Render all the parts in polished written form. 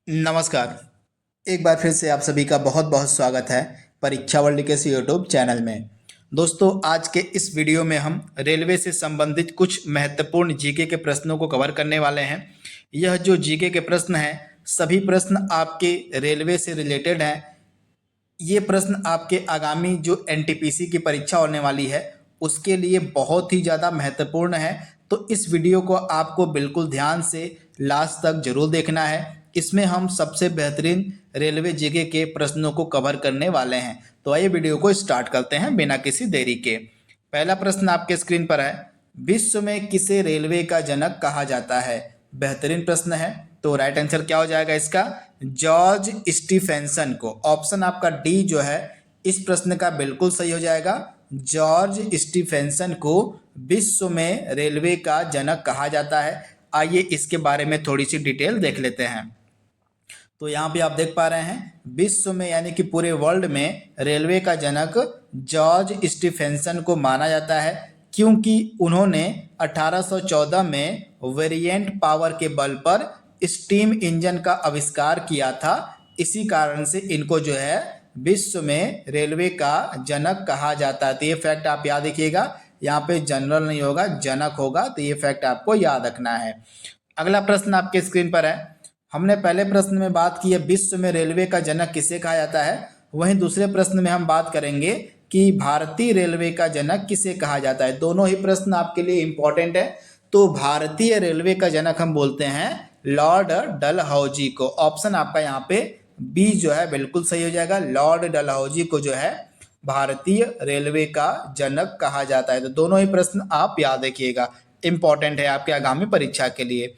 नमस्कार। एक बार फिर से आप सभी का बहुत बहुत स्वागत है परीक्षा वर्ल्ड के इस यूट्यूब चैनल में। दोस्तों, आज के इस वीडियो में हम रेलवे से संबंधित कुछ महत्वपूर्ण जीके के प्रश्नों को कवर करने वाले हैं। यह जो जीके के प्रश्न हैं, सभी प्रश्न आपके रेलवे से रिलेटेड हैं। ये प्रश्न आपके आगामी जो एनटीपीसी की परीक्षा होने वाली है उसके लिए बहुत ही ज़्यादा महत्वपूर्ण है। तो इस वीडियो को आपको बिल्कुल ध्यान से लास्ट तक जरूर देखना है। इसमें हम सबसे बेहतरीन रेलवे जीके के प्रश्नों को कवर करने वाले हैं। तो आइए वीडियो को स्टार्ट करते हैं बिना किसी देरी के। पहला प्रश्न आपके स्क्रीन पर है, विश्व में किसे रेलवे का जनक कहा जाता है? बेहतरीन प्रश्न है। तो राइट आंसर क्या हो जाएगा इसका? जॉर्ज स्टीफेंसन को। ऑप्शन आपका डी जो है इस प्रश्न का बिल्कुल सही हो जाएगा। जॉर्ज स्टीफेंसन को विश्व में रेलवे का जनक कहा जाता है। आइए इसके बारे में थोड़ी सी डिटेल देख लेते हैं। तो यहाँ पे आप देख पा रहे हैं, विश्व में यानी कि पूरे वर्ल्ड में रेलवे का जनक जॉर्ज स्टीफेंसन को माना जाता है, क्योंकि उन्होंने 1814 में वेरिएंट पावर के बल पर स्टीम इंजन का आविष्कार किया था। इसी कारण से इनको जो है विश्व में रेलवे का जनक कहा जाता है। तो ये फैक्ट आप याद रखिएगा, यहाँ पे जनरल नहीं होगा, जनक होगा। तो ये फैक्ट आपको याद रखना है। अगला प्रश्न आपके स्क्रीन पर है। हमने पहले प्रश्न में बात की है विश्व में रेलवे का जनक किसे कहा जाता है, वहीं दूसरे प्रश्न में हम बात करेंगे कि भारतीय रेलवे का जनक किसे कहा जाता है। दोनों ही प्रश्न आपके लिए इंपॉर्टेंट है। तो भारतीय रेलवे का जनक हम बोलते हैं लॉर्ड डलहौजी को। ऑप्शन आपका यहाँ पे बी जो है बिल्कुल सही हो जाएगा। लॉर्ड डलहौजी को जो है भारतीय रेलवे का जनक कहा जाता है। तो दोनों ही प्रश्न आप याद रखिएगा, इंपॉर्टेंट है आपके आगामी परीक्षा के लिए।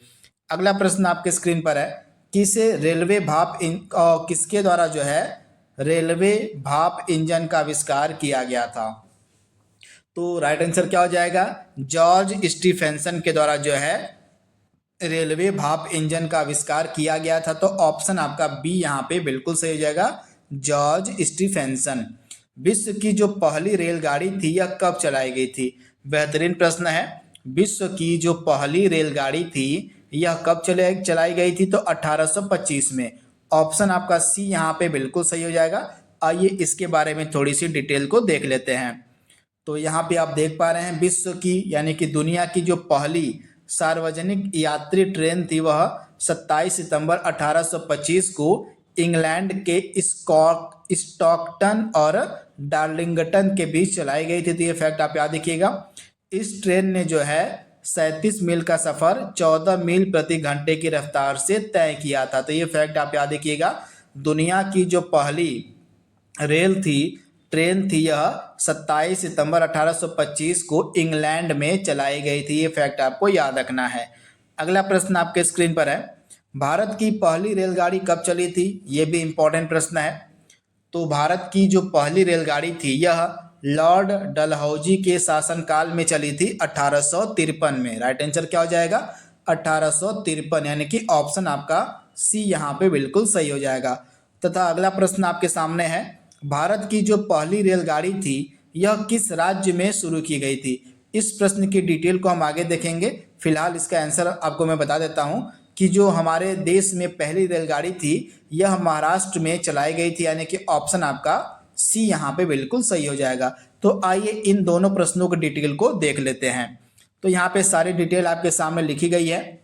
अगला प्रश्न आपके स्क्रीन पर है, किसके द्वारा जो है रेलवे भाप इंजन का आविष्कार किया गया था? तो राइट आंसर क्या हो जाएगा? जॉर्ज स्टीफेंसन के द्वारा जो है रेलवे भाप इंजन का आविष्कार किया गया था। तो ऑप्शन आपका बी यहाँ पे बिल्कुल सही हो जाएगा, जॉर्ज स्टीफेंसन। विश्व की जो पहली रेलगाड़ी थी यह कब चलाई गई थी? बेहतरीन प्रश्न है। विश्व की जो पहली रेलगाड़ी थी यह कब चलाई गई थी? तो 1825 में। ऑप्शन आपका सी यहाँ पे बिल्कुल सही हो जाएगा। आइए इसके बारे में थोड़ी सी डिटेल को देख लेते हैं। तो यहाँ पे आप देख पा रहे हैं, विश्व की यानी कि दुनिया की जो पहली सार्वजनिक यात्री ट्रेन थी वह 27 सितंबर 1825 को इंग्लैंड के स्टॉकटन और डार्लिंगटन के बीच चलाई गई थी। तो ये फैक्ट आप याद रखिएगा। इस ट्रेन ने जो है 37 मील का सफर 14 मील प्रति घंटे की रफ्तार से तय किया था। तो ये फैक्ट आप याद रखिएगा। दुनिया की जो पहली ट्रेन थी यह 27 सितंबर 1825 को इंग्लैंड में चलाई गई थी। ये फैक्ट आपको याद रखना है। अगला प्रश्न आपके स्क्रीन पर है, भारत की पहली रेलगाड़ी कब चली थी? ये भी इंपॉर्टेंट प्रश्न है। तो भारत की जो पहली रेलगाड़ी थी यह लॉर्ड डलहौजी के शासनकाल में चली थी 1853 में। राइट आंसर क्या हो जाएगा? 1853, यानी कि ऑप्शन आपका सी यहाँ पे बिल्कुल सही हो जाएगा। तथा अगला प्रश्न आपके सामने है, भारत की जो पहली रेलगाड़ी थी यह किस राज्य में शुरू की गई थी? इस प्रश्न की डिटेल को हम आगे देखेंगे। फिलहाल इसका आंसर आपको मैं बता देता हूँ कि जो हमारे देश में पहली रेलगाड़ी थी यह महाराष्ट्र में चलाई गई थी, यानी कि ऑप्शन आपका सी यहाँ पे बिल्कुल सही हो जाएगा। तो आइए इन दोनों प्रश्नों की डिटेल को देख लेते हैं। तो यहाँ पे सारी डिटेल आपके सामने लिखी गई है।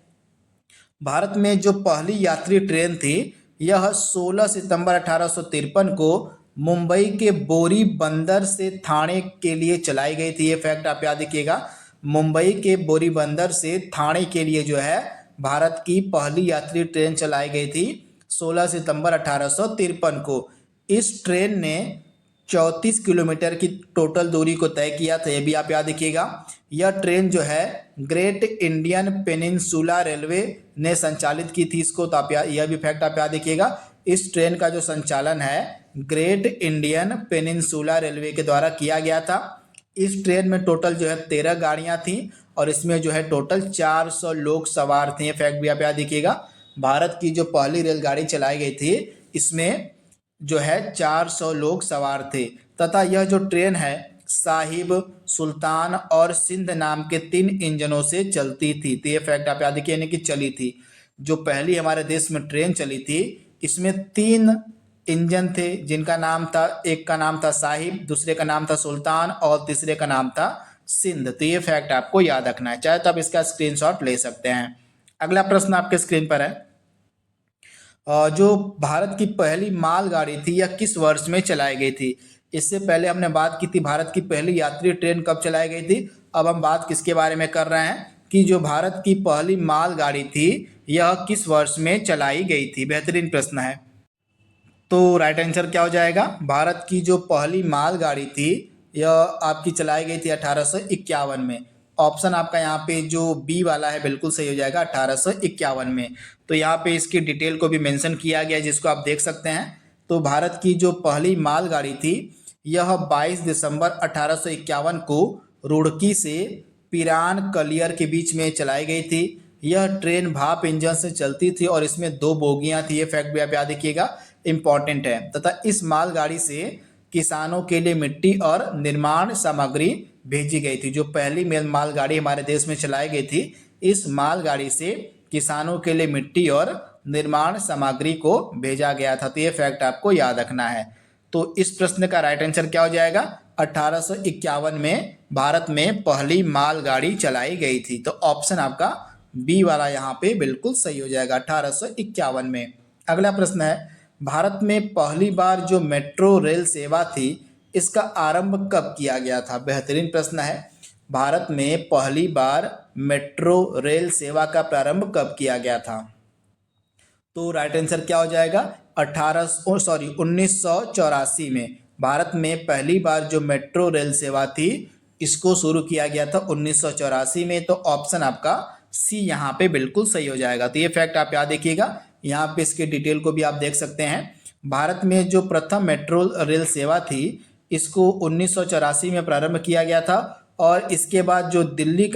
भारत में जो पहली यात्री ट्रेन थी यह 16 सितंबर 1853 को मुंबई के बोरी बंदर से ठाणे के लिए चलाई गई थी। ये फैक्ट आप याद रखिएगा। मुंबई के बोरी बंदर से ठाणे के लिए जो है भारत की पहली यात्री ट्रेन चलाई गई थी 16 सितंबर 1853 को। इस ट्रेन ने 34 किलोमीटर की टोटल दूरी को तय किया था। यह भी आप याद रखिएगा। यह ट्रेन जो है ग्रेट इंडियन पेनिनसुला रेलवे ने संचालित की थी इसको। तो आप यह भी फैक्ट आप याद रखिएगा। इस ट्रेन का जो संचालन है ग्रेट इंडियन पेनिनसुला रेलवे के द्वारा किया गया था। इस ट्रेन में टोटल जो है 13 गाड़ियां थी और इसमें जो है टोटल 400 लोग सवार थे। ये फैक्ट भी आप याद रखिएगा। भारत की जो पहली रेलगाड़ी चलाई गई थी इसमें जो है 400 लोग सवार थे। तथा यह जो ट्रेन है साहिब, सुल्तान और सिंध नाम के 3 इंजनों से चलती थी। तो ये फैक्ट आप याद रखिए, यानी कि चली थी। जो पहली हमारे देश में ट्रेन चली थी, इसमें 3 इंजन थे, जिनका नाम था, एक का नाम था साहिब, दूसरे का नाम था सुल्तान और तीसरे का नाम था सिंध। तो ये फैक्ट आपको याद रखना है, चाहे तो आप इसका स्क्रीनशॉट ले सकते हैं। अगला प्रश्न आपके स्क्रीन पर है, जो भारत की पहली मालगाड़ी थी यह किस वर्ष में चलाई गई थी? इससे पहले हमने बात की थी भारत की पहली यात्री ट्रेन कब चलाई गई थी। अब हम बात किसके बारे में कर रहे हैं कि जो भारत की पहली मालगाड़ी थी यह किस वर्ष में चलाई गई थी। बेहतरीन प्रश्न है। तो राइट आंसर क्या हो जाएगा? भारत की जो पहली मालगाड़ी थी यह आपकी चलाई गई थी 1851 में। ऑप्शन आपका यहाँ पे जो बी वाला है बिल्कुल सही हो जाएगा, 1851 में। तो यहाँ पे इसकी डिटेल को भी मेंशन किया गया है, जिसको आप देख सकते हैं। तो भारत की जो पहली मालगाड़ी थी यह 22 दिसंबर 1851 को रुड़की से पिरान कलियर के बीच में चलाई गई थी। यह ट्रेन भाप इंजन से चलती थी और इसमें 2 बोगियां थी। ये फैक्ट भी आप याद रखिएगा, इंपॉर्टेंट है। तथा इस मालगाड़ी से किसानों के लिए मिट्टी और निर्माण सामग्री भेजी गई थी। जो पहली मालगाड़ी हमारे देश में चलाई गई थी, इस मालगाड़ी से किसानों के लिए मिट्टी और निर्माण सामग्री को भेजा गया था। तो ये फैक्ट आपको याद रखना है। तो इस प्रश्न का राइट आंसर क्या हो जाएगा? 1851 में भारत में पहली मालगाड़ी चलाई गई थी। तो ऑप्शन आपका बी वाला यहाँ पे बिल्कुल सही हो जाएगा, 1851 में। अगला प्रश्न है, भारत में पहली बार जो मेट्रो रेल सेवा थी इसका आरंभ कब किया गया था? बेहतरीन प्रश्न है। भारत में पहली बार मेट्रो रेल सेवा का प्रारंभ कब किया गया था? तो राइट आंसर क्या हो जाएगा? 1984 में भारत में पहली बार जो मेट्रो रेल सेवा थी इसको शुरू किया गया था 1984 में। तो ऑप्शन आपका सी यहाँ पे बिल्कुल सही हो जाएगा। तो ये फैक्ट आप याद रखिएगा, यहाँ पे इसके डिटेल को भी आप देख सकते हैं। भारत में जो प्रथम मेट्रो रेल सेवा थी इसको 1984 में प्रारंभ किया गया था और इसके बाद जो दिल्ली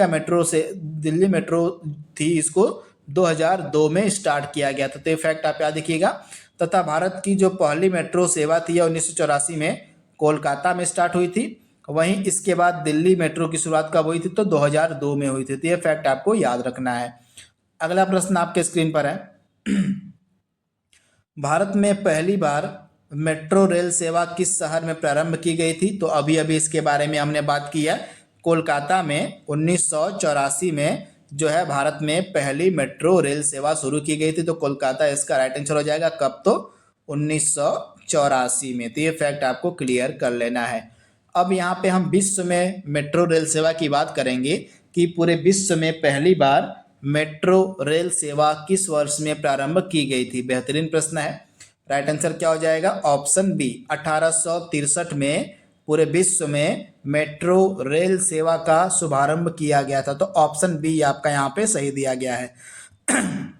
मेट्रो थी इसको 2002 में स्टार्ट किया गया था। तो ये फैक्ट आप याद रखिएगा। तथा भारत की जो पहली मेट्रो सेवा थी 1984 में कोलकाता में स्टार्ट हुई थी। वहीं इसके बाद दिल्ली मेट्रो की शुरुआत कब हुई थी? तो 2002 में हुई थी। तो ये फैक्ट आपको याद रखना है। अगला प्रश्न आपके स्क्रीन पर है, भारत में पहली बार मेट्रो रेल सेवा किस शहर में प्रारंभ की गई थी? तो अभी अभी इसके बारे में हमने बात की है। कोलकाता में 1984 में जो है भारत में पहली मेट्रो रेल सेवा शुरू की गई थी। तो कोलकाता इसका राइट आंसर हो जाएगा। कब? तो 1984 में। तो ये फैक्ट आपको क्लियर कर लेना है। अब यहाँ पे हम विश्व में मेट्रो रेल सेवा की बात करेंगे कि पूरे विश्व में पहली बार मेट्रो रेल सेवा किस वर्ष में प्रारंभ की गई थी। बेहतरीन प्रश्न है। राइट आंसर क्या हो जाएगा? ऑप्शन बी, 1863 में पूरे विश्व में मेट्रो रेल सेवा का शुभारंभ किया गया था। तो ऑप्शन बी आपका यहाँ पे सही दिया गया है।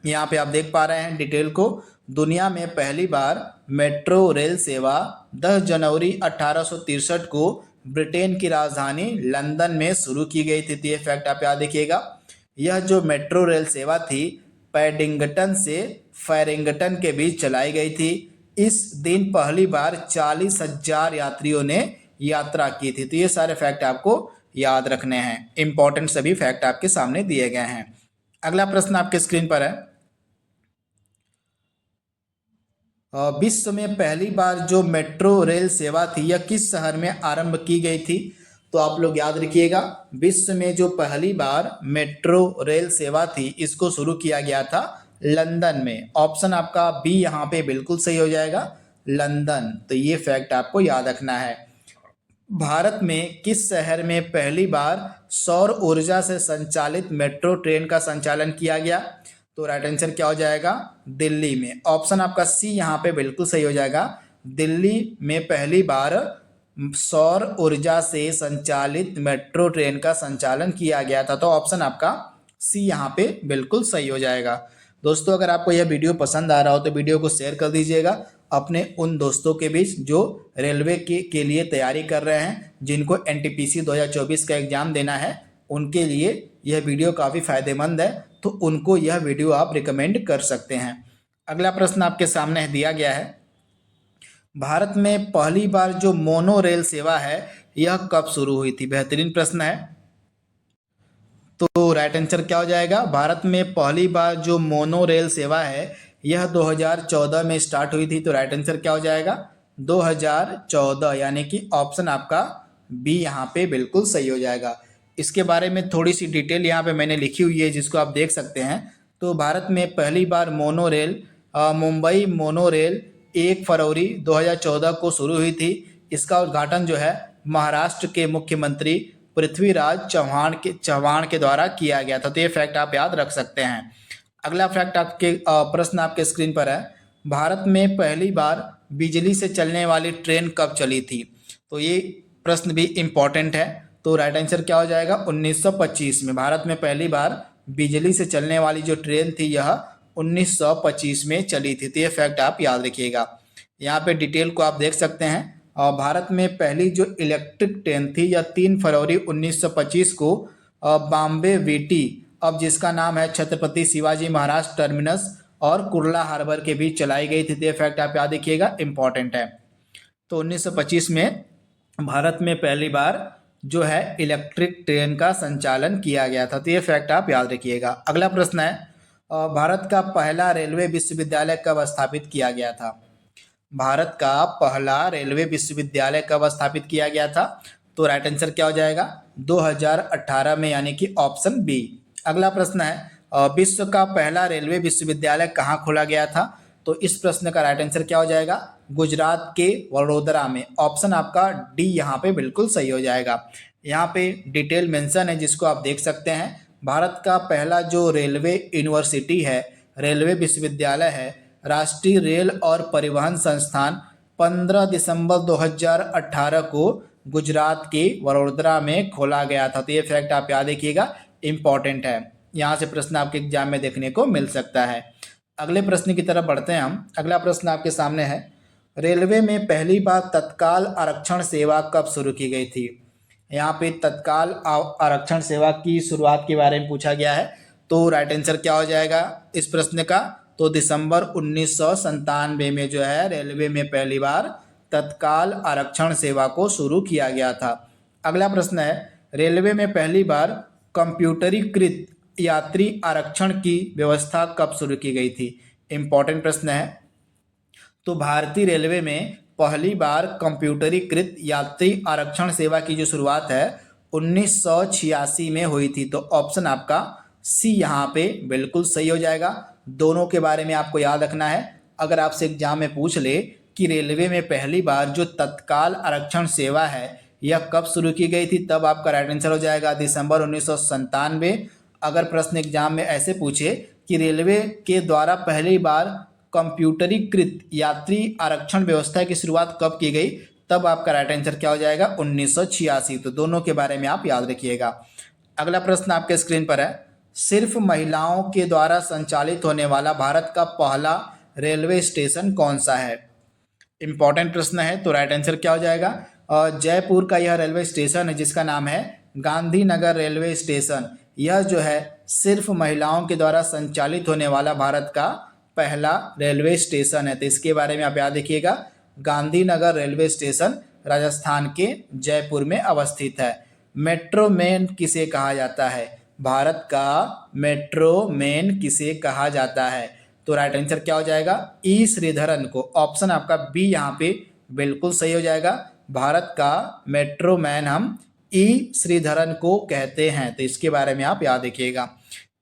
यहाँ पे आप देख पा रहे हैं डिटेल को। दुनिया में पहली बार मेट्रो रेल सेवा 10 जनवरी 1863 को ब्रिटेन की राजधानी लंदन में शुरू की गई थी। तो ये फैक्ट आप याद रखिएगा। यह जो मेट्रो रेल सेवा थी पैडिंगटन से फैरिंगटन के बीच चलाई गई थी। इस दिन पहली बार 40,000 यात्रियों ने यात्रा की थी। तो ये सारे फैक्ट आपको याद रखने हैं। इंपॉर्टेंट सभी फैक्ट आपके सामने दिए गए हैं। अगला प्रश्न आपके स्क्रीन पर है, विश्व में पहली बार जो मेट्रो रेल सेवा थी यह किस शहर में आरंभ की गई थी? तो आप लोग याद रखिएगा, विश्व में जो पहली बार मेट्रो रेल सेवा थी इसको शुरू किया गया था लंदन में। ऑप्शन आपका बी यहाँ पे बिल्कुल सही हो जाएगा, लंदन। तो ये फैक्ट आपको याद रखना है। भारत में किस शहर में पहली बार सौर ऊर्जा से संचालित मेट्रो ट्रेन का संचालन किया गया? तो राइट आंसर क्या हो जाएगा? दिल्ली में। ऑप्शन आपका सी यहाँ पे बिल्कुल सही हो जाएगा। दिल्ली में पहली बार सौर ऊर्जा से संचालित मेट्रो ट्रेन का संचालन किया गया था। तो ऑप्शन आपका सी यहाँ पे बिल्कुल सही हो जाएगा। दोस्तों, अगर आपको यह वीडियो पसंद आ रहा हो तो वीडियो को शेयर कर दीजिएगा अपने उन दोस्तों के बीच जो रेलवे के लिए तैयारी कर रहे हैं, जिनको एनटीपीसी 2024 का एग्जाम देना है। उनके लिए यह वीडियो काफ़ी फायदेमंद है, तो उनको यह वीडियो आप रिकमेंड कर सकते हैं। अगला प्रश्न आपके सामने दिया गया है, भारत में पहली बार जो मोनो रेल सेवा है यह कब शुरू हुई थी? बेहतरीन प्रश्न है। तो राइट राइट आंसर क्या हो जाएगा, भारत में पहली बार जो मोनो रेल सेवा है यह 2014 में स्टार्ट हुई थी। तो राइट आंसर क्या हो जाएगा, 2014, यानी कि ऑप्शन आपका बी यहाँ पे बिल्कुल सही हो जाएगा। इसके बारे में थोड़ी सी डिटेल यहाँ पे मैंने लिखी हुई है जिसको आप देख सकते हैं। तो भारत में पहली बार monorail Mumbai monorail 1 फरवरी 2014 को शुरू हुई थी। इसका उद्घाटन जो है महाराष्ट्र के मुख्यमंत्री पृथ्वीराज चौहान के द्वारा किया गया था। तो ये फैक्ट आप याद रख सकते हैं। अगला फैक्ट आपके प्रश्न आपके स्क्रीन पर है, भारत में पहली बार बिजली से चलने वाली ट्रेन कब चली थी। तो ये प्रश्न भी इम्पोर्टेंट है। तो राइट आंसर क्या हो जाएगा, 1925 में भारत में पहली बार बिजली से चलने वाली जो ट्रेन थी यह 1925 में चली थी। तो ये फैक्ट आप याद रखिएगा। यहाँ पे डिटेल को आप देख सकते हैं। और भारत में पहली जो इलेक्ट्रिक ट्रेन थी यह 3 फरवरी 1925 को बॉम्बे वीटी, अब जिसका नाम है छत्रपति शिवाजी महाराज टर्मिनस और कुर्ला हार्बर के बीच चलाई गई थी। तो ये फैक्ट आप याद रखिएगा, इंपॉर्टेंट है। तो 1925 में भारत में पहली बार जो है इलेक्ट्रिक ट्रेन का संचालन किया गया था। तो ये फैक्ट आप याद रखिएगा। अगला प्रश्न है, भारत का पहला रेलवे विश्वविद्यालय कब स्थापित किया गया था। भारत का पहला रेलवे विश्वविद्यालय कब स्थापित किया गया था। तो राइट आंसर क्या हो जाएगा, 2018 में, यानी कि ऑप्शन बी। अगला प्रश्न है, विश्व का पहला रेलवे विश्वविद्यालय कहाँ खोला गया था। तो इस प्रश्न का राइट आंसर क्या हो जाएगा, गुजरात के वडोदरा में। ऑप्शन आपका डी यहाँ पे बिल्कुल सही हो जाएगा। यहाँ पे डिटेल मेंशन है जिसको आप देख सकते हैं। भारत का पहला जो रेलवे यूनिवर्सिटी है, रेलवे विश्वविद्यालय है, राष्ट्रीय रेल और परिवहन संस्थान 15 दिसंबर 2018 को गुजरात के वडोदरा में खोला गया था। तो ये फैक्ट आप याद रखिएगा, इंपॉर्टेंट है। यहाँ से प्रश्न आपके एग्जाम में देखने को मिल सकता है। अगले प्रश्न की तरफ बढ़ते हैं हम। अगला प्रश्न आपके सामने है, रेलवे में पहली बार तत्काल आरक्षण सेवा कब शुरू की गई थी। यहाँ पे तत्काल आरक्षण सेवा की शुरुआत के बारे में पूछा गया है। तो राइट आंसर क्या हो जाएगा इस प्रश्न का, तो दिसंबर 1997 में जो है रेलवे में पहली बार तत्काल आरक्षण सेवा को शुरू किया गया था। अगला प्रश्न है, रेलवे में पहली बार कंप्यूटरीकृत यात्री आरक्षण की व्यवस्था कब शुरू की गई थी। इंपॉर्टेंट प्रश्न है। तो भारतीय रेलवे में पहली बार कंप्यूटरीकृत यात्री आरक्षण सेवा की जो शुरुआत है 1986 में हुई थी। तो ऑप्शन आपका सी यहाँ पे बिल्कुल सही हो जाएगा। दोनों के बारे में आपको याद रखना है। अगर आपसे एग्जाम में पूछ ले कि रेलवे में पहली बार जो तत्काल आरक्षण सेवा है यह कब शुरू की गई थी, तब आपका राइट आंसर हो जाएगा दिसंबर 1997। अगर प्रश्न एग्जाम में ऐसे पूछे कि रेलवे के द्वारा पहली बार कंप्यूटरीकृत यात्री आरक्षण व्यवस्था की शुरुआत कब की गई, तब आपका राइट आंसर क्या हो जाएगा 1986। तो दोनों के बारे में आप याद रखिएगा। अगला प्रश्न आपके स्क्रीन पर है, सिर्फ महिलाओं के द्वारा संचालित होने वाला भारत का पहला रेलवे स्टेशन कौन सा है। इंपॉर्टेंट प्रश्न है। तो राइट आंसर क्या हो जाएगा, जयपुर का यह रेलवे स्टेशन है जिसका नाम है गांधीनगर रेलवे स्टेशन। यह जो है सिर्फ महिलाओं के द्वारा संचालित होने वाला भारत का पहला रेलवे स्टेशन है। तो इसके बारे में आप याद रखिएगा, गांधीनगर रेलवे स्टेशन राजस्थान के जयपुर में अवस्थित है। मेट्रो मैन किसे कहा जाता है, भारत का मेट्रो मैन किसे कहा जाता है। तो राइट आंसर क्या हो जाएगा, ई श्रीधरन को। ऑप्शन आपका बी यहाँ पे बिल्कुल सही हो जाएगा। भारत का मेट्रो मैन हम ई श्रीधरन को कहते हैं। तो इसके बारे में आप याद रखिएगा।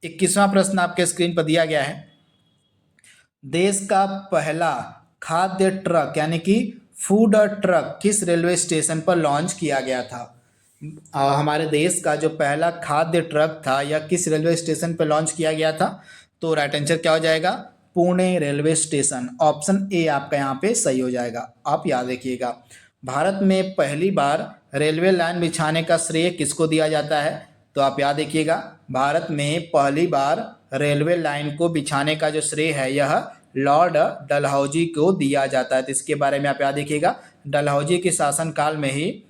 21वां प्रश्न आपके स्क्रीन पर दिया गया है, देश का पहला खाद्य ट्रक यानी कि फूड ट्रक किस रेलवे स्टेशन पर लॉन्च किया गया था। हमारे देश का जो पहला खाद्य ट्रक था यह किस रेलवे स्टेशन पर लॉन्च किया गया था। तो राइट आंसर क्या हो जाएगा, Pune railway station. Option A आपका यहाँ पे सही हो जाएगा, आप याद रखिएगा। भारत में पहली बार रेलवे लाइन बिछाने का श्रेय किसको दिया जाता है। तो आप याद रखिएगा, भारत में पहली बार रेलवे लाइन को बिछाने का जो श्रेय है यह लॉर्ड डलहौजी को दिया जाता है। तो इसके बारे में आप याद रखिएगा, डलहौजी के शासनकाल में ही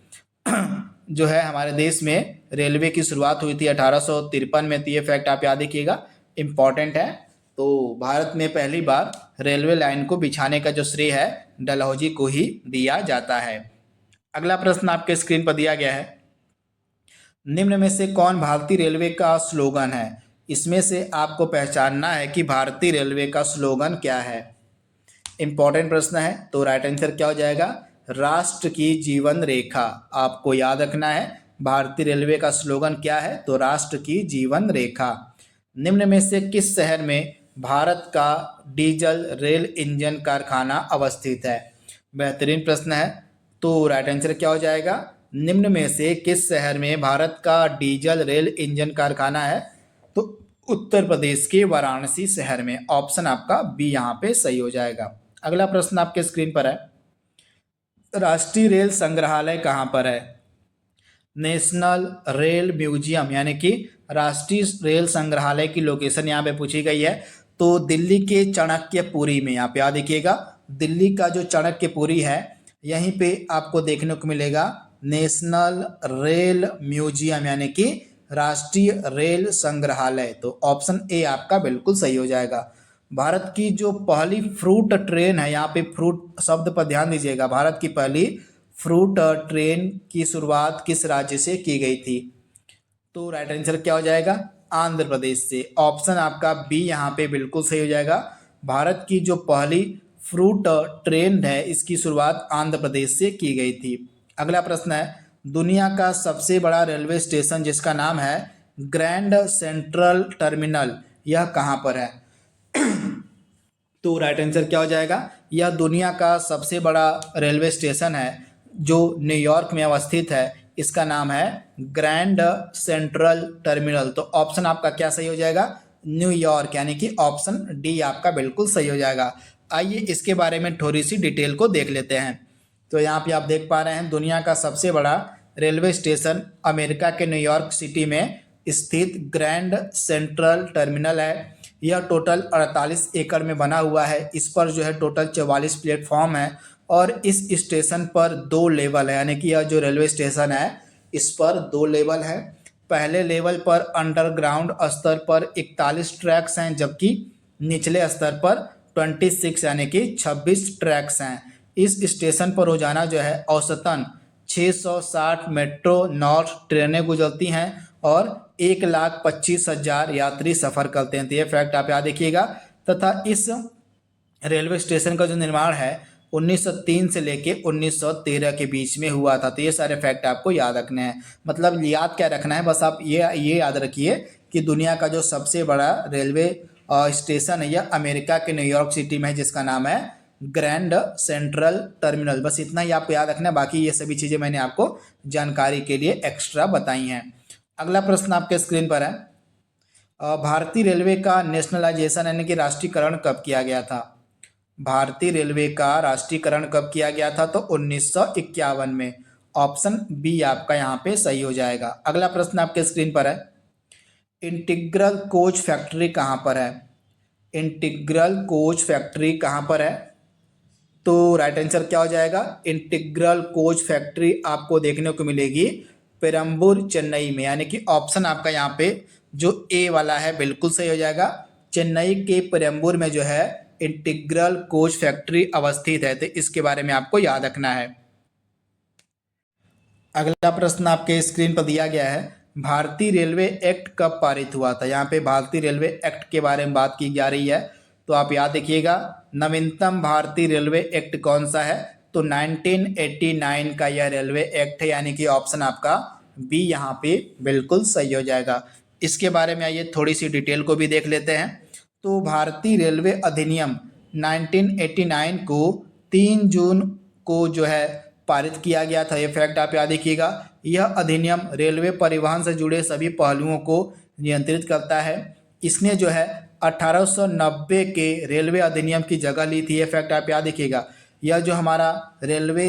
जो है हमारे देश में रेलवे की शुरुआत हुई थी 1853 में। तो ये फैक्ट आप याद रखिएगा, इम्पॉर्टेंट है। तो भारत में पहली बार रेलवे लाइन को बिछाने का जो श्रेय है डलहौजी को ही दिया जाता है। अगला प्रश्न आपके स्क्रीन पर दिया गया है, निम्न में से कौन भारतीय रेलवे का स्लोगन है? इसमें से आपको पहचानना है कि भारतीय रेलवे का स्लोगन क्या है। इंपॉर्टेंट प्रश्न है, तो राइट आंसर क्या हो जाएगा? राष्ट्र की जीवन रेखा। आपको याद रखना है भारतीय रेलवे का स्लोगन क्या है, तो राष्ट्र की जीवन रेखा। निम्न में से किस शहर में भारत का डीजल रेल इंजन कारखाना अवस्थित है? बेहतरीन प्रश्न है, तो राइट आंसर क्या हो जाएगा? निम्न में से किस शहर में भारत का डीजल रेल इंजन कारखाना है? तो उत्तर प्रदेश के वाराणसी शहर में। ऑप्शन आपका बी यहाँ पे सही हो जाएगा। अगला प्रश्न आपके स्क्रीन पर है, राष्ट्रीय रेल संग्रहालय कहाँ पर है? नेशनल रेल म्यूजियम यानी कि राष्ट्रीय रेल संग्रहालय की लोकेशन यहाँ पे पूछी गई है। तो दिल्ली के चाणक्यपुरी में, यहाँ पे याद देखिएगा, दिल्ली का जो चाणक्यपुरी है यहीं पे आपको देखने को मिलेगा नेशनल रेल म्यूजियम यानी कि राष्ट्रीय रेल संग्रहालय। तो ऑप्शन ए आपका बिल्कुल सही हो जाएगा। भारत की जो पहली फ्रूट ट्रेन है, यहाँ पे फ्रूट शब्द पर ध्यान दीजिएगा, भारत की पहली फ्रूट ट्रेन की शुरुआत किस राज्य से की गई थी? तो राइट आंसर क्या हो जाएगा? आंध्र प्रदेश से। ऑप्शन आपका बी यहाँ पे बिल्कुल सही हो जाएगा। भारत की जो पहली फ्रूट ट्रेन है इसकी शुरुआत आंध्र प्रदेश से की गई थी। अगला प्रश्न है, दुनिया का सबसे बड़ा रेलवे स्टेशन जिसका नाम है ग्रैंड सेंट्रल टर्मिनल, यह कहाँ पर है? तो राइट आंसर क्या हो जाएगा? यह दुनिया का सबसे बड़ा रेलवे स्टेशन है जो न्यूयॉर्क में अवस्थित है। इसका नाम है ग्रैंड सेंट्रल टर्मिनल। तो ऑप्शन आपका क्या सही हो जाएगा? न्यूयॉर्क, यानी कि ऑप्शन डी आपका बिल्कुल सही हो जाएगा। आइए इसके बारे में थोड़ी सी डिटेल को देख लेते हैं। तो यहाँ पे आप देख पा रहे हैं दुनिया का सबसे बड़ा रेलवे स्टेशन अमेरिका के न्यूयॉर्क सिटी में स्थित ग्रैंड सेंट्रल टर्मिनल है। यह टोटल 48 एकड़ में बना हुआ है। इस पर जो है टोटल 44 प्लेटफॉर्म है और इस स्टेशन पर 2 लेवल है, यानी कि यह जो रेलवे स्टेशन है इस पर 2 लेवल है। पहले लेवल पर अंडरग्राउंड स्तर पर 41 ट्रैक्स हैं, जबकि निचले स्तर पर 26 यानी कि 26 ट्रैक्स हैं। इस स्टेशन पर रोजाना जो है औसतन 660 मेट्रो नॉर्थ ट्रेनें गुजरती हैं और 1,25,000 यात्री सफर करते हैं। तो ये फैक्ट आप याद रखिएगा। तथा इस रेलवे स्टेशन का जो निर्माण है 1903 से लेके 1913 के बीच में हुआ था। तो ये सारे फैक्ट आपको याद रखने हैं। मतलब याद क्या रखना है, बस आप ये याद रखिए कि दुनिया का जो सबसे बड़ा रेलवे स्टेशन है यह अमेरिका के न्यूयॉर्क सिटी में है जिसका नाम है ग्रैंड सेंट्रल टर्मिनल। बस इतना ही आपको याद रखना है, बाकी ये सभी चीज़ें मैंने आपको जानकारी के लिए एक्स्ट्रा बताई हैं। अगला प्रश्न आपके स्क्रीन पर है, भारतीय रेलवे का नेशनलाइजेशन यानी कि राष्ट्रीयकरण कब किया गया था? भारतीय रेलवे का राष्ट्रीयकरण कब किया गया था? तो 1951 में। ऑप्शन बी आपका यहाँ पे सही हो जाएगा। अगला प्रश्न आपके स्क्रीन पर है, इंटीग्रल कोच फैक्ट्री कहाँ पर है? इंटीग्रल कोच फैक्ट्री कहाँ पर है? तो राइट आंसर क्या हो जाएगा? इंटीग्रल कोच फैक्ट्री आपको देखने को मिलेगी पेरम्बूर चेन्नई में, यानी कि ऑप्शन आपका यहाँ पे जो ए वाला है बिल्कुल सही हो जाएगा। चेन्नई के पेरम्बूर में जो है इंटीग्रल कोच फैक्ट्री अवस्थित है। तो इसके बारे में आपको याद रखना है। अगला प्रश्न आपके स्क्रीन पर दिया गया है, भारतीय रेलवे एक्ट कब पारित हुआ था? यहाँ पे भारतीय रेलवे एक्ट के बारे में बात की जा रही है। तो आप याद रखिएगा नवीनतम भारतीय रेलवे एक्ट कौन सा है? तो 1989 का यह रेलवे एक्ट है, यानी कि ऑप्शन आपका बी यहाँ पे बिल्कुल सही हो जाएगा। इसके बारे में आइए थोड़ी सी डिटेल को भी देख लेते हैं। तो भारतीय रेलवे अधिनियम 1989 को 3 जून को जो है पारित किया गया था। ये फैक्ट आप याद रखिएगा। यह अधिनियम रेलवे परिवहन से जुड़े सभी पहलुओं को नियंत्रित करता है। इसने जो है 1890 के रेलवे अधिनियम की जगह ली थी। ये फैक्ट आप याद रखिएगा। यह जो हमारा रेलवे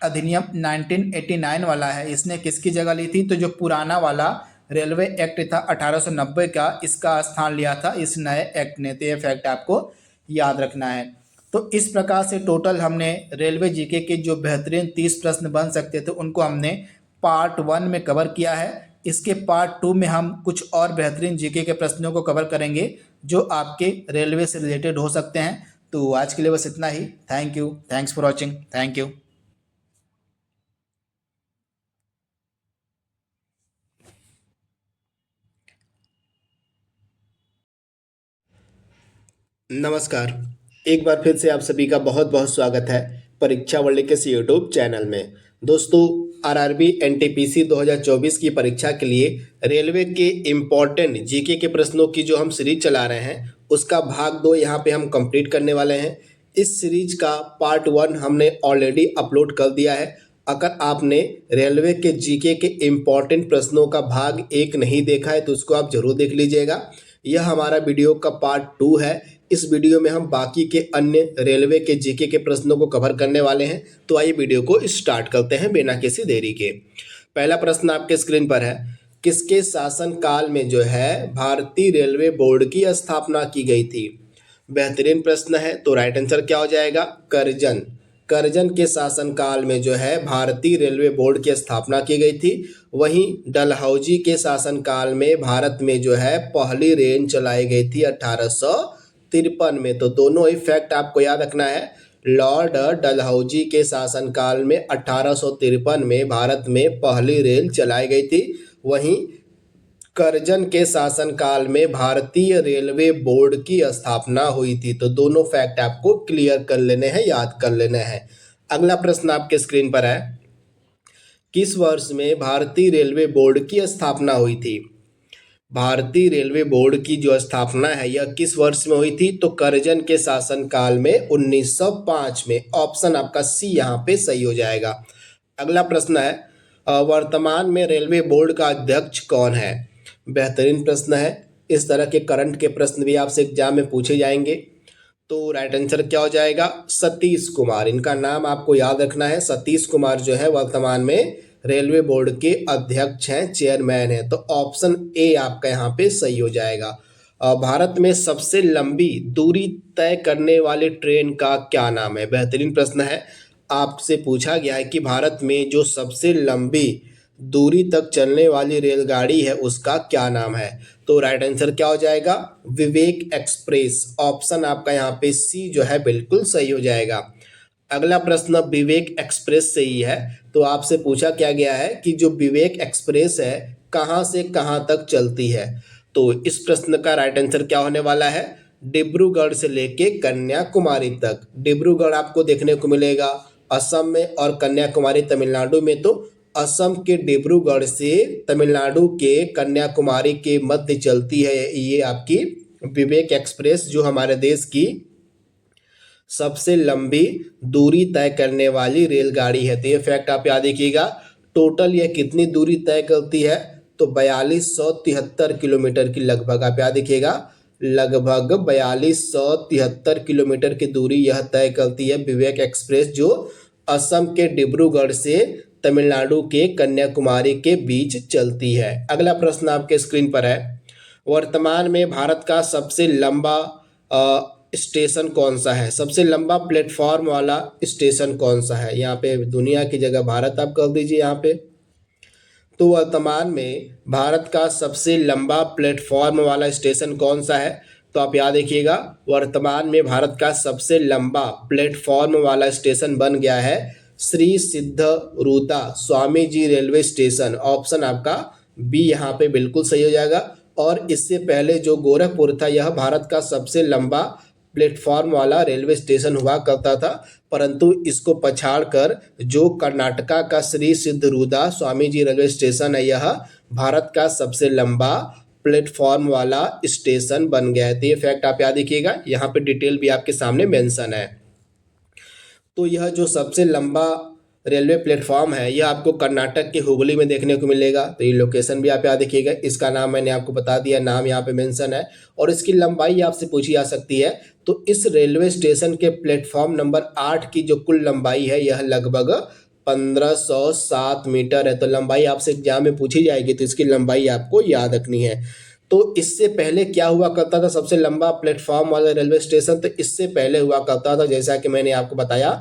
अधिनियम 1989 वाला है इसने किसकी जगह ली थी? तो जो पुराना वाला रेलवे एक्ट था 1890 का, इसका स्थान लिया था इस नए एक्ट ने। तो ये फैक्ट आपको याद रखना है। तो इस प्रकार से टोटल हमने रेलवे जीके के जो बेहतरीन 30 प्रश्न बन सकते थे उनको हमने पार्ट 1 में कवर किया है। इसके पार्ट 2 में हम कुछ और बेहतरीन जीके के प्रश्नों को कवर करेंगे जो आपके रेलवे से रिलेटेड हो सकते हैं। तो आज के लिए बस इतना ही। Thank you, thanks for watching, thank you. नमस्कार। एक बार फिर से आप सभी का बहुत बहुत स्वागत है परीक्षा वर्ल्ड के इस यूट्यूब चैनल में। दोस्तों, आरआरबी एनटीपीसी 2024 की परीक्षा के लिए रेलवे के इम्पोर्टेंट जीके के प्रश्नों की जो हम सीरीज चला रहे हैं उसका भाग 2 यहाँ पे हम कंप्लीट करने वाले हैं। इस सीरीज का पार्ट 1 हमने ऑलरेडी अपलोड कर दिया है। अगर आपने रेलवे के जीके के इम्पोर्टेंट प्रश्नों का भाग 1 नहीं देखा है तो उसको आप जरूर देख लीजिएगा। यह हमारा वीडियो का पार्ट 2 है। इस वीडियो में हम बाकी के अन्य रेलवे के जीके के प्रश्नों को कवर करने वाले हैं। तो आइए वीडियो को स्टार्ट करते हैं बिना किसी देरी के। पहला प्रश्न आपके स्क्रीन पर है, किसके शासन काल में जो है भारतीय रेलवे बोर्ड की स्थापना की गई थी? बेहतरीन प्रश्न है। तो राइट आंसर क्या हो जाएगा? करजन। करजन के शासनकाल में जो है भारतीय रेलवे बोर्ड की स्थापना की गई थी। वहीं डलहौजी के शासनकाल में भारत में जो है पहली रेल चलाई गई थी 1853 में। तो दोनों ही फैक्ट आपको याद रखना है। लॉर्ड डलहौजी के शासनकाल में 1853 में भारत में पहली रेल चलाई गई थी। वहीं करजन के शासनकाल में भारतीय रेलवे बोर्ड की स्थापना हुई थी। तो दोनों फैक्ट आपको क्लियर कर लेने हैं, याद कर लेने हैं। अगला प्रश्न आपके स्क्रीन पर है, किस वर्ष में भारतीय रेलवे बोर्ड की स्थापना हुई थी? भारतीय रेलवे बोर्ड की जो स्थापना है यह किस वर्ष में हुई थी? तो करजन के शासनकाल में 1905 में। ऑप्शन आपका सी यहाँ पे सही हो जाएगा। अगला प्रश्न है, वर्तमान में रेलवे बोर्ड का अध्यक्ष कौन है? बेहतरीन प्रश्न है। इस तरह के करंट के प्रश्न भी आपसे एग्जाम में पूछे जाएंगे। तो राइट आंसर क्या हो जाएगा? सतीश कुमार। इनका नाम आपको याद रखना है। सतीश कुमार जो है वर्तमान में रेलवे बोर्ड के अध्यक्ष हैं, चेयरमैन है। तो ऑप्शन ए आपका यहाँ पे सही हो जाएगा। भारत में सबसे लंबी दूरी तय करने वाली ट्रेन का क्या नाम है? बेहतरीन प्रश्न है। आपसे पूछा गया है कि भारत में जो सबसे लंबी दूरी तक चलने वाली रेलगाड़ी है उसका क्या नाम है? तो राइट आंसर क्या हो जाएगा? विवेक एक्सप्रेस। ऑप्शन आपका यहाँ पे सी जो है बिल्कुल सही हो जाएगा। अगला प्रश्न विवेक एक्सप्रेस से ही है। तो आपसे पूछा क्या गया है कि जो विवेक एक्सप्रेस है कहाँ से कहाँ तक चलती है? तो इस प्रश्न का राइट आंसर क्या होने वाला है? डिब्रूगढ़ से लेके कन्याकुमारी तक। डिब्रूगढ़ आपको देखने को मिलेगा असम में और कन्याकुमारी तमिलनाडु में। तो असम के डिब्रूगढ़ से तमिलनाडु के कन्याकुमारी के मध्य चलती है ये आपकी विवेक एक्सप्रेस, जो हमारे देश की सबसे लंबी दूरी तय करने वाली रेलगाड़ी है। तो ये फैक्ट आप याद रखिएगा। टोटल ये कितनी दूरी तय करती है? तो 4273 किलोमीटर की लगभग आप याद रखिएगा। लगभग 4273 किलोमीटर की दूरी यह तय करती है विवेक एक्सप्रेस, जो असम के डिब्रूगढ़ से तमिलनाडु के कन्याकुमारी के बीच चलती है। अगला प्रश्न आपके स्क्रीन पर है, वर्तमान में भारत का सबसे लंबा स्टेशन कौन सा है? सबसे लंबा प्लेटफॉर्म वाला स्टेशन कौन सा है? यहाँ पे दुनिया की जगह भारत आप कर दीजिए यहाँ पे। तो वर्तमान में भारत का सबसे लंबा प्लेटफॉर्म वाला स्टेशन कौन सा है? तो आप याद रखिएगा, वर्तमान में भारत का सबसे लंबा प्लेटफॉर्म वाला स्टेशन बन गया है Shri सिद्धरूदा Swami ji railway station. Option आपका बी यहाँ पे बिल्कुल सही हो जाएगा। और इससे पहले जो गोरखपुर था यह भारत का सबसे लंबा प्लेटफॉर्म वाला रेलवे स्टेशन हुआ करता था, परंतु इसको पछाड़कर जो कर्नाटका का श्री सिद्धरूदा स्वामी जी रेलवे स्टेशन है यह भारत का सबसे लंबा प्लेटफॉर्म वाला स्टेशन बन गया है। तो ये फैक्ट आप याद रखिएगा, यहाँ पे डिटेल भी आपके सामने मेंशन है। तो यह जो सबसे लंबा रेलवे प्लेटफॉर्म है यह आपको कर्नाटक के हुबली में देखने को मिलेगा। तो ये लोकेशन भी आप याद रखिएगा। इसका नाम मैंने आपको बता दिया, नाम यहाँ पे मेंशन है। और इसकी लंबाई आपसे पूछी जा सकती है। तो इस रेलवे स्टेशन के प्लेटफॉर्म नंबर 8 की जो कुल लंबाई है यह लगभग 1507 मीटर है। तो लंबाई आपसे एग्जाम में पूछी जाएगी तो इसकी लंबाई आपको याद रखनी है। तो इससे पहले क्या हुआ करता था सबसे लंबा प्लेटफॉर्म वाला रेलवे स्टेशन? तो इससे पहले हुआ करता था, जैसा कि मैंने आपको बताया,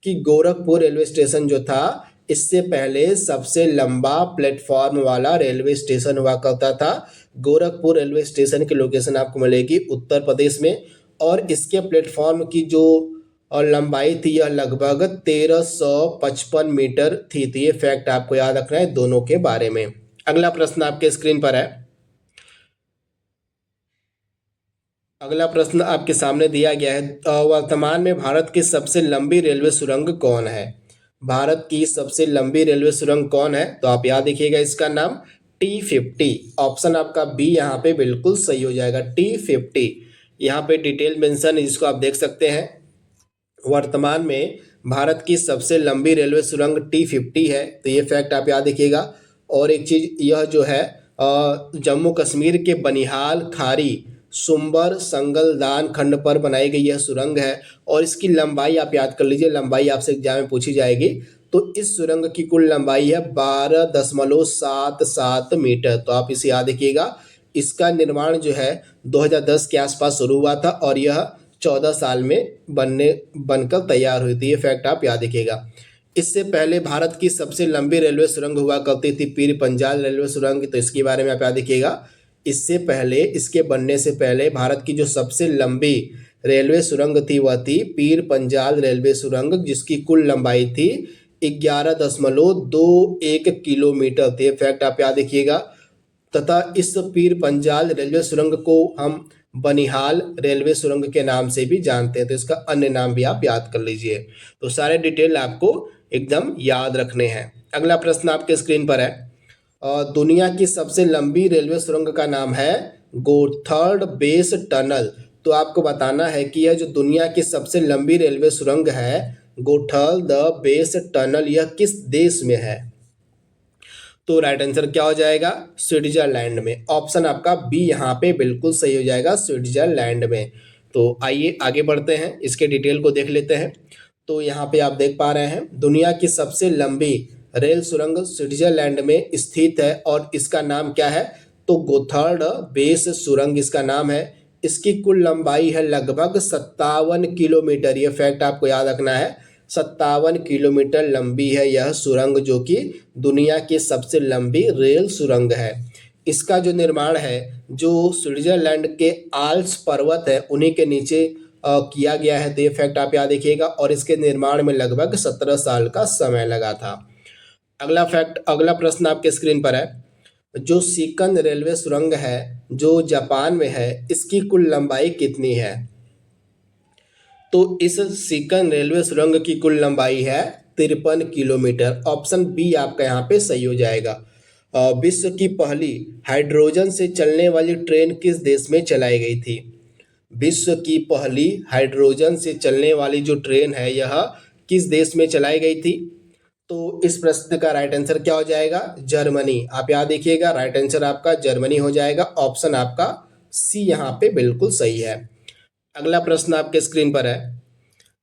कि गोरखपुर रेलवे स्टेशन जो था इससे पहले सबसे लंबा प्लेटफॉर्म वाला रेलवे स्टेशन हुआ करता था। गोरखपुर रेलवे स्टेशन की लोकेशन आपको मिलेगी उत्तर प्रदेश में। और इसके प्लेटफॉर्म की जो लंबाई थी यह लगभग 1355 मीटर थी। तो ये फैक्ट आपको याद रखना है दोनों के बारे में। अगला प्रश्न आपके स्क्रीन पर है, अगला प्रश्न आपके सामने दिया गया है, वर्तमान में भारत की सबसे लंबी रेलवे सुरंग कौन है? भारत की सबसे लंबी रेलवे सुरंग कौन है? तो आप याद रखिएगा इसका नाम T50। ऑप्शन आपका बी यहाँ पे बिल्कुल सही हो जाएगा, T50। यहाँ पे डिटेल मेंशन है जिसको आप देख सकते हैं। वर्तमान में भारत की सबसे लंबी रेलवे सुरंग T50 है, तो ये फैक्ट आप याद रखिएगा। और एक चीज यह जो है जम्मू कश्मीर के बनिहाल खारी सुंबर संगलदान खंड पर बनाई गई यह सुरंग है। और इसकी लंबाई आप याद कर लीजिए, लंबाई आपसे एग्जाम में पूछी जाएगी। तो इस सुरंग की कुल लंबाई है 12.77 मीटर। तो आप इसे याद रखिएगा। इसका निर्माण जो है 2010 के आसपास शुरू हुआ था और यह 14 साल में बनकर तैयार हुई थी। ये फैक्ट आप याद रखिएगा। इससे पहले भारत की सबसे लंबी रेलवे सुरंग हुआ करती थी पीर पंजाल रेलवे सुरंग, तो इसके बारे में आप याद रखिएगा। इससे पहले, इसके बनने से पहले भारत की जो सबसे लंबी रेलवे सुरंग थी वह थी पीर पंजाल रेलवे सुरंग, जिसकी कुल लंबाई थी 11.21 किलोमीटर। तो ये फैक्ट आप याद रखिएगा। तथा इस पीर पंजाल रेलवे सुरंग को हम बनिहाल रेलवे सुरंग के नाम से भी जानते हैं, तो इसका अन्य नाम भी आप याद कर लीजिए। तो सारे डिटेल आपको एकदम याद रखने हैं। अगला प्रश्न आपके स्क्रीन पर है, दुनिया की सबसे लंबी रेलवे सुरंग का नाम है गोथर्ड बेस टनल। तो आपको बताना है कि यह जो दुनिया की सबसे लंबी रेलवे सुरंग है गोथर्ड बेस टनल, यह किस देश में है? तो राइट आंसर क्या हो जाएगा? स्विट्जरलैंड में। ऑप्शन आपका बी यहाँ पे बिल्कुल सही हो जाएगा, स्विट्जरलैंड में। तो आइए आगे बढ़ते हैं, इसके डिटेल को देख लेते हैं। तो यहाँ पे आप देख पा रहे हैं दुनिया की सबसे लंबी रेल सुरंग स्विट्जरलैंड में स्थित है और इसका नाम क्या है? तो गोथर्ड बेस सुरंग इसका नाम है। इसकी कुल लंबाई है लगभग 57 किलोमीटर। ये फैक्ट आपको याद रखना है, 57 किलोमीटर लंबी है यह सुरंग, जो कि दुनिया की सबसे लंबी रेल सुरंग है। इसका जो निर्माण है जो स्विट्जरलैंड के आल्प्स पर्वत है उन्हीं के नीचे किया गया है। तो ये फैक्ट आप याद रखिएगा। और इसके निर्माण में लगभग 17 साल का समय लगा था। अगला प्रश्न आपके स्क्रीन पर है, जो सीकन रेलवे सुरंग है जो जापान में है, इसकी कुल लंबाई कितनी है? तो इस सीकन रेलवे सुरंग की कुल लंबाई है 53 किलोमीटर। ऑप्शन बी आपका यहाँ पे सही हो जाएगा। विश्व की पहली हाइड्रोजन से चलने वाली ट्रेन किस देश में चलाई गई थी? विश्व की पहली हाइड्रोजन से चलने वाली जो ट्रेन है यह किस देश में चलाई गई थी? तो इस प्रश्न का राइट आंसर क्या हो जाएगा? जर्मनी। आप याद देखिएगा, राइट आंसर आपका जर्मनी हो जाएगा। ऑप्शन आपका सी यहाँ पे बिल्कुल सही है। अगला प्रश्न आपके स्क्रीन पर है,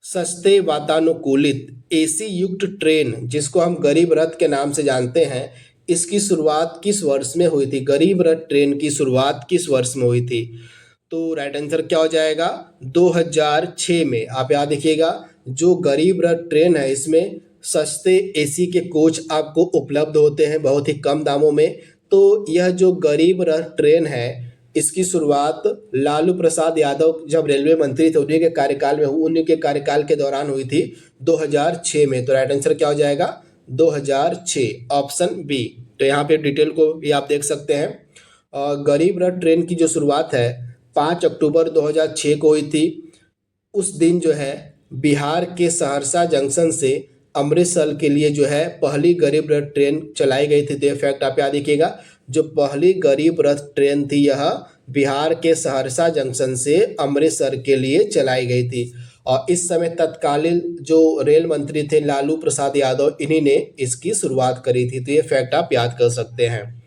सस्ते वातानुकूलित एसी युक्त ट्रेन जिसको हम गरीब रथ के नाम से जानते हैं, इसकी शुरुआत किस वर्ष में हुई थी? गरीब रथ ट्रेन की शुरुआत किस वर्ष में हुई थी? तो राइट आंसर क्या हो जाएगा? 2006 में। आप याद रखिएगा, जो गरीब रथ ट्रेन है इसमें सस्ते एसी के कोच आपको उपलब्ध होते हैं बहुत ही कम दामों में। तो यह जो गरीब रथ ट्रेन है इसकी शुरुआत लालू प्रसाद यादव जब रेलवे मंत्री थे उन्हीं के कार्यकाल के दौरान हुई थी 2006 में। तो राइट आंसर क्या हो जाएगा? 2006, ऑप्शन बी। तो यहाँ पे डिटेल को भी आप देख सकते हैं। गरीब रथ ट्रेन की जो शुरुआत है 5 अक्टूबर 2006 को हुई थी। उस दिन जो है बिहार के सहरसा जंक्शन से अमृतसर के लिए जो है पहली गरीब रथ ट्रेन चलाई गई थी। तो ये फैक्ट आप याद रखिएगा, जो पहली गरीब रथ ट्रेन थी यह बिहार के सहरसा जंक्शन से अमृतसर के लिए चलाई गई थी। और इस समय तत्कालीन जो रेल मंत्री थे लालू प्रसाद यादव, इन्हीं ने इसकी शुरुआत करी थी। तो ये फैक्ट आप याद कर सकते हैं।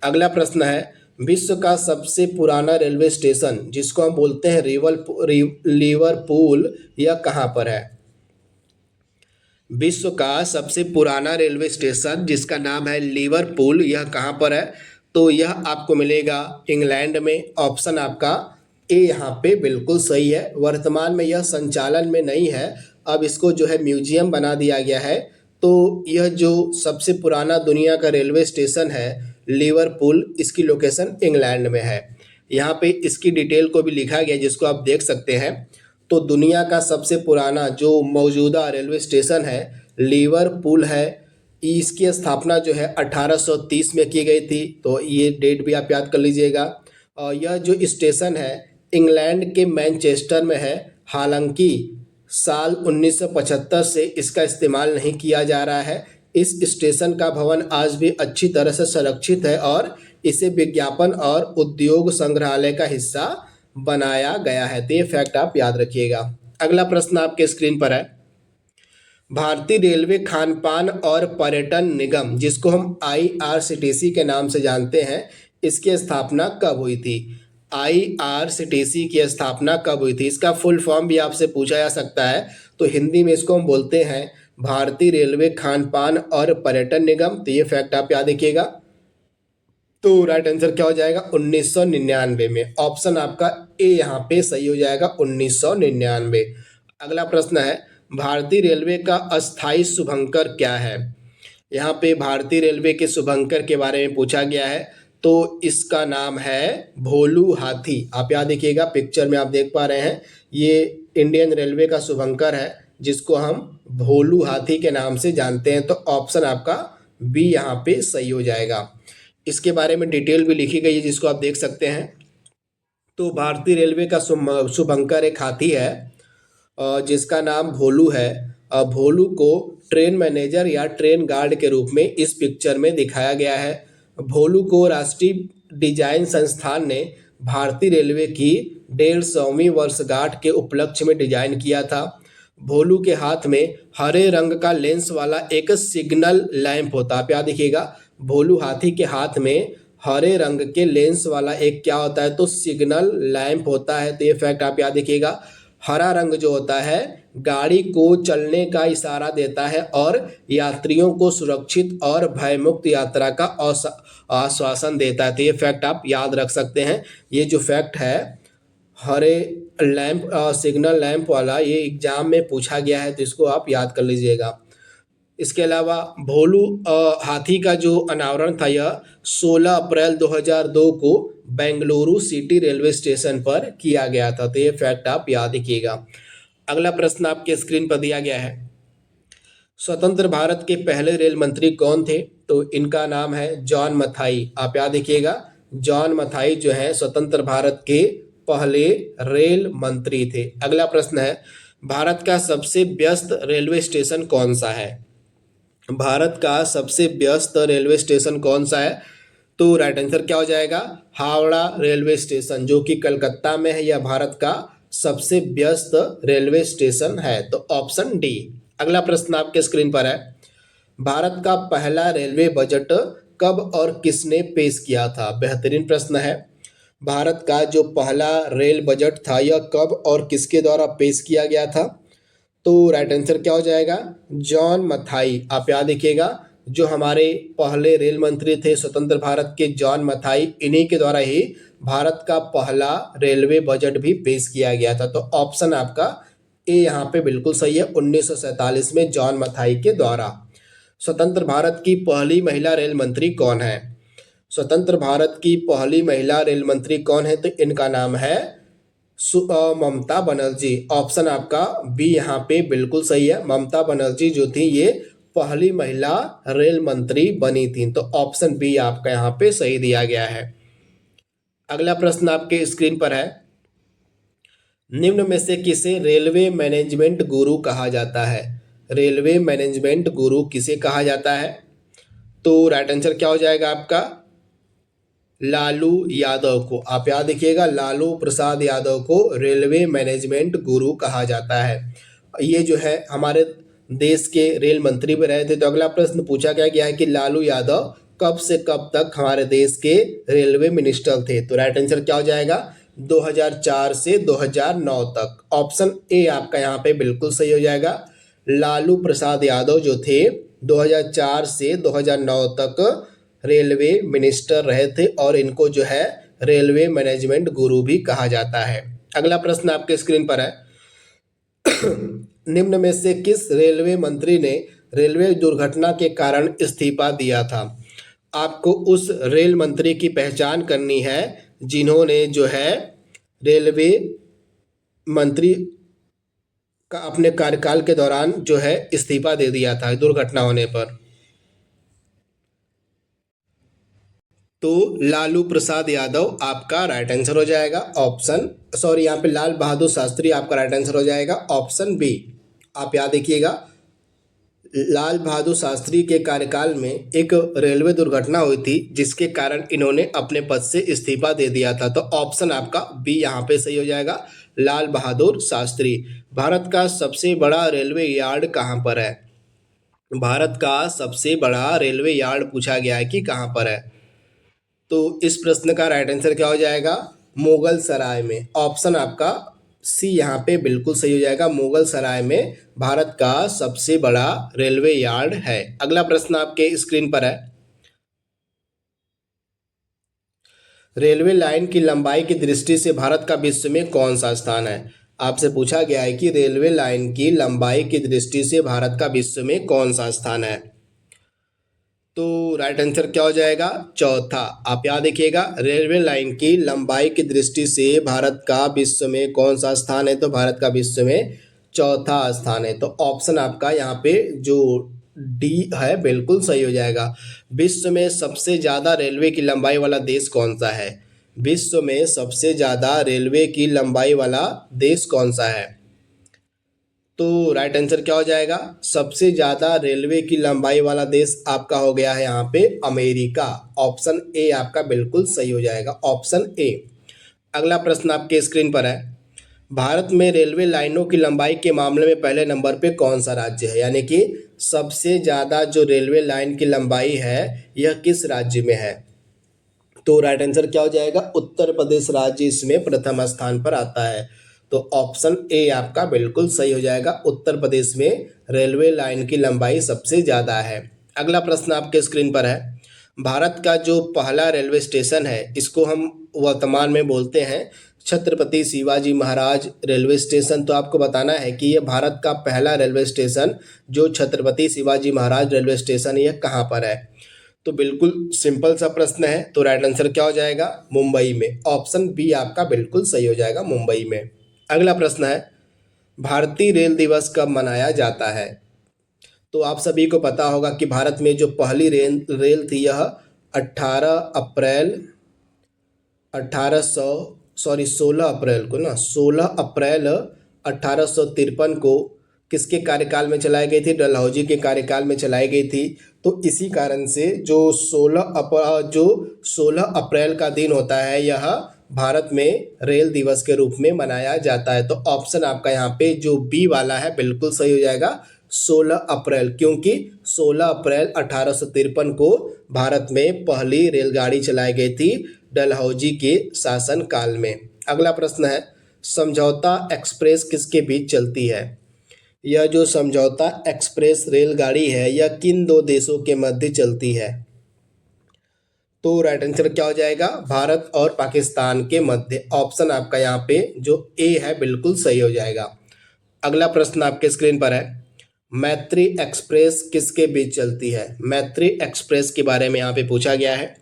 अगला प्रश्न है, विश्व का सबसे पुराना रेलवे स्टेशन जिसको हम बोलते हैं लिवरपूल, यह कहाँ पर है? विश्व का सबसे पुराना रेलवे स्टेशन जिसका नाम है लिवरपूल, यह कहाँ पर है? तो यह आपको मिलेगा इंग्लैंड में। ऑप्शन आपका ए यहाँ पे बिल्कुल सही है। वर्तमान में यह संचालन में नहीं है, अब इसको जो है म्यूजियम बना दिया गया है। तो यह जो सबसे पुराना दुनिया का रेलवे स्टेशन है लिवरपूल, इसकी लोकेशन इंग्लैंड में है। यहाँ पे इसकी डिटेल को भी लिखा गया जिसको आप देख सकते हैं। तो दुनिया का सबसे पुराना जो मौजूदा रेलवे स्टेशन है लिवरपूल है। इसकी स्थापना जो है 1830 में की गई थी। तो ये डेट भी आप याद कर लीजिएगा। और यह जो स्टेशन है इंग्लैंड के मैनचेस्टर में है। हालांकि साल 1975 से इसका इस्तेमाल नहीं किया जा रहा है। इस स्टेशन का भवन आज भी अच्छी तरह से संरक्षित है और इसे विज्ञापन और उद्योग संग्रहालय का हिस्सा बनाया गया है। तो ये फैक्ट आप याद रखिएगा। अगला प्रश्न आपके स्क्रीन पर है। भारतीय रेलवे खानपान और पर्यटन निगम, जिसको हम IRCTC के नाम से जानते हैं, इसकी स्थापना कब हुई थी? IRCTC की स्थापना कब हुई थी? इसका फुल फॉर्म भी आपसे पूछा जा सकता है, तो हिंदी में इसको हम बोलते हैं भारतीय रेलवे खानपान और पर्यटन निगम। तो ये फैक्ट आप याद रखिएगा। तो राइट आंसर क्या हो जाएगा? 1999 में। ऑप्शन आपका ए यहाँ पे सही हो जाएगा, 1999। अगला प्रश्न है, भारतीय रेलवे का अस्थाई शुभंकर क्या है? यहाँ पे भारतीय रेलवे के शुभंकर के बारे में पूछा गया है, तो इसका नाम है भोलू हाथी। आप याद रखिएगा, पिक्चर में आप देख पा रहे हैं, ये इंडियन रेलवे का शुभंकर है, जिसको हम भोलू हाथी के नाम से जानते हैं। तो ऑप्शन आपका बी यहाँ पे सही हो जाएगा। इसके बारे में डिटेल भी लिखी गई है, जिसको आप देख सकते हैं। तो भारतीय रेलवे का शुभंकर एक हाथी है जिसका नाम भोलू है। भोलू को ट्रेन मैनेजर या ट्रेन गार्ड के रूप में इस पिक्चर में दिखाया गया है। भोलू को राष्ट्रीय डिजाइन संस्थान ने भारतीय रेलवे की 150वीं वर्षगांठ के उपलक्ष्य में डिजाइन किया था। भोलू के हाथ में हरे रंग का लेंस वाला एक सिग्नल लैंप होता है। आप याद रखिएगा, भोलू हाथी के हाथ में हरे रंग के लेंस वाला एक क्या होता है? तो सिग्नल लैंप होता है। तो ये फैक्ट आप याद रखिएगा। हरा रंग जो होता है गाड़ी को चलने का इशारा देता है और यात्रियों को सुरक्षित और भयमुक्त यात्रा का आश्वासन देता है। तो ये फैक्ट आप याद रख सकते हैं। ये जो फैक्ट है हरे लैंप सिग्नल लैंप वाला, ये एग्जाम में पूछा गया है, तो इसको आप याद कर लीजिएगा। इसके अलावा भोलू हाथी का जो अनावरण था यह 16 अप्रैल 2002 को बेंगलुरु सिटी रेलवे स्टेशन पर किया गया था। तो ये फैक्ट आप याद रखिएगा। अगला प्रश्न आपके स्क्रीन पर दिया गया है, स्वतंत्र भारत के पहले रेल मंत्री कौन थे? तो इनका नाम है जॉन मथाई। आप याद रखिएगा, जॉन मथाई जो है स्वतंत्र भारत के पहले रेल मंत्री थे। अगला प्रश्न है, भारत का सबसे व्यस्त रेलवे स्टेशन कौन सा है? भारत का सबसे व्यस्त रेलवे स्टेशन कौन सा है? तो राइट आंसर क्या हो जाएगा? हावड़ा रेलवे स्टेशन, जो कि कलकत्ता में है, यह भारत का सबसे व्यस्त रेलवे स्टेशन है। तो ऑप्शन डी। अगला प्रश्न आपके स्क्रीन पर है, भारत का पहला रेलवे बजट कब और किसने पेश किया था? बेहतरीन प्रश्न है। भारत का जो पहला रेल बजट था यह कब और किसके द्वारा पेश किया गया था? तो राइट आंसर क्या हो जाएगा? जॉन मथाई। आप याद रखिएगा, जो हमारे पहले रेल मंत्री थे स्वतंत्र भारत के, जॉन मथाई, इन्हीं के द्वारा ही भारत का पहला रेलवे बजट भी पेश किया गया था। तो ऑप्शन आपका ए यहाँ पे बिल्कुल सही है, 1947 में जॉन मथाई के द्वारा। स्वतंत्र भारत की पहली महिला रेल मंत्री कौन है? स्वतंत्र भारत की पहली महिला रेल मंत्री कौन है? तो इनका नाम है ममता बनर्जी। ऑप्शन आपका बी यहाँ पे बिल्कुल सही है। ममता बनर्जी जो थी ये पहली महिला रेल मंत्री बनी थी। तो ऑप्शन बी आपका यहाँ पे सही दिया गया है। अगला प्रश्न आपके स्क्रीन पर है, निम्न में से किसे रेलवे मैनेजमेंट गुरु कहा जाता है? रेलवे मैनेजमेंट गुरु किसे कहा जाता है? तो राइट आंसर क्या हो जाएगा आपका? लालू यादव को। आप याद रखिएगा, लालू प्रसाद यादव को रेलवे मैनेजमेंट गुरु कहा जाता है। ये जो है हमारे देश के रेल मंत्री भी रहे थे। तो अगला प्रश्न पूछा गया है कि लालू यादव कब से कब तक हमारे देश के रेलवे मिनिस्टर थे? तो राइट आंसर क्या हो जाएगा? 2004 से 2009 तक। ऑप्शन ए आपका यहाँ पे बिल्कुल सही हो जाएगा। लालू प्रसाद यादव जो थे 2004 से 2009 तक रेलवे मिनिस्टर रहे थे और इनको जो है रेलवे मैनेजमेंट गुरु भी कहा जाता है। अगला प्रश्न आपके स्क्रीन पर है, निम्न में से किस रेलवे मंत्री ने रेलवे दुर्घटना के कारण इस्तीफा दिया था? आपको उस रेल मंत्री की पहचान करनी है जिन्होंने जो है रेलवे मंत्री का अपने कार्यकाल के दौरान जो है इस्तीफा दे दिया था दुर्घटना होने पर। तो लालू प्रसाद यादव आपका राइट आंसर हो जाएगा। ऑप्शन सॉरी, यहाँ पे लाल बहादुर शास्त्री आपका राइट आंसर हो जाएगा। Option B. आप याद रखिएगा, लाल बहादुर शास्त्री के कार्यकाल में एक रेलवे दुर्घटना हुई थी जिसके कारण इन्होंने अपने पद से इस्तीफा दे दिया था। तो ऑप्शन आपका बी यहाँ पे सही हो जाएगा, लाल बहादुर शास्त्री। भारत का सबसे बड़ा रेलवे यार्ड कहाँ पर है? भारत का सबसे बड़ा रेलवे यार्ड पूछा गया है कि कहाँ पर है। तो इस प्रश्न का राइट आंसर क्या हो जाएगा? मुगल सराय में। ऑप्शन आपका सी यहाँ पे बिल्कुल सही हो जाएगा। मुगल सराय में भारत का सबसे बड़ा रेलवे यार्ड है। अगला प्रश्न आपके स्क्रीन पर है, रेलवे लाइन की लंबाई की दृष्टि से भारत का विश्व में कौन सा स्थान है? आपसे पूछा गया है कि रेलवे लाइन की लंबाई की दृष्टि से भारत का विश्व में कौन सा स्थान है। तो राइट आंसर क्या हो जाएगा? चौथा। आप याद रखिएगा, रेलवे लाइन की लंबाई की दृष्टि से भारत का विश्व में कौन सा स्थान है? तो भारत का विश्व में चौथा स्थान है। तो ऑप्शन आपका यहाँ पे जो डी है बिल्कुल सही हो जाएगा। विश्व में सबसे ज़्यादा रेलवे की लंबाई वाला देश कौन सा है? विश्व में सबसे ज़्यादा रेलवे की लंबाई वाला देश कौन सा है? तो राइट आंसर क्या हो जाएगा? सबसे ज्यादा रेलवे की लंबाई वाला देश आपका हो गया है यहाँ पे अमेरिका। ऑप्शन ए आपका बिल्कुल सही हो जाएगा। Option A. अगला प्रश्न आपके स्क्रीन पर है, भारत में रेलवे लाइनों की लंबाई के मामले में पहले नंबर पे कौन सा राज्य है? यानी कि सबसे ज्यादा जो रेलवे लाइन की लंबाई है यह किस राज्य में है? तो राइट आंसर क्या हो जाएगा? उत्तर प्रदेश राज्य इसमें प्रथम स्थान पर आता है। तो ऑप्शन ए आपका बिल्कुल सही हो जाएगा। उत्तर प्रदेश में रेलवे लाइन की लंबाई सबसे ज़्यादा है। अगला प्रश्न आपके स्क्रीन पर है, भारत का जो पहला रेलवे स्टेशन है इसको हम वर्तमान में बोलते हैं छत्रपति शिवाजी महाराज रेलवे स्टेशन। तो आपको बताना है कि यह भारत का पहला रेलवे स्टेशन जो छत्रपति शिवाजी महाराज रेलवे स्टेशन यह कहाँ पर है? तो बिल्कुल सिंपल सा प्रश्न है। तो राइट आंसर क्या हो जाएगा? मुंबई में। ऑप्शन बी आपका बिल्कुल सही हो जाएगा, मुंबई में। अगला प्रश्न है, भारतीय रेल दिवस कब मनाया जाता है? तो आप सभी को पता होगा कि भारत में जो पहली रेल थी यह 18 अप्रैल 1800 सॉरी 16 अप्रैल को ना 16 अप्रैल 1853 को किसके कार्यकाल में चलाई गई थी? डलहौजी के कार्यकाल में चलाई गई थी। तो इसी कारण से जो 16 अप्रैल का दिन होता है यह भारत में रेल दिवस के रूप में मनाया जाता है। तो ऑप्शन आपका यहाँ पे जो बी वाला है बिल्कुल सही हो जाएगा, 16 अप्रैल, क्योंकि 16 अप्रैल 1853 को भारत में पहली रेलगाड़ी चलाई गई थी डलहौजी के शासन काल में। अगला प्रश्न है, समझौता एक्सप्रेस किसके बीच चलती है? यह जो समझौता एक्सप्रेस रेलगाड़ी है यह किन दो देशों के मध्य चलती है? तो राइट आंसर क्या हो जाएगा? भारत और पाकिस्तान के मध्य। ऑप्शन आपका यहाँ पे जो ए है बिल्कुल सही हो जाएगा। अगला प्रश्न आपके स्क्रीन पर है, मैत्री एक्सप्रेस किसके बीच चलती है? मैत्री एक्सप्रेस के बारे में यहाँ पे पूछा गया है।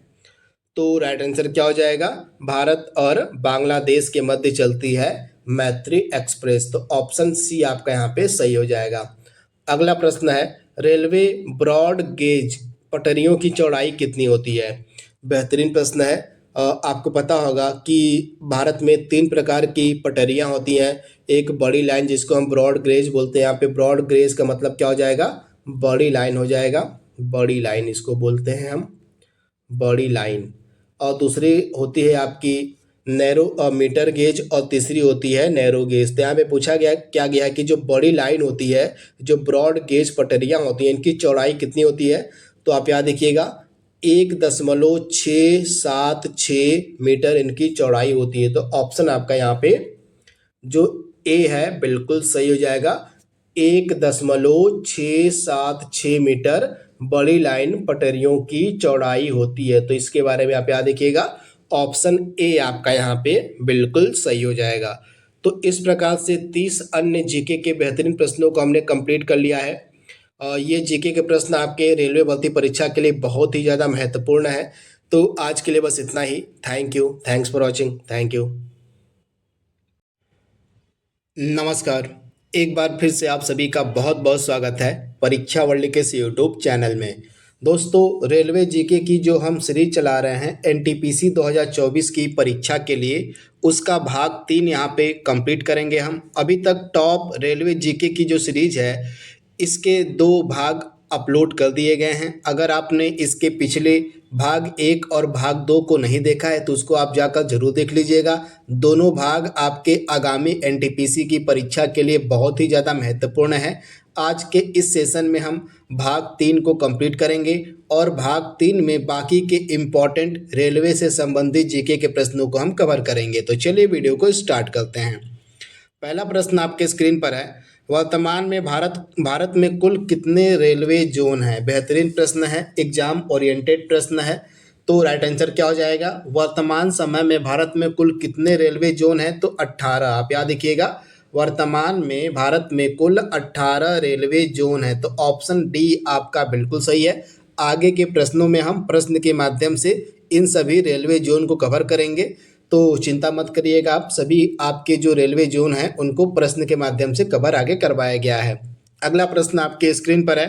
तो राइट आंसर क्या हो जाएगा? भारत और बांग्लादेश के मध्य चलती है मैत्री एक्सप्रेस। तो ऑप्शन सी आपका यहाँ पे सही हो जाएगा। अगला प्रश्न है, रेलवे ब्रॉड गेज पटरियों की चौड़ाई कितनी होती है? बेहतरीन प्रश्न है। आपको पता होगा कि भारत में 3 प्रकार की पटरियां होती हैं। एक बड़ी लाइन जिसको हम ब्रॉड गेज बोलते हैं, यहाँ पे ब्रॉड गेज का मतलब क्या हो जाएगा? बड़ी लाइन हो जाएगा। बड़ी लाइन इसको बोलते हैं हम, बड़ी लाइन। और दूसरी होती है आपकी नैरो मीटर गेज और तीसरी होती है नैरो गेज। तो यहाँ पे पूछा गया क्या गया कि जो बड़ी लाइन होती है, जो ब्रॉड गेज पटरियाँ होती हैं, इनकी चौड़ाई कितनी होती है? तो आप याद रखिएगा 1.676 मीटर इनकी चौड़ाई होती है। तो ऑप्शन आपका यहाँ पे जो ए है बिल्कुल सही हो जाएगा। 1.676 मीटर बड़ी लाइन पटरियों की चौड़ाई होती है। तो इसके बारे में आप याद रखिएगा, ऑप्शन ए आपका यहाँ पे बिल्कुल सही हो जाएगा। तो इस प्रकार से 30 अन्य जीके के बेहतरीन प्रश्नों को हमने कंप्लीट कर लिया है। ये जीके के प्रश्न आपके रेलवे भर्ती परीक्षा के लिए बहुत ही ज़्यादा महत्वपूर्ण है। तो आज के लिए बस इतना ही। Thank you, thanks for watching, thank you. नमस्कार, एक बार फिर से आप सभी का बहुत बहुत स्वागत है परीक्षा वर्ल्ड के इस यूट्यूब चैनल में। दोस्तों रेलवे जीके की जो हम सीरीज चला रहे हैं एनटीपीसी 2024 की परीक्षा के लिए, उसका भाग 3 यहाँ पे कंप्लीट करेंगे हम। अभी तक टॉप रेलवे जीके की जो सीरीज है इसके 2 भाग अपलोड कर दिए गए हैं। अगर आपने इसके पिछले भाग 1 और भाग 2 को नहीं देखा है तो उसको आप जाकर जरूर देख लीजिएगा। दोनों भाग आपके आगामी एनटीपीसी की परीक्षा के लिए बहुत ही ज़्यादा महत्वपूर्ण है। आज के इस सेशन में हम भाग 3 को कंप्लीट करेंगे और भाग 3 में बाकी के इम्पॉर्टेंट रेलवे से संबंधित जीके के प्रश्नों को हम कवर करेंगे। तो चलिए वीडियो को स्टार्ट करते हैं। पहला प्रश्न आपके स्क्रीन पर है, वर्तमान में भारत में कुल कितने रेलवे जोन हैं? बेहतरीन प्रश्न है, एग्जाम ओरिएंटेड प्रश्न है। तो राइट आंसर क्या हो जाएगा? वर्तमान समय में भारत में कुल कितने रेलवे जोन हैं? तो 18। आप याद रखिएगा, वर्तमान में भारत में कुल 18 रेलवे जोन है। तो ऑप्शन डी आपका बिल्कुल सही है। आगे के प्रश्नों में हम प्रश्न के माध्यम से इन सभी रेलवे जोन को कवर करेंगे, तो चिंता मत करिएगा आप। सभी आपके जो रेलवे जोन हैं उनको प्रश्न के माध्यम से कवर आगे करवाया गया है। अगला प्रश्न आपके स्क्रीन पर है,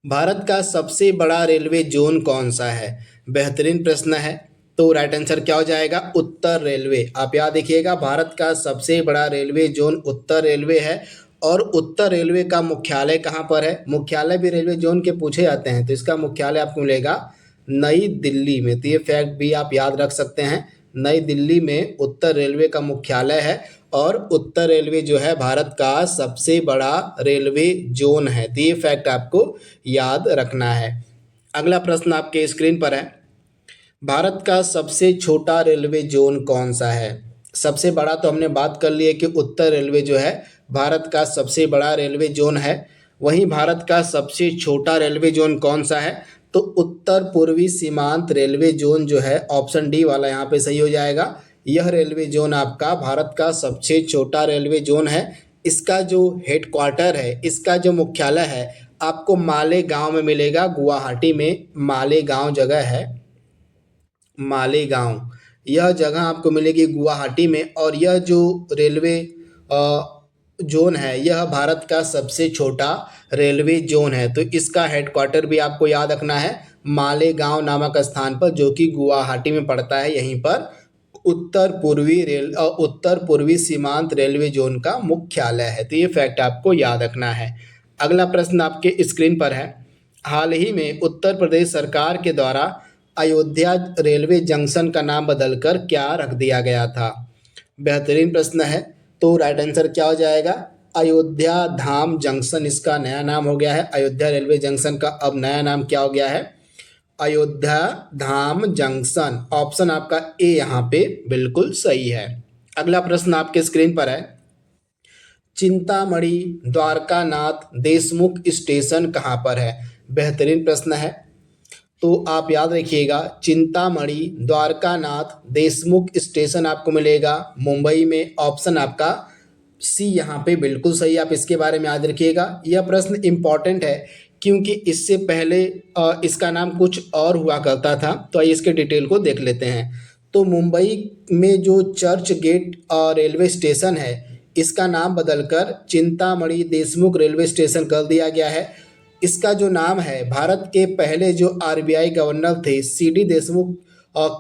भारत का सबसे बड़ा रेलवे जोन कौन सा है? बेहतरीन प्रश्न है। तो राइट आंसर क्या हो जाएगा? उत्तर रेलवे। आप याद रखिएगा, भारत का सबसे बड़ा रेलवे जोन उत्तर रेलवे है। और उत्तर रेलवे का मुख्यालय कहाँ पर है? मुख्यालय भी रेलवे जोन के पूछे जाते हैं, तो इसका मुख्यालय आपको मिलेगा नई दिल्ली में। तो ये फैक्ट भी आप याद रख सकते हैं, नई दिल्ली में उत्तर रेलवे का मुख्यालय है और उत्तर रेलवे जो है भारत का सबसे बड़ा रेलवे जोन है। तो ये फैक्ट आपको याद रखना है। अगला प्रश्न आपके स्क्रीन पर है, भारत का सबसे छोटा रेलवे जोन कौन सा है? सबसे बड़ा तो हमने बात कर ली है कि उत्तर रेलवे जो है भारत का सबसे बड़ा रेलवे जोन है। वहीं भारत का सबसे छोटा रेलवे जोन कौन सा है? तो उत्तर पूर्वी सीमांत रेलवे जोन जो है, ऑप्शन डी वाला यहाँ पे सही हो जाएगा। यह रेलवे जोन आपका भारत का सबसे छोटा रेलवे जोन है। इसका जो हेडक्वार्टर है, इसका जो मुख्यालय है, आपको मालेगांव में मिलेगा। गुवाहाटी में मालेगांव जगह है, मालेगांव यह जगह आपको मिलेगी गुवाहाटी में। और यह जो रेलवे जोन है यह भारत का सबसे छोटा रेलवे जोन है। तो इसका हेडक्वार्टर भी आपको याद रखना है, मालेगांव नामक स्थान पर, जो कि गुवाहाटी में पड़ता है। यहीं पर उत्तर पूर्वी सीमांत रेलवे जोन का मुख्यालय है। तो ये फैक्ट आपको याद रखना है। अगला प्रश्न आपके स्क्रीन पर है, हाल ही में उत्तर प्रदेश सरकार के द्वारा अयोध्या रेलवे जंक्शन का नाम बदलकर क्या रख दिया गया था? बेहतरीन प्रश्न है। तो राइट आंसर क्या हो जाएगा? अयोध्या धाम जंक्शन इसका नया नाम हो गया है। अयोध्या रेलवे जंक्शन का अब नया नाम क्या हो गया है? अयोध्या धाम जंक्शन। ऑप्शन आपका ए यहाँ पे बिल्कुल सही है। अगला प्रश्न आपके स्क्रीन पर है, चिंतामणि द्वारकानाथ देशमुख स्टेशन कहाँ पर है? बेहतरीन प्रश्न है। तो आप याद रखिएगा, चिंतामणि द्वारकानाथ देशमुख स्टेशन आपको मिलेगा मुंबई में। ऑप्शन आपका सी यहाँ पे बिल्कुल सही। आप इसके बारे में याद रखिएगा। यह प्रश्न इम्पॉर्टेंट है क्योंकि इससे पहले इसका नाम कुछ और हुआ करता था। तो आइए इसके डिटेल को देख लेते हैं। तो मुंबई में जो चर्च गेट रेलवे स्टेशन है, इसका नाम बदलकर चिंतामणि देशमुख रेलवे स्टेशन कर दिया गया है। इसका जो नाम है, भारत के पहले जो आरबीआई गवर्नर थे सीडी देशमुख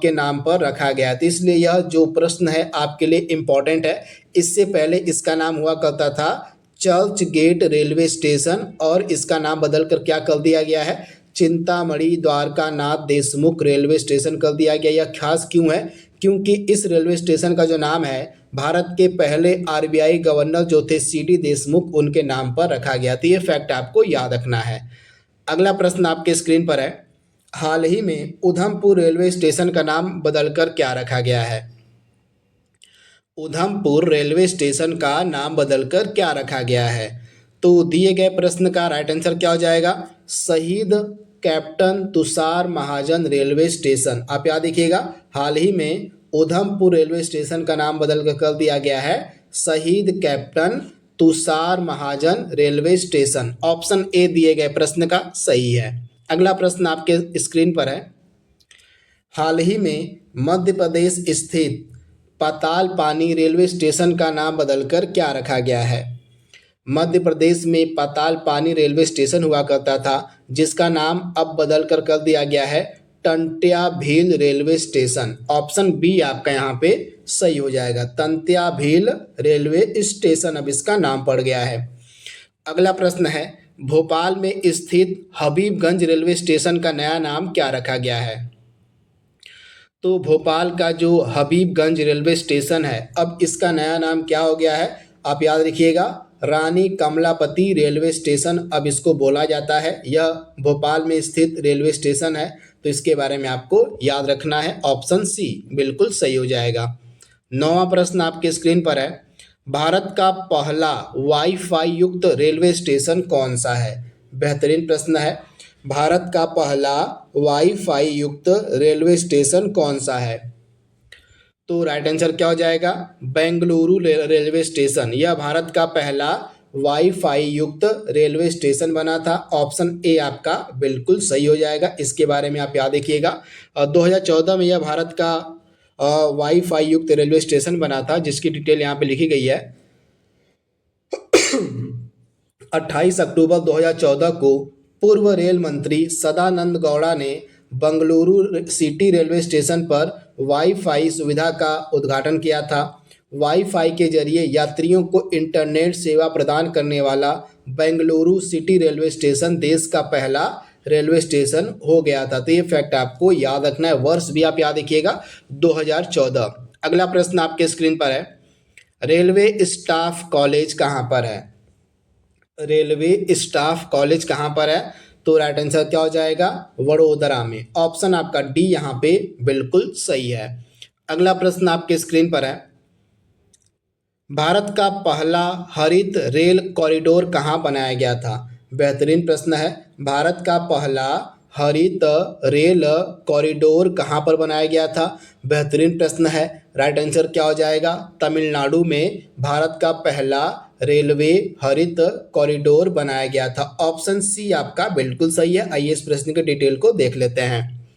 के नाम पर रखा गया था। इसलिए यह जो प्रश्न है आपके लिए इम्पॉर्टेंट है। इससे पहले इसका नाम हुआ करता था चर्च गेट रेलवे स्टेशन और इसका नाम बदलकर क्या कर दिया गया है? चिंतामणि द्वारकानाथ देशमुख रेलवे स्टेशन कर दिया गया। यह खास क्यों है? क्योंकि इस रेलवे स्टेशन का जो नाम है भारत के पहले आरबीआई गवर्नर जो थे सीडी देशमुख, उनके नाम पर रखा गया। तो ये फैक्ट आपको याद रखना है। अगला प्रश्न आपके स्क्रीन पर है, हाल ही में उधमपुर रेलवे स्टेशन का नाम बदलकर क्या रखा गया है? उधमपुर रेलवे स्टेशन का नाम बदलकर क्या रखा गया है? तो दिए गए प्रश्न का राइट आंसर क्या हो जाएगा? शहीद कैप्टन तुषार महाजन रेलवे स्टेशन। आप याद रखिएगा, हाल ही में उधमपुर रेलवे स्टेशन का नाम बदल कर दिया गया है शहीद captain Tushar Mahajan railway station. Option A दिए गए प्रश्न का सही है। अगला प्रश्न आपके स्क्रीन पर है, हाल ही में मध्य प्रदेश स्थित पाताल पानी रेलवे स्टेशन का नाम बदलकर क्या रखा गया है? मध्य प्रदेश में पाताल पानी रेलवे स्टेशन हुआ करता था, जिसका नाम अब बदल कर दिया गया है Tantya Bhil railway station. Option B आपका यहाँ पे सही हो जाएगा, तंत्या भील रेलवे स्टेशन अब इसका नाम पड़ गया है। अगला प्रश्न है, भोपाल में स्थित हबीबगंज रेलवे स्टेशन का नया नाम क्या रखा गया है? तो भोपाल का जो हबीबगंज रेलवे स्टेशन है, अब इसका नया नाम क्या हो गया है? आप याद रखिएगा, रानी कमलापति रेलवे स्टेशन अब इसको बोला जाता है। यह भोपाल में स्थित रेलवे स्टेशन है, तो इसके बारे में आपको याद रखना है। ऑप्शन सी बिल्कुल सही हो जाएगा। 9वां प्रश्न आपके स्क्रीन पर है, भारत का पहला वाईफाई युक्त रेलवे स्टेशन कौन सा है? बेहतरीन प्रश्न है। भारत का पहला वाईफाई युक्त रेलवे स्टेशन कौन सा है? तो राइट आंसर क्या हो जाएगा? Bengaluru railway station. यह भारत का पहला वाईफाई युक्त रेलवे स्टेशन बना था। ऑप्शन ए आपका बिल्कुल सही हो जाएगा। इसके बारे में आप याद रखिएगा, 2014 में यह भारत का वाईफाई युक्त रेलवे स्टेशन बना था, जिसकी डिटेल यहाँ पे लिखी गई है। 28 अक्टूबर 2014 को पूर्व रेल मंत्री सदानंद गौड़ा ने बंगलुरु सिटी रेलवे स्टेशन पर वाईफाई सुविधा का उद्घाटन किया था। वाईफाई के जरिए यात्रियों को इंटरनेट सेवा प्रदान करने वाला बेंगलुरु सिटी रेलवे स्टेशन देश का पहला रेलवे स्टेशन हो गया था। तो ये फैक्ट आपको याद रखना है। वर्ष भी आप याद रखिएगा, 2014। अगला प्रश्न आपके स्क्रीन पर है, रेलवे स्टाफ कॉलेज कहाँ पर है? रेलवे स्टाफ कॉलेज कहाँ पर है? तो राइट आंसर क्या हो जाएगा? वडोदरा में। ऑप्शन आपका डी यहाँ पे बिल्कुल सही है। अगला प्रश्न आपके स्क्रीन पर है, भारत का पहला हरित रेल कॉरिडोर कहाँ बनाया गया था? बेहतरीन प्रश्न है। भारत का पहला हरित रेल कॉरिडोर कहाँ पर बनाया गया था? बेहतरीन प्रश्न है। राइट आंसर क्या हो जाएगा? तमिलनाडु में भारत का पहला रेलवे हरित कॉरिडोर बनाया गया था। ऑप्शन सी आपका बिल्कुल सही है। आइए इस प्रश्न के डिटेल को देख लेते हैं।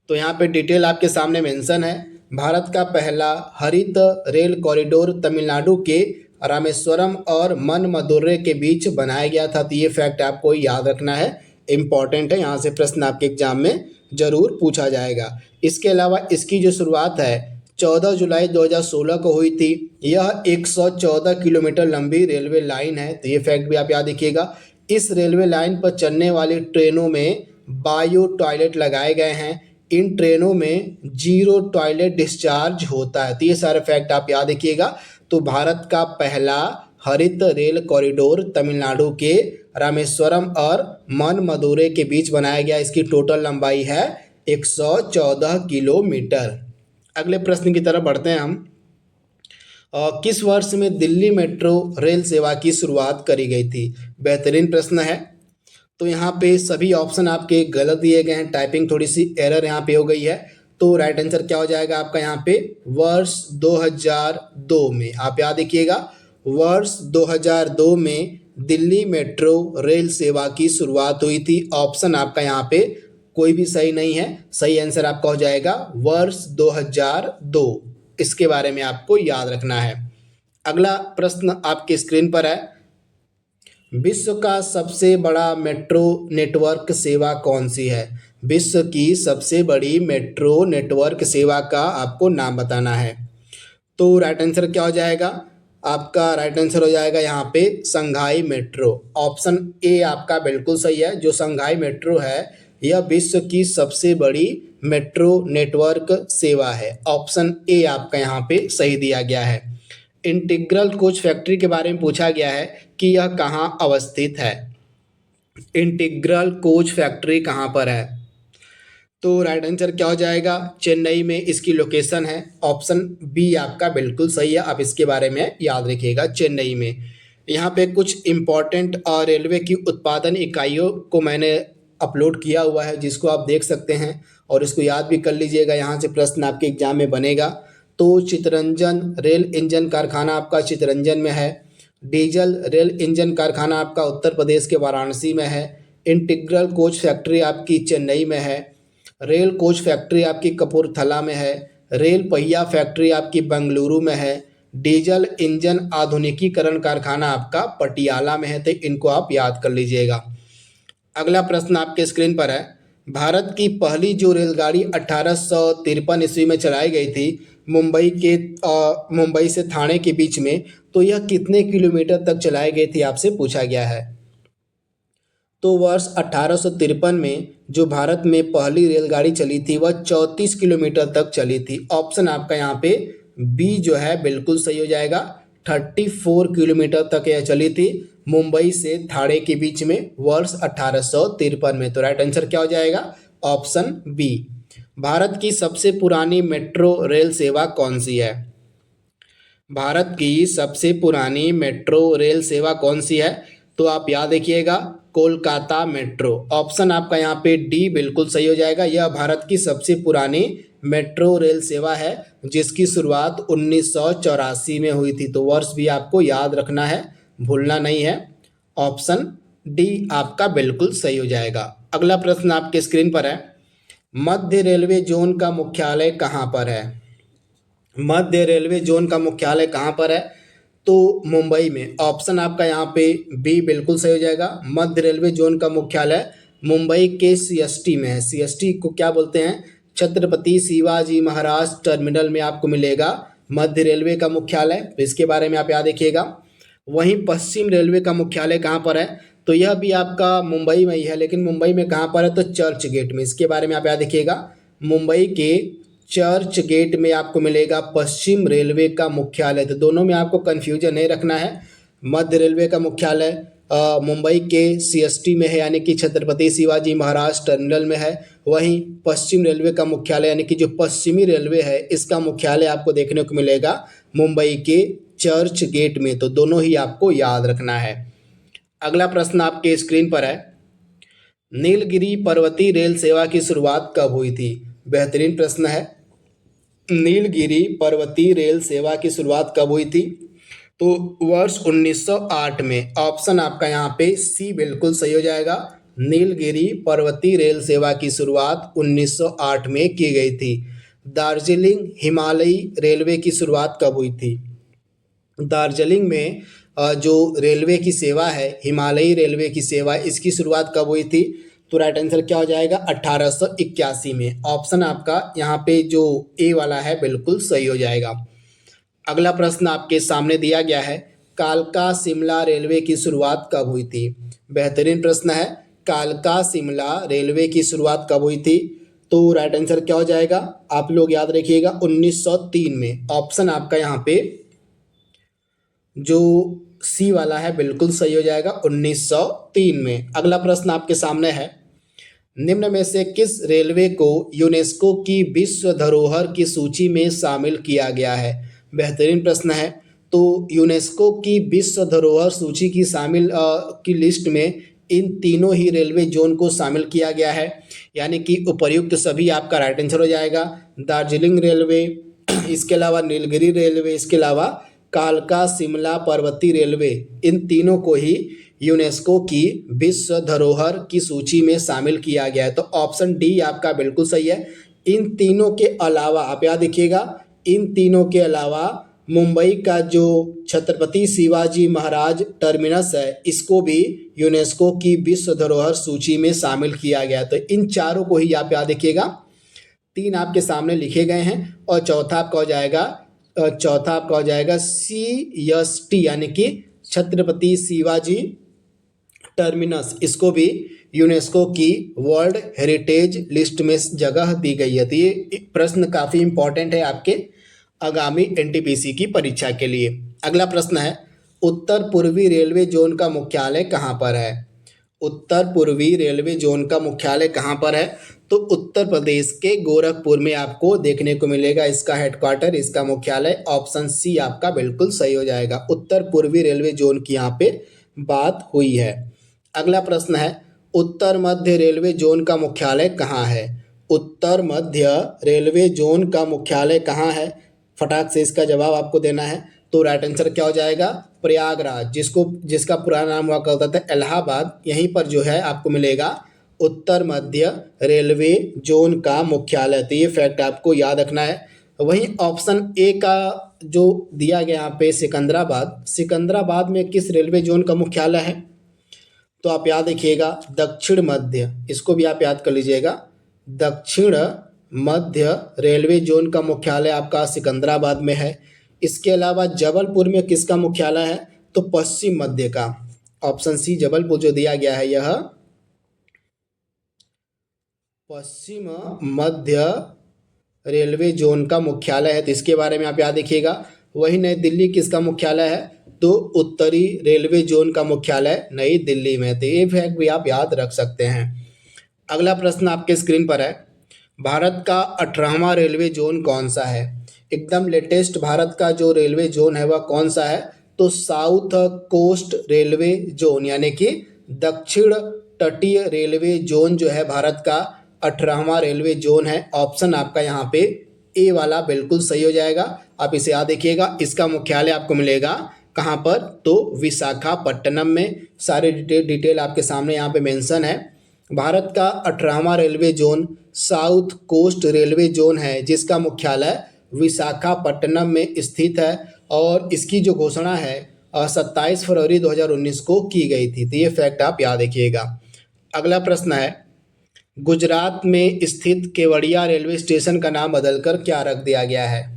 तो यहाँ पे डिटेल आपके सामने मेंशन है, भारत का पहला हरित रेल कॉरिडोर तमिलनाडु के रामेश्वरम और मनमदुरै के बीच बनाया गया था। तो ये फैक्ट आपको याद रखना है, इम्पॉर्टेंट है। यहाँ से प्रश्न आपके एग्जाम में जरूर पूछा जाएगा। इसके अलावा इसकी जो शुरुआत है 14 जुलाई 2016 को हुई थी। यह 114 किलोमीटर लंबी रेलवे लाइन है। तो ये फैक्ट भी आप याद रखिएगा। इस रेलवे लाइन पर चलने वाली ट्रेनों में बायो टॉयलेट लगाए गए हैं। इन ट्रेनों में 0 टॉयलेट डिस्चार्ज होता है। तो ये सारे फैक्ट आप याद रखिएगा। तो भारत का पहला हरित रेल कॉरिडोर तमिलनाडु के रामेश्वरम और मनमदुरै के बीच बनाया गया। इसकी टोटल लंबाई है 114 किलोमीटर। अगले प्रश्न की तरफ बढ़ते हैं हम। किस वर्ष में दिल्ली मेट्रो रेल सेवा की शुरुआत करी गई थी? बेहतरीन प्रश्न है। तो यहाँ पे सभी ऑप्शन आपके गलत दिए गए हैं, टाइपिंग थोड़ी सी एरर यहाँ पे हो गई है। तो राइट आंसर क्या हो जाएगा आपका यहाँ पे? वर्ष 2002 में। आप याद रखिएगा, वर्ष 2002 में दिल्ली मेट्रो रेल सेवा की शुरुआत हुई थी। ऑप्शन आपका यहाँ पे कोई भी सही नहीं है। सही आंसर आपका हो जाएगा वर्ष 2002। इसके बारे में आपको याद रखना है। अगला प्रश्न आपके स्क्रीन पर है, विश्व का सबसे बड़ा मेट्रो नेटवर्क सेवा कौन सी है? विश्व की सबसे बड़ी मेट्रो नेटवर्क सेवा का आपको नाम बताना है। तो राइट आंसर क्या हो जाएगा? आपका राइट आंसर हो जाएगा यहाँ पे शंघाई मेट्रो। ऑप्शन ए आपका बिल्कुल सही है। जो शंघाई मेट्रो है यह विश्व की सबसे बड़ी मेट्रो नेटवर्क सेवा है। ऑप्शन ए आपका यहाँ पे सही दिया गया है। इंटीग्रल कोच फैक्ट्री के बारे में पूछा गया है कि यह कहाँ अवस्थित है। इंटीग्रल कोच फैक्ट्री कहाँ पर है? तो राइट आंसर क्या हो जाएगा? चेन्नई में इसकी लोकेशन है। ऑप्शन बी आपका बिल्कुल सही है। आप इसके बारे में याद रखिएगा, चेन्नई में। यहाँ पे कुछ इम्पॉर्टेंट और रेलवे की उत्पादन इकाइयों को मैंने अपलोड किया हुआ है, जिसको आप देख सकते हैं और इसको याद भी कर लीजिएगा। यहाँ से प्रश्न आपके एग्जाम में बनेगा। तो चितरंजन रेल इंजन कारखाना आपका चितरंजन में है। डीजल रेल इंजन कारखाना आपका उत्तर प्रदेश के वाराणसी में है। इंटीग्रल कोच फैक्ट्री आपकी चेन्नई में है। रेल कोच फैक्ट्री आपकी कपूरथला में है। रेल पहिया फैक्ट्री आपकी बेंगलुरु में है। डीजल इंजन आधुनिकीकरण कारखाना आपका पटियाला में है, तो इनको आप याद कर लीजिएगा। अगला प्रश्न आपके स्क्रीन पर है, भारत की पहली जो रेलगाड़ी 1853 ईस्वी में चलाई गई थी मुंबई से ठाणे के बीच में, तो यह कितने किलोमीटर तक चलाई गई थी आपसे पूछा गया है। तो वर्ष 1853 में जो भारत में पहली रेलगाड़ी चली थी वह 34 किलोमीटर तक चली थी। ऑप्शन आपका यहाँ पे बी जो है बिल्कुल सही हो जाएगा। 34 किलोमीटर तक यह चली थी मुंबई से ठाणे के बीच में वर्ष 1853 में। तो राइट आंसर क्या हो जाएगा? Option B. भारत की सबसे पुरानी मेट्रो रेल सेवा कौन सी है? भारत की सबसे पुरानी मेट्रो रेल सेवा कौन सी है? तो आप याद रखिएगा, कोलकाता मेट्रो। ऑप्शन आपका यहाँ पे डी बिल्कुल सही हो जाएगा। यह भारत की सबसे पुरानी मेट्रो रेल सेवा है जिसकी शुरुआत 1984 में हुई थी। तो वर्ष भी आपको याद रखना है, भूलना नहीं है। ऑप्शन डी आपका बिल्कुल सही हो जाएगा। अगला प्रश्न आपके स्क्रीन पर है, मध्य रेलवे जोन का मुख्यालय कहाँ पर है? मध्य रेलवे जोन का मुख्यालय कहाँ पर है? तो मुंबई में। ऑप्शन आपका यहाँ पे बी बिल्कुल सही हो जाएगा। मध्य रेलवे जोन का मुख्यालय मुंबई के सीएसटी में है। सीएसटी को क्या बोलते हैं? छत्रपति शिवाजी महाराज टर्मिनल में आपको मिलेगा मध्य रेलवे का मुख्यालय। तो इसके बारे में आप याद रखिएगा। वहीं पश्चिम रेलवे का मुख्यालय कहाँ पर है? तो यह भी आपका मुंबई में ही है, लेकिन मुंबई में कहाँ पर है? तो चर्च गेट में। इसके बारे में आप याद रखिएगा, मुंबई के चर्च गेट में आपको मिलेगा पश्चिम रेलवे का मुख्यालय। तो दोनों में आपको कंफ्यूजन नहीं रखना है। मध्य रेलवे का मुख्यालय मुंबई के सीएसटी में है, यानी कि छत्रपति शिवाजी महाराज टर्मिनल में है। वहीं पश्चिम रेलवे का मुख्यालय यानी कि जो पश्चिमी रेलवे है इसका मुख्यालय आपको देखने को मिलेगा मुंबई के चर्च गेट में। तो दोनों ही आपको याद रखना है। अगला प्रश्न आपके स्क्रीन पर है, नीलगिरी पर्वतीय रेल सेवा की शुरुआत कब हुई थी? बेहतरीन प्रश्न है। नीलगिरी पर्वतीय रेल सेवा की शुरुआत कब हुई थी? तो वर्ष 1908 में। ऑप्शन आपका यहाँ पे सी बिल्कुल सही हो जाएगा। नीलगिरी पर्वतीय रेल सेवा की शुरुआत 1908 में की गई थी। दार्जिलिंग हिमालयी रेलवे की शुरुआत कब हुई थी? दार्जिलिंग में जो रेलवे की सेवा है, हिमालयी रेलवे की सेवा, इसकी शुरुआत कब हुई थी? तो राइट आंसर क्या हो जाएगा? 1881 में। ऑप्शन आपका यहाँ पे जो ए वाला है बिल्कुल सही हो जाएगा। अगला प्रश्न आपके सामने दिया गया है, कालका शिमला रेलवे की शुरुआत कब हुई थी? बेहतरीन प्रश्न है। कालका शिमला रेलवे की शुरुआत कब हुई थी? तो राइट आंसर क्या हो जाएगा? आप लोग याद रखिएगा 1903 में। ऑप्शन आपका यहाँ पे जो सी वाला है बिल्कुल सही हो जाएगा, 1903 में। अगला प्रश्न आपके सामने है, निम्न में से किस रेलवे को यूनेस्को की विश्व धरोहर की सूची में शामिल किया गया है? बेहतरीन प्रश्न है। तो यूनेस्को की विश्व धरोहर सूची की की लिस्ट में इन तीनों ही रेलवे जोन को शामिल किया गया है, यानी कि उपर्युक्त सभी आपका राइट आंसर हो जाएगा। दार्जिलिंग रेलवे, इसके अलावा नीलगिरी रेलवे, इसके अलावा कालका शिमला पर्वतीय रेलवे, इन तीनों को ही यूनेस्को की विश्व धरोहर की सूची में शामिल किया गया है। तो ऑप्शन डी आपका बिल्कुल सही है। इन तीनों के अलावा आप याद रखिएगा, इन तीनों के अलावा मुंबई का जो छत्रपति शिवाजी महाराज टर्मिनस है इसको भी यूनेस्को की विश्व धरोहर सूची में शामिल किया गया है। तो इन चारों को ही आप याद रखिएगा। तीन आपके सामने लिखे गए हैं और चौथा आपका हो जाएगा CST, यानी कि छत्रपति शिवाजी टर्मिनस। इसको भी यूनेस्को की वर्ल्ड हेरिटेज लिस्ट में जगह दी गई है। तो ये प्रश्न काफ़ी इंपॉर्टेंट है आपके आगामी NTPC की परीक्षा के लिए। अगला प्रश्न है, उत्तर पूर्वी रेलवे जोन का मुख्यालय कहाँ पर है? उत्तर पूर्वी रेलवे जोन का मुख्यालय कहाँ पर है? तो उत्तर प्रदेश के गोरखपुर में आपको देखने को मिलेगा इसका हेडक्वार्टर, इसका मुख्यालय। ऑप्शन सी आपका बिल्कुल सही हो जाएगा। उत्तर पूर्वी रेलवे जोन की यहाँ पे बात हुई है। अगला प्रश्न है, उत्तर मध्य रेलवे जोन का मुख्यालय कहाँ है? उत्तर मध्य रेलवे जोन का मुख्यालय कहाँ है? फटाक से इसका जवाब आपको देना है। तो राइट आंसर क्या हो जाएगा? प्रयागराज, जिसका पुराना नाम हुआ करता था इलाहाबाद, यहीं पर जो है आपको मिलेगा उत्तर मध्य रेलवे जोन का मुख्यालय। तो ये फैक्ट आपको याद रखना है। वहीं ऑप्शन ए का जो दिया गया यहाँ पे सिकंदराबाद, सिकंदराबाद में किस रेलवे जोन का मुख्यालय है? तो आप याद रखिएगा दक्षिण मध्य, इसको भी आप याद कर लीजिएगा। दक्षिण मध्य रेलवे जोन का मुख्यालय आपका सिकंदराबाद में है। इसके अलावा जबलपुर में किसका मुख्यालय है? तो पश्चिम मध्य का, ऑप्शन सी जबलपुर जो दिया गया है यह पश्चिम मध्य रेलवे जोन का मुख्यालय है, तो इसके बारे में आप याद रखिएगा। वही नई दिल्ली किसका मुख्यालय है? तो उत्तरी रेलवे जोन का मुख्यालय नई दिल्ली में, तो ये फैक्ट भी आप याद रख सकते हैं। अगला प्रश्न आपके स्क्रीन पर है, भारत का 18वां रेलवे जोन कौन सा है? एकदम लेटेस्ट भारत का जो रेलवे जोन है वह कौन सा है? तो साउथ कोस्ट रेलवे जोन, यानी कि दक्षिण तटीय रेलवे जोन जो है भारत का 18वां रेलवे जोन है। ऑप्शन आपका यहाँ पे ए वाला बिल्कुल सही हो जाएगा। आप इसे याद रखिएगा। इसका मुख्यालय आपको मिलेगा कहाँ पर? तो विशाखापट्टनम में। सारे डिटेल आपके सामने यहाँ पे मेंशन है। भारत का 18वां railway zone south coast railway zone है, जिसका मुख्यालय विशाखापट्टनम में स्थित है और इसकी जो घोषणा है 27 फरवरी 2019 को की गई थी, तो ये फैक्ट आप याद रखिएगा। अगला प्रश्न है, गुजरात में स्थित केवड़िया रेलवे स्टेशन का नाम बदलकर क्या रख दिया गया है?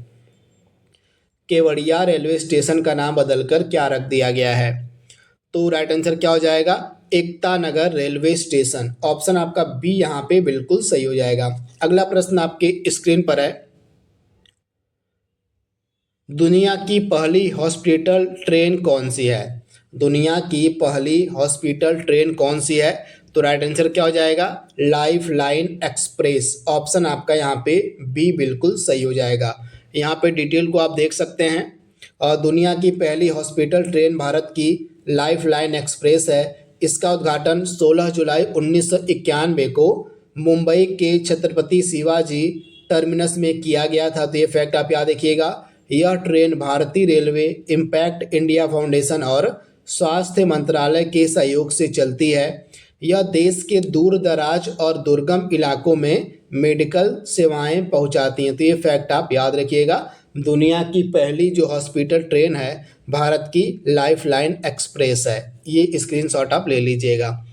केवड़िया रेलवे स्टेशन का नाम बदलकर क्या रख दिया गया है? तो राइट आंसर क्या हो जाएगा? Ekta Nagar railway station. Option आपका बी यहाँ पे बिल्कुल सही हो जाएगा। अगला प्रश्न आपके स्क्रीन पर है, दुनिया की पहली हॉस्पिटल ट्रेन कौन सी है? दुनिया की पहली हॉस्पिटल ट्रेन कौन सी है? तो राइट आंसर क्या हो जाएगा? Life line express. ऑप्शन आपका यहाँ पे बी बिल्कुल सही हो जाएगा। यहाँ पे डिटेल को आप देख सकते हैं। और दुनिया की पहली हॉस्पिटल ट्रेन भारत की लाइफ लाइन एक्सप्रेस है। इसका उद्घाटन 16 जुलाई 1991 को मुंबई के छत्रपति शिवाजी टर्मिनस में किया गया था, तो ये फैक्ट आप याद रखिएगा। यह ट्रेन भारतीय रेलवे, इम्पैक्ट इंडिया फाउंडेशन और स्वास्थ्य मंत्रालय के सहयोग से चलती है। यह देश के दूर दराज और दुर्गम इलाकों में मेडिकल सेवाएं पहुंचाती हैं, तो ये फैक्ट आप याद रखिएगा। दुनिया की पहली जो हॉस्पिटल ट्रेन है भारत की लाइफ लाइन एक्सप्रेस है। ये स्क्रीनशॉट आप ले लीजिएगा।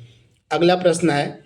अगला प्रश्न है,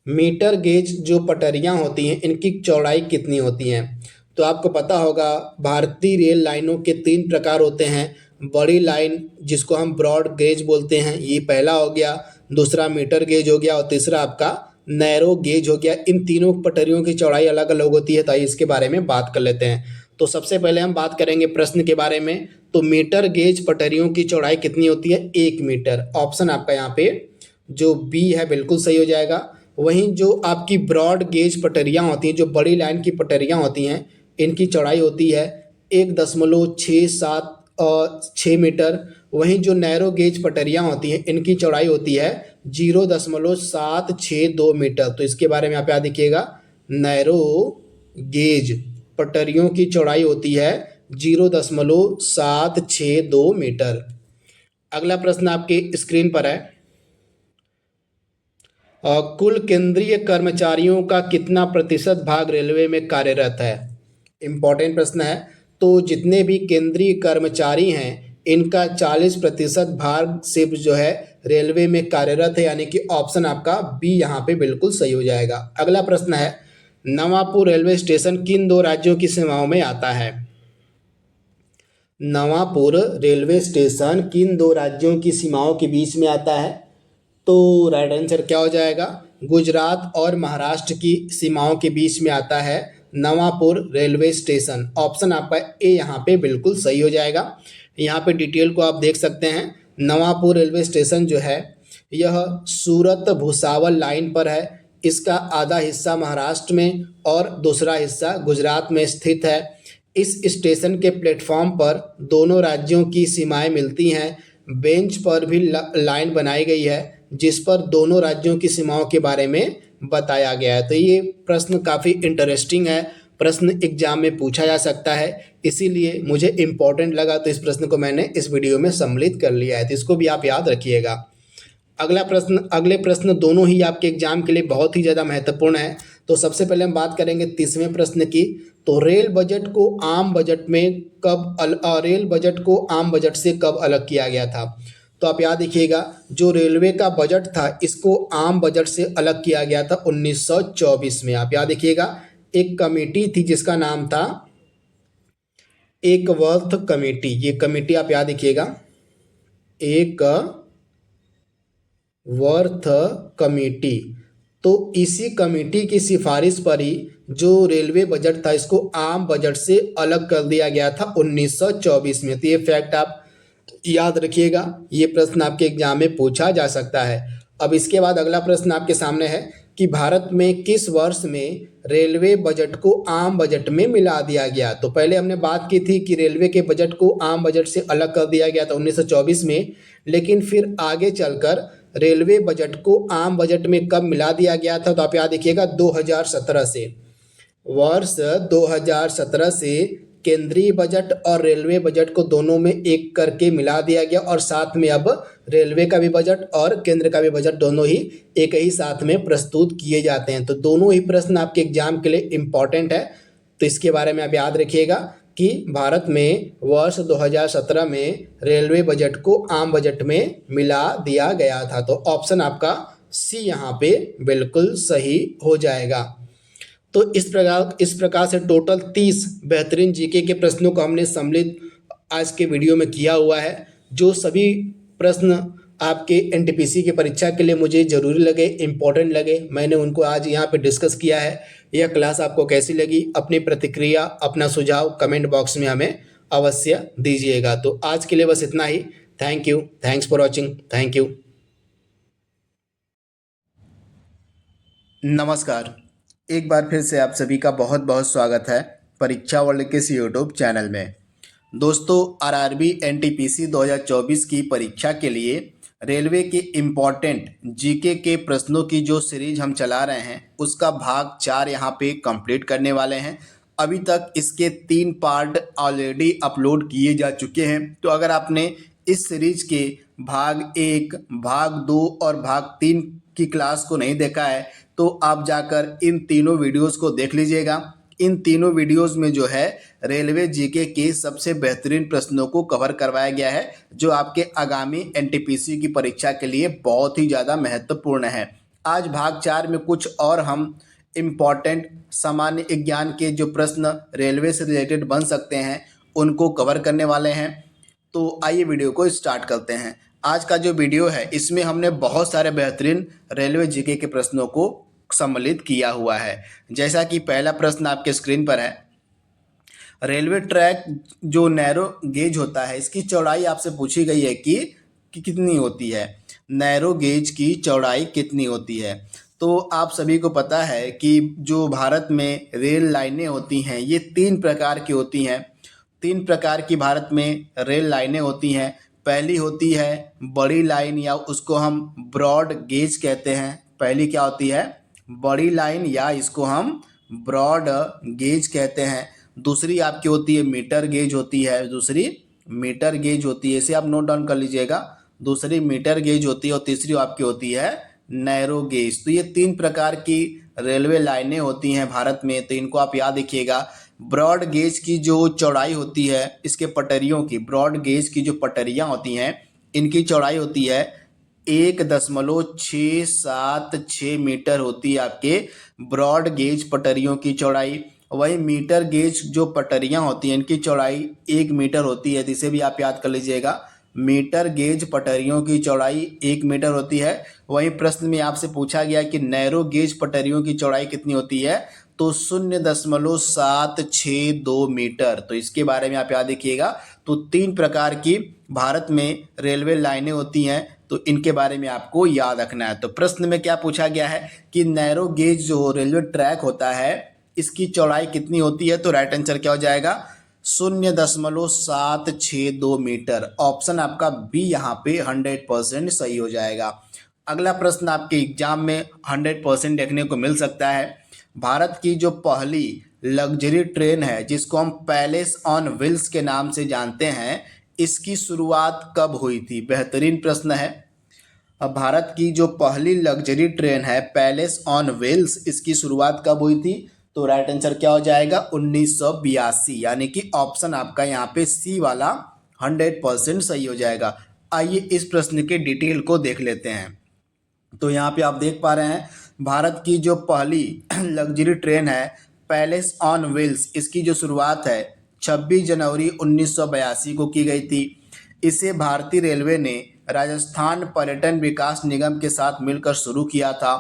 मीटर गेज जो पटरियां होती हैं इनकी चौड़ाई कितनी होती हैं? तो आपको पता होगा भारतीय रेल लाइनों के 3 प्रकार होते हैं। बड़ी लाइन जिसको हम ब्रॉड गेज बोलते हैं, ये पहला हो गया। दूसरा मीटर गेज हो गया और तीसरा आपका नैरो गेज हो गया। इन तीनों पटरियों की चौड़ाई अलग अलग होती है, तो आइए इसके बारे में बात कर लेते हैं। तो सबसे पहले हम बात करेंगे प्रश्न के बारे में। तो मीटर गेज पटरियों की चौड़ाई कितनी होती है? 1 मीटर। ऑप्शन आपका यहाँ पे जो बी है बिल्कुल सही हो जाएगा। वहीं जो आपकी ब्रॉड गेज पटरियाँ होती हैं, जो बड़ी लाइन की पटरियाँ होती हैं, इनकी चौड़ाई होती है 1.67 मीटर। वहीं जो नैरो गेज पटरियाँ होती हैं इनकी चौड़ाई होती है 0.762 मीटर। तो इसके बारे में आप याद रखिएगा, नैरो गेज पटरियों की चौड़ाई होती है 0.762 मीटर। अगला प्रश्न आपके स्क्रीन पर है, कुल केंद्रीय कर्मचारियों का कितना प्रतिशत भाग रेलवे में कार्यरत है? इम्पॉर्टेंट प्रश्न है। तो जितने भी केंद्रीय कर्मचारी हैं इनका 40% भाग सिर्फ जो है रेलवे में कार्यरत है, यानी कि ऑप्शन आपका बी यहाँ पे बिल्कुल सही हो जाएगा। अगला प्रश्न है, नवापुर रेलवे स्टेशन किन 2 राज्यों की सीमाओं में आता है? नवापुर रेलवे स्टेशन किन 2 राज्यों की सीमाओं के बीच में आता है? तो राइट आंसर क्या हो जाएगा? गुजरात और महाराष्ट्र की सीमाओं के बीच में आता है नवापुर रेलवे स्टेशन। ऑप्शन आपका ए यहाँ पे बिल्कुल सही हो जाएगा। यहाँ पे डिटेल को आप देख सकते हैं। नवापुर रेलवे स्टेशन जो है यह सूरत भुसावल लाइन पर है। इसका आधा हिस्सा महाराष्ट्र में और दूसरा हिस्सा गुजरात में स्थित है। इस स्टेशन के प्लेटफॉर्म पर दोनों राज्यों की सीमाएं मिलती हैं। बेंच पर भी लाइन बनाई गई है जिस पर दोनों राज्यों की सीमाओं के बारे में बताया गया है। तो ये प्रश्न काफ़ी इंटरेस्टिंग है, प्रश्न एग्जाम में पूछा जा सकता है, इसीलिए मुझे इम्पोर्टेंट लगा तो इस प्रश्न को मैंने इस वीडियो में सम्मिलित कर लिया है, तो इसको भी आप याद रखिएगा। अगले प्रश्न दोनों ही आपके एग्जाम के लिए बहुत ही ज़्यादा महत्वपूर्ण है, तो तो सबसे पहले हम बात करेंगे 30वें प्रश्न की। तो रेल बजट को आम बजट में रेल बजट को आम बजट से कब अलग किया गया था? तो आप याद रखिएगा, जो रेलवे का बजट था इसको आम बजट से अलग किया गया था 1924 में। आप याद रखिएगा, एक कमेटी थी जिसका नाम था एक वर्थ कमेटी। ये कमेटी आप याद रखिएगा, एक वर्थ कमेटी। तो इसी कमेटी की सिफारिश पर ही जो रेलवे बजट था इसको आम बजट से अलग कर दिया गया था 1924 में। तो ये फैक्ट आप याद रखिएगा, ये प्रश्न आपके एग्जाम में पूछा जा सकता है। अब इसके बाद अगला प्रश्न आपके सामने है कि भारत में किस वर्ष में रेलवे बजट को आम बजट में मिला दिया गया? तो पहले हमने बात की थी कि रेलवे के बजट को आम बजट से अलग कर दिया गया था 1924 में, लेकिन फिर आगे चलकर रेलवे बजट को आम बजट में कब मिला दिया गया था? तो आप याद रखिएगा 2017 से। वर्ष 2017 से केंद्रीय बजट और रेलवे बजट को दोनों में एक करके मिला दिया गया, और साथ में अब रेलवे का भी बजट और केंद्र का भी बजट दोनों ही एक ही साथ में प्रस्तुत किए जाते हैं। तो दोनों ही प्रश्न आपके एग्जाम के लिए इम्पॉर्टेंट है, तो इसके बारे में आप याद रखिएगा कि भारत में वर्ष 2017 में रेलवे बजट को आम बजट में मिला दिया गया था। तो ऑप्शन आपका सी यहाँ पे बिल्कुल सही हो जाएगा। तो इस प्रकार से टोटल 30 बेहतरीन जीके के प्रश्नों को हमने सम्मिलित आज के वीडियो में किया हुआ है। जो सभी प्रश्न आपके एनटीपीसी की परीक्षा के लिए मुझे ज़रूरी लगे, इम्पोर्टेंट लगे, मैंने उनको आज यहाँ पे डिस्कस किया है। यह क्लास आपको कैसी लगी? अपनी प्रतिक्रिया, अपना सुझाव कमेंट बॉक्स में हमें अवश्य दीजिएगा। तो आज के लिए बस इतना ही। Thank you, thanks for watching, thank you. नमस्कार, एक बार फिर से आप सभी का बहुत बहुत स्वागत है परीक्षा वर्ल्ड के इस यूट्यूब चैनल में। दोस्तों, आरआरबी एनटीपीसी 2024 की परीक्षा के लिए रेलवे के इम्पॉर्टेंट जीके के प्रश्नों की जो सीरीज हम चला रहे हैं उसका भाग 4 यहाँ पे कंप्लीट करने वाले हैं। अभी तक इसके 3 पार्ट ऑलरेडी अपलोड किए जा चुके हैं। तो अगर आपने इस सीरीज के भाग 1, भाग 2 और भाग 3 की क्लास को नहीं देखा है तो आप जाकर इन तीनों वीडियोस को देख लीजिएगा। इन तीनों वीडियोस में जो है रेलवे जीके के सबसे बेहतरीन प्रश्नों को कवर करवाया गया है, जो आपके आगामी एनटीपीसी की परीक्षा के लिए बहुत ही ज़्यादा महत्वपूर्ण है। आज भाग 4 में कुछ और हम इम्पॉर्टेंट सामान्य विज्ञान के जो प्रश्न रेलवे से रिलेटेड बन सकते हैं उनको कवर करने वाले हैं। तो आइए वीडियो को स्टार्ट करते हैं। आज का जो वीडियो है इसमें हमने बहुत सारे बेहतरीन रेलवे जीके के प्रश्नों को सम्मिलित किया हुआ है। जैसा कि पहला प्रश्न आपके स्क्रीन पर है, रेलवे ट्रैक जो नैरो गेज होता है इसकी चौड़ाई आपसे पूछी गई है कि कितनी होती है। नैरो गेज की चौड़ाई कितनी होती है? तो आप सभी को पता है कि जो भारत में रेल लाइनें होती हैं ये 3 प्रकार की होती हैं। 3 प्रकार की भारत में रेल लाइनें होती हैं। पहली होती है बड़ी लाइन, या उसको हम ब्रॉड गेज कहते हैं। पहली क्या होती है? बड़ी लाइन, या इसको हम ब्रॉड गेज कहते हैं। दूसरी आपकी होती है मीटर गेज होती है, दूसरी मीटर गेज होती है। इसे आप नोट डाउन कर लीजिएगा। दूसरी मीटर गेज होती है और तीसरी आपकी होती है नैरो गेज। तो ये 3 प्रकार की रेलवे लाइनें होती हैं भारत में, तो इनको आप याद रखिएगा। ब्रॉड गेज की जो चौड़ाई होती है इसके पटरियों की, ब्रॉड गेज की जो पटरियां होती हैं इनकी चौड़ाई होती है 1.676 मीटर होती है आपके ब्रॉड गेज पटरियों की चौड़ाई। वही मीटर गेज जो पटरियां होती हैं इनकी चौड़ाई 1 मीटर होती है। इसे भी आप याद कर लीजिएगा। मीटर गेज पटरियों की चौड़ाई 1 मीटर होती है। वहीं प्रश्न में आपसे पूछा गया कि नैरो गेज पटरियों की चौड़ाई कितनी होती है, तो 0.762 मीटर। तो इसके बारे में आप याद रखिएगा। तो 3 प्रकार की भारत में रेलवे लाइनें होती हैं, तो इनके बारे में आपको याद रखना है। तो प्रश्न में क्या पूछा गया है कि नैरो गेज जो रेलवे ट्रैक होता है इसकी चौड़ाई कितनी होती है? तो राइट आंसर क्या हो जाएगा? 0.762 मीटर। ऑप्शन आपका बी यहाँ पे 100% सही हो जाएगा। अगला प्रश्न आपके एग्जाम में 100% देखने को मिल सकता है। भारत की जो पहली लग्जरी ट्रेन है जिसको हम पैलेस ऑन व्हील्स के नाम से जानते हैं, इसकी शुरुआत कब हुई थी? बेहतरीन प्रश्न है। अब भारत की जो पहली लग्जरी ट्रेन है पैलेस ऑन व्हील्स, इसकी शुरुआत कब हुई थी? तो राइट आंसर क्या हो जाएगा? 1982, यानी कि ऑप्शन आपका यहाँ पे सी वाला 100% सही हो जाएगा। आइए इस प्रश्न के डिटेल को देख लेते हैं। तो यहाँ पे आप देख पा रहे हैं भारत की जो पहली लग्जरी ट्रेन है पैलेस ऑन व्हील्स, इसकी जो शुरुआत है 26 जनवरी 1982 को की गई थी। इसे भारतीय रेलवे ने राजस्थान पर्यटन विकास निगम के साथ मिलकर शुरू किया था।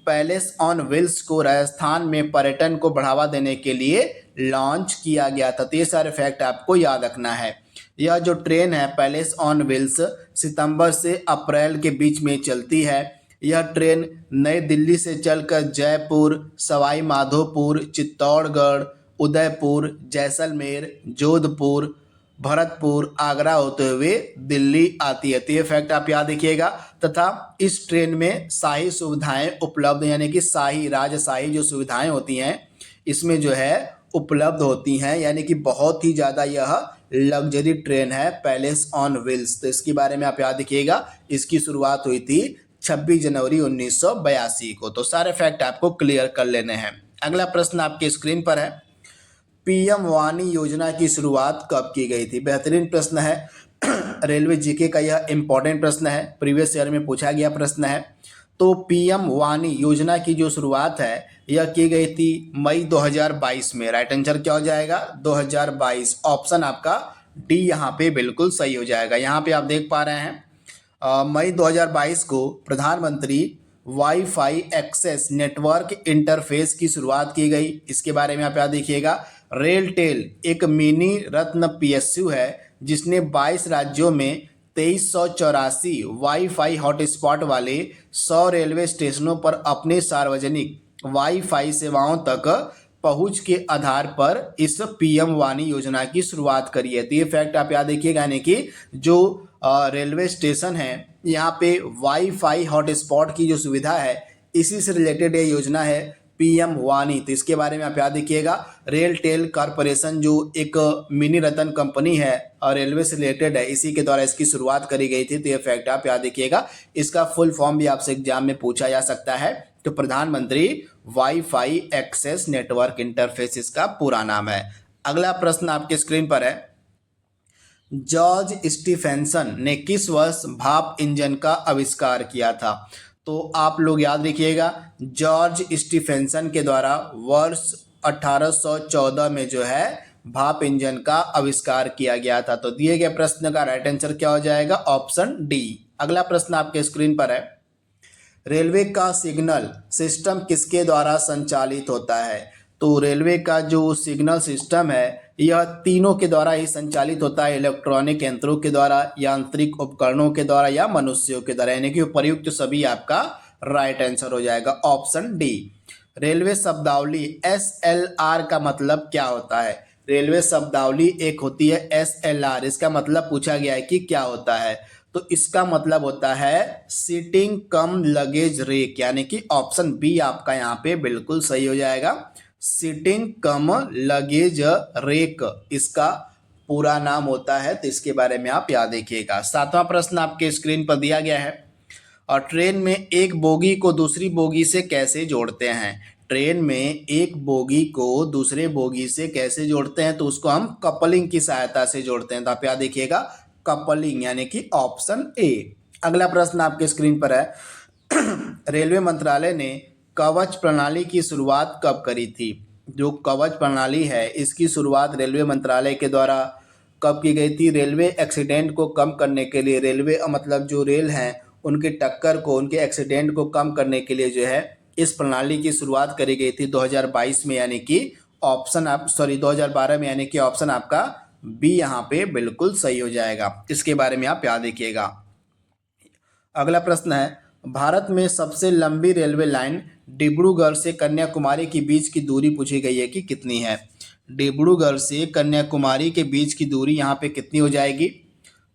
पैलेस ऑन व्हील्स को राजस्थान में पर्यटन को बढ़ावा देने के लिए लॉन्च किया गया था। तो ये सारे फैक्ट आपको याद रखना है। यह जो ट्रेन है पैलेस ऑन व्हील्स सितंबर से अप्रैल के बीच में चलती है। यह ट्रेन नई दिल्ली से चलकर जयपुर, सवाई माधोपुर, चित्तौड़गढ़, उदयपुर, जैसलमेर, जोधपुर, भरतपुर, आगरा होते हुए दिल्ली आती है। तो ये फैक्ट आप याद रखिएगा। तथा इस ट्रेन में शाही सुविधाएं उपलब्ध, यानी कि शाही राजशाही जो सुविधाएं होती हैं इसमें जो है उपलब्ध होती हैं, यानी कि बहुत ही ज़्यादा यह लग्जरी ट्रेन है पैलेस ऑन व्हील्स। तो इसके बारे में आप याद रखिएगा। इसकी शुरुआत हुई थी 26 जनवरी 1982 को। तो सारे फैक्ट आपको क्लियर कर लेने हैं। अगला प्रश्न आपके स्क्रीन पर है, पीएम वाणी योजना की शुरुआत कब की गई थी? बेहतरीन प्रश्न है। रेलवे जीके का यह इंपॉर्टेंट प्रश्न है, प्रीवियस ईयर में पूछा गया प्रश्न है। तो पीएम वाणी योजना की जो शुरुआत है यह की गई थी मई 2022 में। राइट आंसर क्या हो जाएगा? 2022। ऑप्शन आपका डी यहाँ पे बिल्कुल सही हो जाएगा। यहाँ पे आप देख पा रहे हैं मई 2022 को प्रधानमंत्री वाईफाई एक्सेस नेटवर्क इंटरफेस की शुरुआत की गई। इसके बारे में आप याद देखिएगा। रेलटेल एक मिनी रत्न पीएसयू है जिसने 22 राज्यों में 2384 वाईफाई हॉटस्पॉट वाले 100 रेलवे स्टेशनों पर अपने सार्वजनिक वाईफाई सेवाओं तक पहुंच के आधार पर इस पीएम वाणी योजना की शुरुआत करी है। तो ये फैक्ट आप याद रखिएगा, यानी कि जो रेलवे स्टेशन है यहाँ पे वाईफाई हॉटस्पॉट की जो सुविधा है इसी से रिलेटेड ये योजना है पीएम वाणी। तो इसके बारे में आप याद रखिएगा। रेलटेल कॉरपोरेशन जो एक मिनी रतन कंपनी है और रेलवे से रिलेटेड है, इसी के द्वारा इसकी शुरुआत करी गई थी। तो ये फैक्ट आप याद रखिएगा। इसका फुल फॉर्म भी आपसे एग्जाम में पूछा जा सकता है। तो प्रधानमंत्री वाईफाई एक्सेस नेटवर्क इंटरफेस इसका पूरा नाम है। अगला प्रश्न आपके स्क्रीन पर है, जॉर्ज स्टीफेंसन ने किस वर्ष भाप इंजन का आविष्कार किया था? तो आप लोग याद रखिएगा, जॉर्ज स्टीफेंसन के द्वारा वर्ष 1814 में जो है भाप इंजन का आविष्कार किया गया था। तो दिए गए प्रश्न का राइट आंसर क्या हो जाएगा? Option D. अगला प्रश्न आपके स्क्रीन पर है, रेलवे का सिग्नल सिस्टम किसके द्वारा संचालित होता है? तो रेलवे का जो सिग्नल सिस्टम है यह तीनों के द्वारा ही संचालित होता है, इलेक्ट्रॉनिक यंत्रों के द्वारा, यांत्रिक उपकरणों के द्वारा या मनुष्यों के द्वारा, यानी कि उपयुक्त सभी आपका राइट आंसर हो जाएगा। Option D. रेलवे शब्दावली SLR का मतलब क्या होता है? रेलवे शब्दावली एक होती है SLR, इसका मतलब पूछा गया है कि क्या होता है? तो इसका मतलब होता है सीटिंग कम लगेज रेक, यानी कि ऑप्शन बी आपका यहाँ पे बिल्कुल सही हो जाएगा। सीटिंग कम लगेज रेक इसका पूरा नाम होता है। तो इसके बारे में आप याद रखिएगा। 7वां प्रश्न आपके स्क्रीन पर दिया गया है, और ट्रेन में एक बोगी को दूसरी बोगी से कैसे जोड़ते हैं? ट्रेन में एक बोगी को दूसरे बोगी से कैसे जोड़ते हैं? तो उसको हम कपलिंग की सहायता से जोड़ते हैं। तो आप याद देखिएगा, कपलिंग, यानी कि ऑप्शन ए। अगला प्रश्न आपके स्क्रीन पर है, रेलवे मंत्रालय ने कवच प्रणाली की शुरुआत कब करी थी? जो कवच प्रणाली है इसकी शुरुआत रेलवे मंत्रालय के द्वारा कब की गई थी? रेलवे एक्सीडेंट को कम करने के लिए, रेलवे मतलब जो रेल हैं उनकी टक्कर को, उनके एक्सीडेंट को कम करने के लिए जो है इस प्रणाली की शुरुआत करी गई थी 2022 में, यानी कि ऑप्शन 2012 में, यानी कि ऑप्शन आपका बी यहाँ पे बिल्कुल सही हो जाएगा। इसके बारे में आप याद रखिएगा। अगला प्रश्न है, भारत में सबसे लंबी रेलवे लाइन डिब्रूगढ़ से कन्याकुमारी के बीच की दूरी पूछी गई है कि कितनी है? डिब्रूगढ़ से कन्याकुमारी के बीच की दूरी यहाँ पे कितनी हो जाएगी?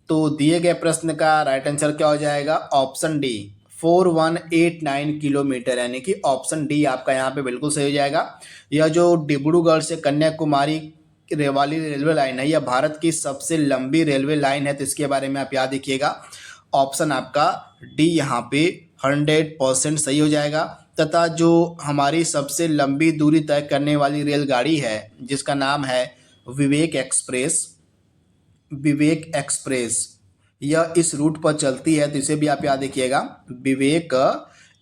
तो दिए गए प्रश्न का राइट आंसर क्या हो जाएगा? ऑप्शन डी 4189 किलोमीटर, यानी कि ऑप्शन डी आपका यहाँ पे बिल्कुल सही हो जाएगा। यह जो डिब्रूगढ़ से कन्याकुमारी वाली रेलवे लाइन है यह भारत की सबसे लंबी रेलवे लाइन है। तो इसके बारे में आप याद रखिएगा। ऑप्शन आपका डी यहाँ पे 100% सही हो जाएगा। तथा जो हमारी सबसे लंबी दूरी तय करने वाली रेलगाड़ी है जिसका नाम है विवेक एक्सप्रेस, विवेक एक्सप्रेस, यह इस रूट पर चलती है, तो इसे भी आप याद रखिएगा। विवेक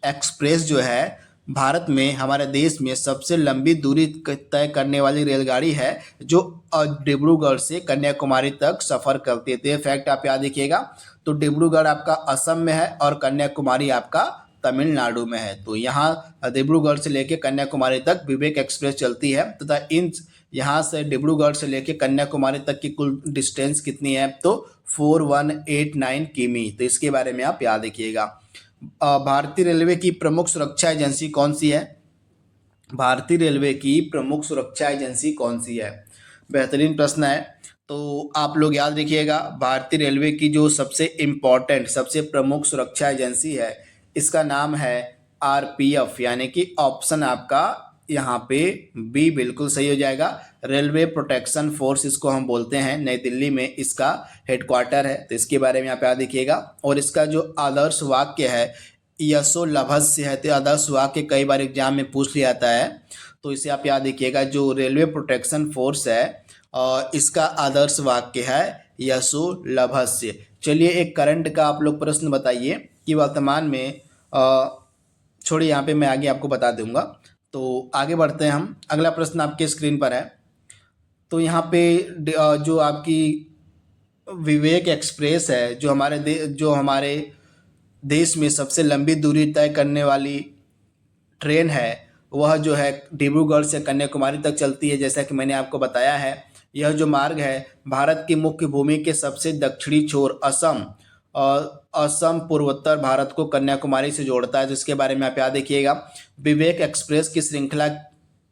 एक्सप्रेस जो है भारत में, हमारे देश में सबसे लंबी दूरी तय करने वाली रेलगाड़ी है जो डिब्रूगढ़ से कन्याकुमारी तक सफ़र करती है। तो ये फैक्ट आप याद रखिएगा। तो डिब्रूगढ़ आपका असम में है और कन्याकुमारी आपका तमिलनाडु में है। तो यहाँ डिब्रूगढ़ से लेकर कन्याकुमारी तक विवेक एक्सप्रेस चलती है तथा इन यहाँ से डिब्रूगढ़ से लेकर कन्याकुमारी तक की कुल डिस्टेंस कितनी है, तो 4189 किमी। तो इसके बारे में आप याद रखिएगा। भारतीय रेलवे की प्रमुख सुरक्षा एजेंसी कौन सी है? भारतीय रेलवे की प्रमुख सुरक्षा एजेंसी कौन सी है? बेहतरीन प्रश्न है। तो आप लोग याद रखिएगा, भारतीय रेलवे की जो सबसे इम्पोर्टेंट, सबसे प्रमुख सुरक्षा एजेंसी है, इसका नाम है आरपीएफ, यानी कि ऑप्शन आपका यहाँ पे बी बिल्कुल सही हो जाएगा। रेलवे प्रोटेक्शन फोर्स इसको हम बोलते हैं। नई दिल्ली में इसका हेडक्वार्टर है, तो इसके बारे में आप याद रखिएगा। और इसका जो आदर्श वाक्य है यशो लभस्य है, तो आदर्श वाक्य कई बार एग्जाम में पूछ लिया जाता है, तो इसे आप याद रखिएगा। जो रेलवे प्रोटेक्शन फोर्स है इसका आदर्श वाक्य है यशो लभस्य। चलिए एक करंट का आप लोग प्रश्न बताइए कि वर्तमान में, छोड़िए यहाँ पे मैं आगे आपको बता दूंगा। तो आगे बढ़ते हैं हम। अगला प्रश्न आपके स्क्रीन पर है। तो यहाँ पे जो आपकी विवेक एक्सप्रेस है, जो हमारे देश में सबसे लंबी दूरी तय करने वाली ट्रेन है, वह जो है डिब्रूगढ़ से कन्याकुमारी तक चलती है। जैसा कि मैंने आपको बताया है, यह जो मार्ग है भारत की मुख्य भूमि के सबसे दक्षिणी छोर असम और असम पूर्वोत्तर भारत को कन्याकुमारी से जोड़ता है, जिसके बारे में आप याद रखिएगा। विवेक एक्सप्रेस की श्रृंखला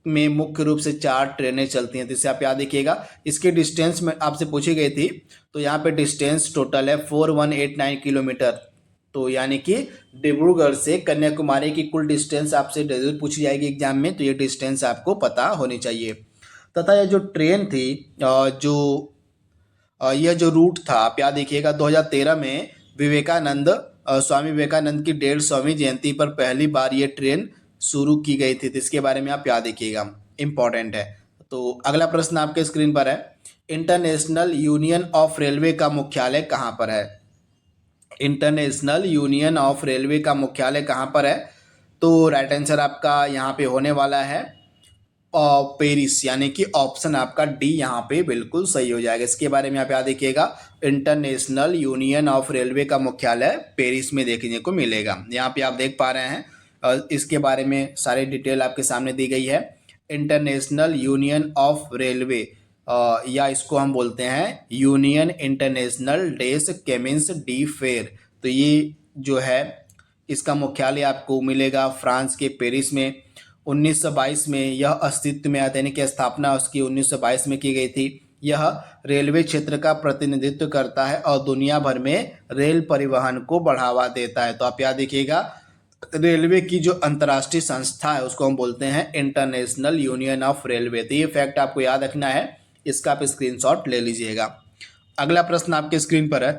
में मुख्य रूप से 4 ट्रेनें चलती हैं, तो इसे आप याद रखिएगा। इसकी डिस्टेंस में आपसे पूछी गई थी, तो यहाँ पे डिस्टेंस टोटल है 4189 किलोमीटर। तो यानी कि डिब्रूगढ़ से कन्याकुमारी की कुल डिस्टेंस आपसे जरूर पूछी जाएगी एग्जाम में, तो ये डिस्टेंस आपको पता होनी चाहिए। तथा यह जो ट्रेन थी, यह जो रूट था, आप याद रखिएगा, 2013 में स्वामी विवेकानंद की 150वीं जयंती पर पहली बार ये ट्रेन शुरू की गई थी। तो इसके बारे में आप याद रखिएगा, इम्पॉर्टेंट है। तो अगला प्रश्न आपके स्क्रीन पर है। इंटरनेशनल यूनियन ऑफ रेलवे का मुख्यालय कहाँ पर है? इंटरनेशनल यूनियन ऑफ रेलवे का मुख्यालय कहाँ पर है? तो राइट आंसर आपका यहाँ पे होने वाला है पेरिस, यानी कि ऑप्शन आपका डी यहाँ पे बिल्कुल सही हो जाएगा। इसके बारे में आप याद रखिएगा, इंटरनेशनल यूनियन ऑफ रेलवे का मुख्यालय पेरिस में देखने को मिलेगा। यहाँ पे आप देख पा रहे हैं, इसके बारे में सारी डिटेल आपके सामने दी गई है। इंटरनेशनल यूनियन ऑफ रेलवे, या इसको हम बोलते हैं यूनियन इंटरनेशनल डेस केमिन्स डी फेर। तो ये जो है इसका मुख्यालय आपको मिलेगा फ्रांस के पेरिस में। 1922 में यह अस्तित्व में आता, यानी कि स्थापना उसकी 1922 में की गई थी। यह रेलवे क्षेत्र का प्रतिनिधित्व करता है और दुनिया भर में रेल परिवहन को बढ़ावा देता है। तो आप याद रखिएगा, रेलवे की जो अंतर्राष्ट्रीय संस्था है उसको हम बोलते हैं इंटरनेशनल यूनियन ऑफ रेलवे। तो ये फैक्ट आपको याद रखना है, इसका आप स्क्रीनशॉट ले लीजिएगा। अगला प्रश्न आपके स्क्रीन पर है।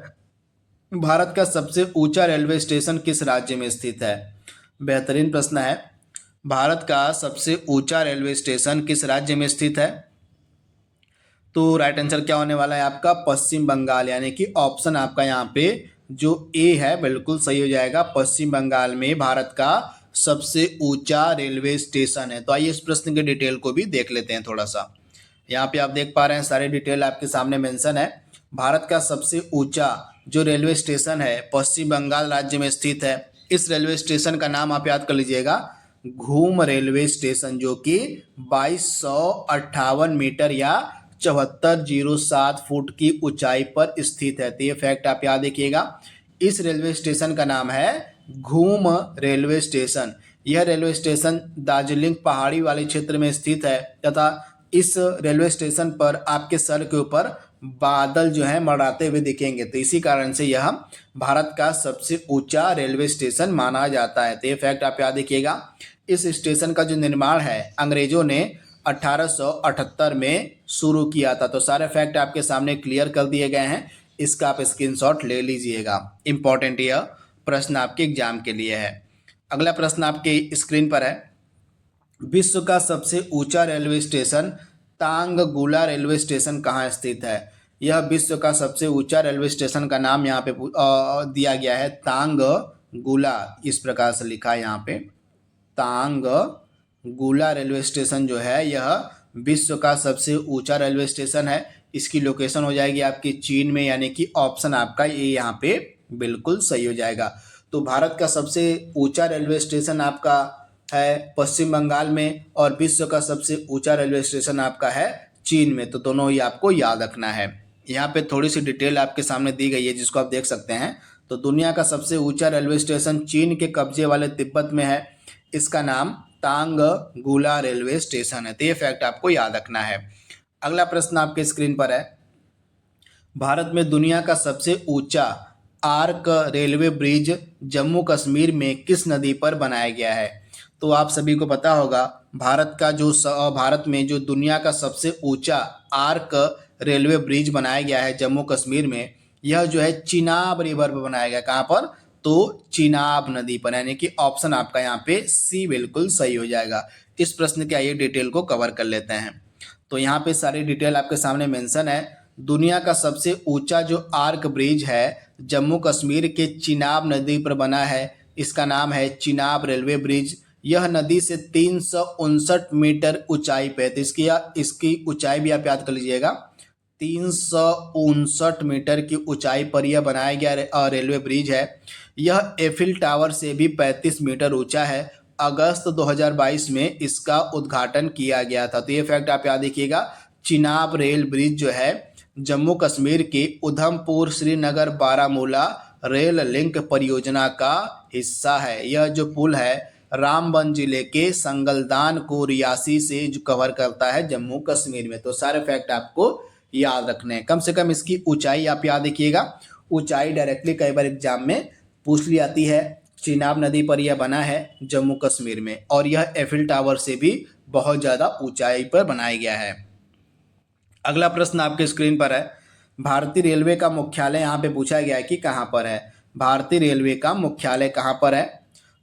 भारत का सबसे ऊंचा रेलवे स्टेशन किस राज्य में स्थित है? बेहतरीन प्रश्न है। भारत का सबसे ऊंचा रेलवे स्टेशन किस राज्य में स्थित है? तो राइट आंसर क्या होने वाला है आपका? पश्चिम बंगाल, यानी कि ऑप्शन आपका यहाँ पे जो ए है बिल्कुल सही हो जाएगा। पश्चिम बंगाल में भारत का सबसे ऊंचा रेलवे स्टेशन है। तो आइए इस प्रश्न के डिटेल को भी देख लेते हैं थोड़ा सा। यहाँ पे आप देख पा रहे हैं सारे डिटेल आपके सामने मेंशन है। भारत का सबसे ऊंचा जो रेलवे स्टेशन है पश्चिम बंगाल राज्य में स्थित है। इस रेलवे स्टेशन का नाम आप याद कर लीजिएगा, घूम रेलवे स्टेशन, जो कि 2258 मीटर या 7407 फुट की ऊंचाई पर स्थित है। तो ये फैक्ट आप याद रखिएगा। इस रेलवे स्टेशन का नाम है घूम रेलवे स्टेशन। यह रेलवे स्टेशन दार्जिलिंग पहाड़ी वाले क्षेत्र में स्थित है तथा इस रेलवे स्टेशन पर आपके सर के ऊपर बादल जो है मंडराते हुए दिखेंगे। तो इसी कारण से यह भारत का सबसे ऊंचा रेलवे स्टेशन माना जाता है। तो ये फैक्ट आप याद रखिएगा। इस स्टेशन का जो निर्माण है अंग्रेजों ने 1878 में शुरू किया था। तो सारे फैक्ट आपके सामने क्लियर कर दिए गए हैं। इसका आप स्क्रीनशॉट ले लीजिएगा। इंपॉर्टेंट यह प्रश्न आपके एग्जाम के लिए है। अगला प्रश्न आपके स्क्रीन पर है, विश्व का सबसे ऊंचा रेलवे स्टेशन तांगगुला रेलवे स्टेशन कहाँ स्थित है? यह विश्व का सबसे ऊंचा रेलवे स्टेशन का नाम यहाँ पे दिया गया है तांगगुला, इस प्रकार से लिखा है यहाँ पे। तांगगुला रेलवे स्टेशन जो है यह विश्व का सबसे ऊंचा रेलवे स्टेशन है। इसकी लोकेशन हो जाएगी आपकी चीन में, यानी कि ऑप्शन आपका ये यहाँ पे बिल्कुल सही हो जाएगा। तो भारत का सबसे ऊंचा रेलवे स्टेशन आपका है पश्चिम बंगाल में और विश्व का सबसे ऊंचा रेलवे स्टेशन आपका है चीन में। तो दोनों ही आपको याद रखना है। यहाँ पे थोड़ी सी डिटेल आपके सामने दी गई है जिसको आप देख सकते हैं। तो दुनिया का सबसे ऊंचा रेलवे स्टेशन चीन के कब्जे वाले तिब्बत में है। इसका नाम तांगगुला रेलवे स्टेशन है। तो ये फैक्ट आपको याद रखना है। अगला प्रश्न आपके स्क्रीन पर है, भारत में दुनिया का सबसे ऊंचा arc railway bridge Jammu Kashmir में किस नदी पर बनाया गया है? तो आप सभी को पता होगा भारत में जो दुनिया का सबसे ऊंचा आर्क रेलवे ब्रिज बनाया गया है जम्मू कश्मीर में, यह जो है चिनाब रिवर पर बनाया गया। कहाँ पर? तो चिनाब नदी पर, यानी कि ऑप्शन आपका यहाँ पे सी बिल्कुल सही हो जाएगा। इस प्रश्न के आइए डिटेल को कवर कर लेते हैं। तो यहाँ पे सारी डिटेल आपके सामने मेंशन है। दुनिया का सबसे ऊंचा जो आर्क ब्रिज है जम्मू कश्मीर के चिनाब नदी पर बना है। इसका नाम है चिनाब रेलवे ब्रिज। यह नदी से 359 मीटर ऊंचाई पे है। तो इसकी ऊंचाई भी आप याद कर लीजिएगा। 359 मीटर की ऊंचाई पर यह बनाया गया रेलवे ब्रिज है। यह एफिल टावर से भी 35 मीटर ऊंचा है। अगस्त 2022 में इसका उद्घाटन किया गया था। तो ये फैक्ट आप याद रखिएगा। चिनाब रेल ब्रिज जो है जम्मू कश्मीर के उधमपुर श्रीनगर बारामूला रेल लिंक परियोजना का हिस्सा है। यह जो पुल है रामबन जिले के संगलदान को रियासी से जो कवर करता है जम्मू कश्मीर में। तो सारे फैक्ट आपको याद रखने हैं। कम से कम इसकी ऊंचाई आप याद रखिएगा। ऊंचाई डायरेक्टली कई बार एग्जाम में पूछ ली आती है। चिनाब नदी पर यह बना है जम्मू कश्मीर में और यह एफिल टावर से भी बहुत ज़्यादा ऊंचाई पर बनाया गया है। अगला प्रश्न आपके स्क्रीन पर है, भारतीय रेलवे का मुख्यालय यहाँ पे पूछा गया है कि कहाँ पर है? भारतीय रेलवे का मुख्यालय कहाँ पर है?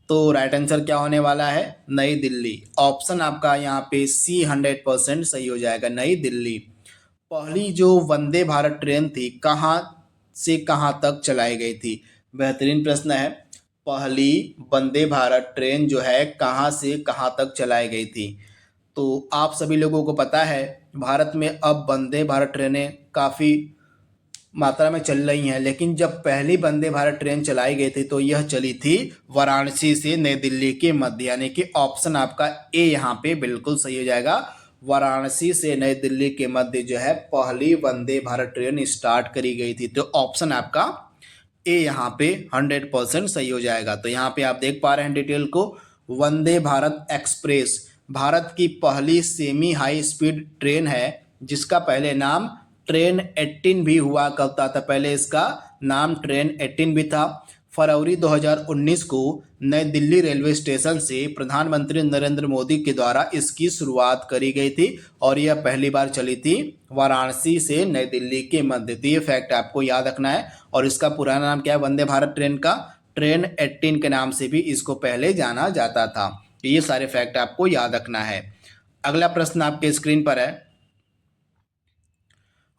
तो राइट आंसर क्या होने वाला है? नई दिल्ली। ऑप्शन आपका यहाँ पे सी 100% सही हो जाएगा, नई दिल्ली। पहली जो वंदे भारत ट्रेन थी कहाँ से कहाँ तक चलाई गई थी? बेहतरीन प्रश्न है। पहली वंदे भारत ट्रेन जो है कहाँ से कहाँ तक चलाई गई थी? तो आप सभी लोगों को पता है भारत में अब वंदे भारत ट्रेनें काफ़ी मात्रा में चल रही हैं, लेकिन जब पहली वंदे भारत ट्रेन चलाई गई थी तो यह चली थी वाराणसी से नई दिल्ली के मध्य, यानी कि ऑप्शन आपका ए यहाँ पे बिल्कुल सही हो जाएगा। वाराणसी से नई दिल्ली के मध्य जो है पहली वंदे भारत ट्रेन स्टार्ट करी गई थी। तो ऑप्शन आपका ए यहाँ पे 100% सही हो जाएगा। तो यहाँ पे आप देख पा रहे हैं डिटेल को। वंदे भारत एक्सप्रेस भारत की पहली सेमी हाई स्पीड ट्रेन है जिसका पहले नाम ट्रेन 18 भी हुआ करता था। पहले इसका नाम ट्रेन 18 भी था। फरवरी 2019 को नई दिल्ली रेलवे स्टेशन से प्रधानमंत्री नरेंद्र मोदी के द्वारा इसकी शुरुआत करी गई थी और यह पहली बार चली थी वाराणसी से नई दिल्ली के मध्य। तो ये फैक्ट आपको याद रखना है। और इसका पुराना नाम क्या है वंदे भारत ट्रेन का? ट्रेन 18 के नाम से भी इसको पहले जाना जाता था। ये सारे फैक्ट आपको याद रखना है। अगला प्रश्न आपके स्क्रीन पर है,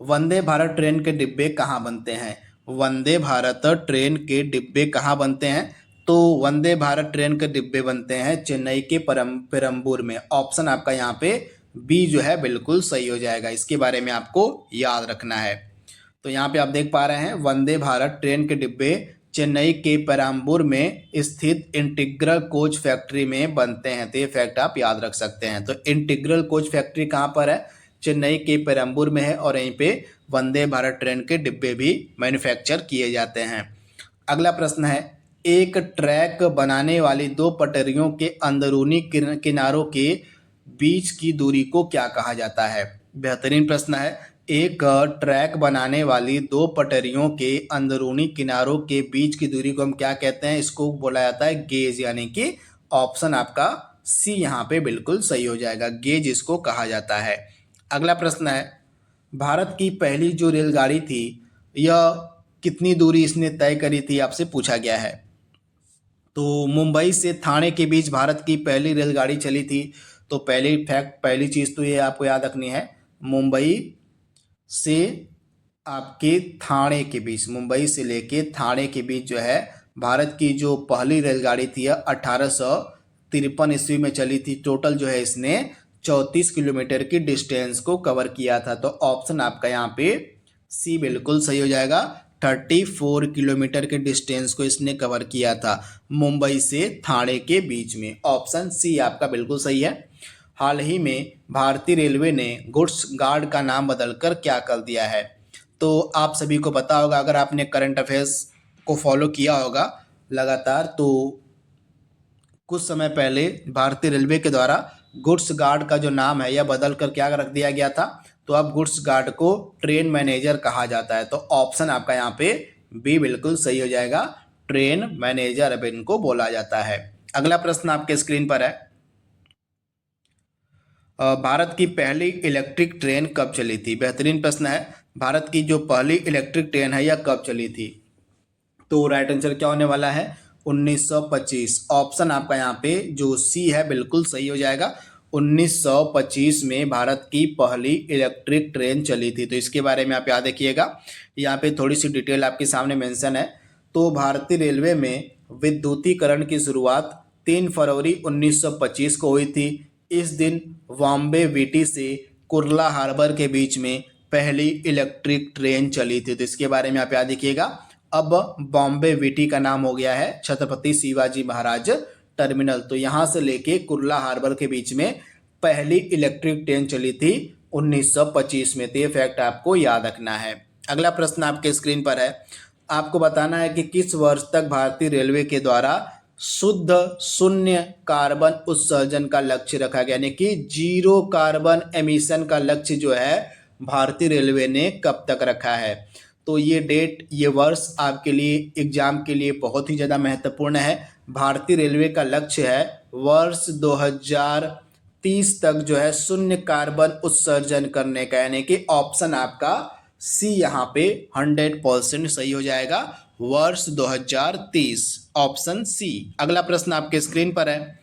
वंदे भारत ट्रेन के डिब्बे कहाँ बनते हैं? वंदे भारत ट्रेन के डिब्बे कहाँ बनते हैं? तो वंदे भारत ट्रेन के डिब्बे बनते हैं चेन्नई के पेरम्बूर में। ऑप्शन आपका यहाँ पे बी जो है बिल्कुल सही हो जाएगा। इसके बारे में आपको याद रखना है। तो यहाँ पे आप देख पा रहे हैं वंदे भारत ट्रेन के डिब्बे चेन्नई के पेरम्बूर में स्थित इंटीग्रल कोच फैक्ट्री में बनते हैं। तो ये फैक्ट आप याद रख सकते हैं। तो इंटीग्रल कोच फैक्ट्री कहाँ पर है? चेन्नई के पेरम्बूर में है और यहीं पे वंदे भारत ट्रेन के डिब्बे भी मैन्युफैक्चर किए जाते हैं। अगला प्रश्न है, एक ट्रैक बनाने वाली दो पटरियों के अंदरूनी किनारों के बीच की दूरी को क्या कहा जाता है? बेहतरीन प्रश्न है। एक ट्रैक बनाने वाली दो पटरियों के अंदरूनी किनारों के बीच की दूरी को हम क्या कहते हैं? इसको बोला जाता है गेज, यानी कि ऑप्शन आपका सी यहाँ पे बिल्कुल सही हो जाएगा। गेज इसको कहा जाता है। अगला प्रश्न है, भारत की पहली जो रेलगाड़ी थी यह कितनी दूरी इसने तय करी थी, आपसे पूछा गया है। तो मुंबई से ठाणे के बीच भारत की पहली रेलगाड़ी चली थी। तो पहली चीज़ तो ये आपको याद रखनी है, मुंबई से आपके ठाणे के बीच, मुंबई से लेके ठाणे के बीच जो है भारत की जो पहली रेलगाड़ी थी 1853 ईस्वी में चली थी। टोटल जो है इसने 34 किलोमीटर की डिस्टेंस को कवर किया था। तो ऑप्शन आपका यहाँ पे सी बिल्कुल सही हो जाएगा। 34 किलोमीटर के डिस्टेंस को इसने कवर किया था मुंबई से ठाणे के बीच में। ऑप्शन सी आपका बिल्कुल सही है। हाल ही में भारतीय रेलवे ने गुड्स गार्ड का नाम बदलकर क्या कर दिया है? तो आप सभी को पता होगा, अगर आपने करंट अफेयर्स को फॉलो किया होगा लगातार, तो कुछ समय पहले भारतीय रेलवे के द्वारा गुड्स गार्ड का जो नाम है यह बदल कर क्या रख दिया गया था? तो अब गुड्स गार्ड को ट्रेन मैनेजर कहा जाता है। तो ऑप्शन आपका यहाँ पे बी बिल्कुल सही हो जाएगा। ट्रेन मैनेजर अब इनको बोला जाता है। अगला प्रश्न आपके स्क्रीन पर है, भारत की पहली इलेक्ट्रिक ट्रेन कब चली थी? बेहतरीन प्रश्न है। भारत की जो पहली इलेक्ट्रिक ट्रेन है यह कब चली थी? तो राइट आंसर क्या होने वाला है? 1925। ऑप्शन आपका यहाँ पे जो सी है बिल्कुल सही हो जाएगा। 1925 में भारत की पहली इलेक्ट्रिक ट्रेन चली थी। तो इसके बारे में आप याद रखिएगा, यहाँ पे थोड़ी सी डिटेल आपके सामने मेंशन है। तो भारतीय रेलवे में विद्युतीकरण की शुरुआत 3 फरवरी 1925 को हुई थी। इस दिन बॉम्बे वीटी से कुर्ला हार्बर के बीच में पहली इलेक्ट्रिक ट्रेन चली थी। तो इसके बारे में आप याद रखिएगा। अब बॉम्बे वीटी का नाम हो गया है छत्रपति शिवाजी महाराज टर्मिनल। तो यहाँ से लेके कुर्ला हार्बर के बीच में पहली इलेक्ट्रिक ट्रेन चली थी 1925 में। तो ये फैक्ट आपको याद रखना है। अगला प्रश्न आपके स्क्रीन पर है, आपको बताना है कि किस वर्ष तक भारतीय रेलवे के द्वारा शुद्ध शून्य कार्बन उत्सर्जन का लक्ष्य रखा गया, यानी कि जीरो कार्बन एमिशन का लक्ष्य जो है भारतीय रेलवे ने कब तक रखा है? तो ये डेट, ये वर्ष आपके लिए एग्जाम के लिए बहुत ही ज़्यादा महत्वपूर्ण है। भारतीय रेलवे का लक्ष्य है वर्ष 2030 तक जो है शून्य कार्बन उत्सर्जन करने का, यानी कि ऑप्शन आपका सी यहाँ पे 100% सही हो जाएगा। वर्ष 2030, ऑप्शन सी। अगला प्रश्न आपके स्क्रीन पर है,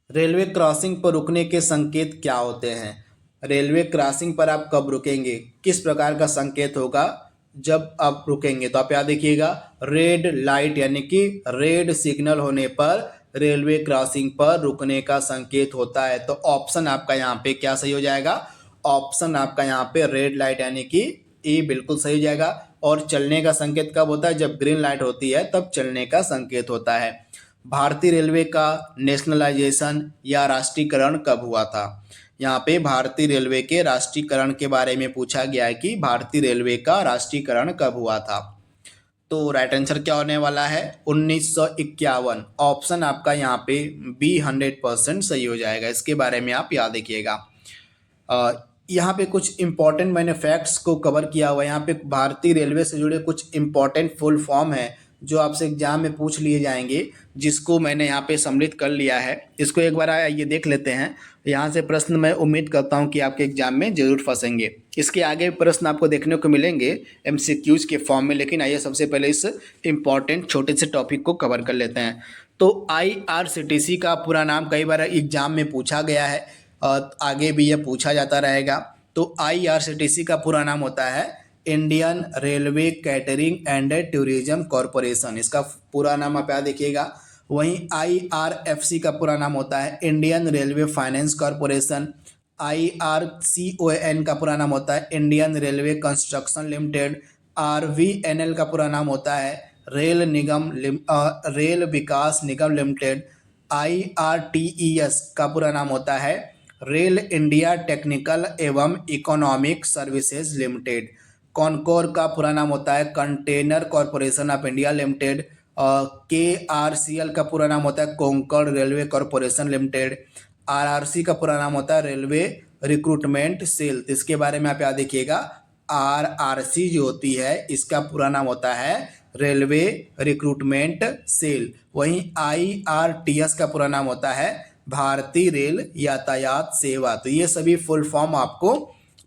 रेलवे क्रॉसिंग पर रुकने के संकेत क्या होते हैं? रेलवे क्रॉसिंग पर आप कब रुकेंगे, किस प्रकार का संकेत होगा जब आप रुकेंगे? तो आप याद देखिएगा, रेड लाइट यानी कि रेड सिग्नल होने पर रेलवे क्रॉसिंग पर रुकने का संकेत होता है। तो ऑप्शन आपका यहाँ पे क्या सही हो जाएगा? ऑप्शन आपका यहाँ पे रेड लाइट यानी कि ए बिल्कुल सही हो जाएगा। और चलने का संकेत कब होता है? जब ग्रीन लाइट होती है तब चलने का संकेत होता है। भारतीय रेलवे का नेशनलाइजेशन या राष्ट्रीयकरण कब हुआ था? यहाँ पे भारतीय रेलवे के राष्ट्रीयकरण के बारे में पूछा गया है कि भारतीय रेलवे का राष्ट्रीयकरण कब हुआ था। तो राइट आंसर क्या होने वाला है? 1951। ऑप्शन आपका यहाँ पे बी 100% सही हो जाएगा। इसके बारे में आप याद रखिएगा। यहाँ पे कुछ इंपॉर्टेंट मैंने फैक्ट्स को कवर किया हुआ है। यहाँ पे भारतीय रेलवे से जुड़े कुछ इंपॉर्टेंट फुल फॉर्म है जो आपसे एग्जाम में पूछ लिए जाएंगे, जिसको मैंने यहाँ पे सम्मिलित कर लिया है। इसको एक बार आइए देख लेते हैं। यहाँ से प्रश्न मैं उम्मीद करता हूँ कि आपके एग्जाम में जरूर फंसेंगे। इसके आगे प्रश्न आपको देखने को मिलेंगे MCQs के फॉर्म में, लेकिन आइए सबसे पहले इस इम्पॉर्टेंट छोटे से टॉपिक को कवर कर लेते हैं। तो IRCTC का पूरा नाम कई बार एग्जाम में पूछा गया है और आगे भी यह पूछा जाता रहेगा। तो IRCTC का पूरा नाम होता है Indian railway catering and tourism corporation. इसका पूरा नाम आप याद देखिएगा। वहीं IRFC का पूरा नाम होता है Indian railway finance corporation. IRCON का पूरा नाम होता है Indian railway construction limited. RVNL का पूरा नाम होता है रेल विकास निगम लिमिटेड। IRTES का पूरा नाम होता है रेल इंडिया टेक्निकल एवं इकोनॉमिक सर्विसेज लिमिटेड। कॉनकोर का पूरा नाम होता है container corporation of India limited. KRCL का पूरा नाम होता है Konkan railway corporation limited. RRC का पूरा नाम होता है रेलवे रिक्रूटमेंट सेल। इसके बारे में आप याद देखिएगा, RRC जो होती है इसका पूरा नाम होता है रेलवे रिक्रूटमेंट सेल। वहीं IRTS का पूरा नाम होता है भारतीय रेल यातायात सेवा। तो ये सभी फुल फॉर्म आपको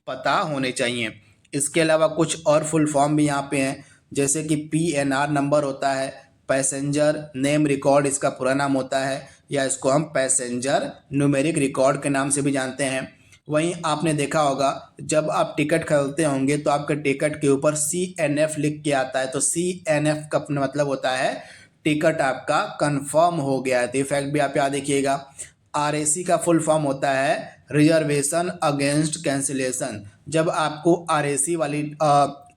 पता होने चाहिए। इसके अलावा कुछ और फुल फॉर्म भी यहाँ पे हैं, जैसे कि PNR नंबर होता है, पैसेंजर नेम रिकॉर्ड इसका पूरा नाम होता है, या इसको हम पैसेंजर न्यूमेरिक रिकॉर्ड के नाम से भी जानते हैं। वहीं आपने देखा होगा जब आप टिकट खरीदते होंगे तो आपके टिकट के ऊपर CNF लिख के आता है, तो CNF का मतलब होता है टिकट आपका कंफर्म हो गया है। तो ये फैक्ट भी आप याद रखिएगा। RAC का फुल फॉर्म होता है रिजर्वेशन अगेंस्ट कैंसिलेशन। जब आपको RAC वाली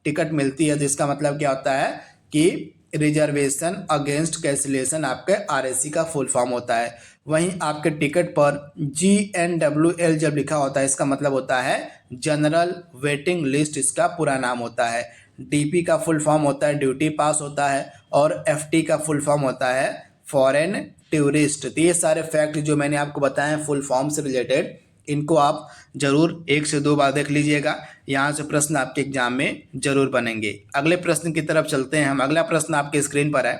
टिकट मिलती है तो इसका मतलब क्या होता है कि रिजर्वेशन अगेंस्ट कैंसिलेशन आपके RAC का फुल फॉर्म होता है। वहीं आपके टिकट पर GNWL जब लिखा होता है इसका मतलब होता है जनरल वेटिंग लिस्ट, इसका पूरा नाम होता है। DP का फुल फॉर्म होता है ड्यूटी पास होता है, और FT का फुल फॉर्म होता है फॉरेन टूरिस्ट। तो ये सारे फैक्ट जो मैंने आपको बताए हैं फुल फॉर्म से रिलेटेड, इनको आप जरूर 1 से 2 बार देख लीजिएगा, यहाँ से प्रश्न आपके एग्जाम में जरूर बनेंगे। अगले प्रश्न की तरफ चलते हैं हम। अगला प्रश्न आपके स्क्रीन पर है,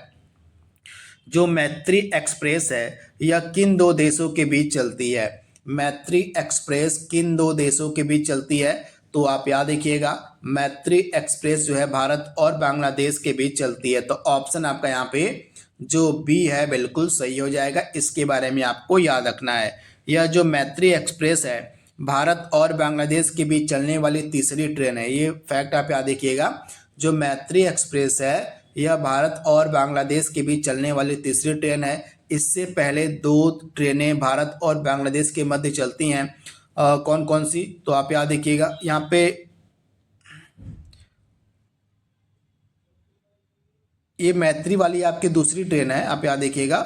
जो मैत्री एक्सप्रेस है यह किन दो देशों के बीच चलती है? मैत्री एक्सप्रेस किन दो देशों के बीच चलती है? तो आप याद रखिएगा, मैत्री एक्सप्रेस जो है भारत और बांग्लादेश के बीच चलती है। तो ऑप्शन आपका यहाँ पे जो बी है बिल्कुल सही हो जाएगा। इसके बारे में आपको याद रखना है। यह जो मैत्री एक्सप्रेस है भारत और बांग्लादेश के बीच चलने वाली तीसरी ट्रेन है। ये फैक्ट आप याद रखिएगा, जो मैत्री एक्सप्रेस है यह भारत और बांग्लादेश के बीच चलने वाली तीसरी ट्रेन है। इससे पहले 2 ट्रेनें भारत और बांग्लादेश के मध्य चलती हैं। कौन कौन सी? तो आप याद रखिएगा, यहाँ पे ये मैत्री वाली आपकी दूसरी ट्रेन है। आप याद रखिएगा,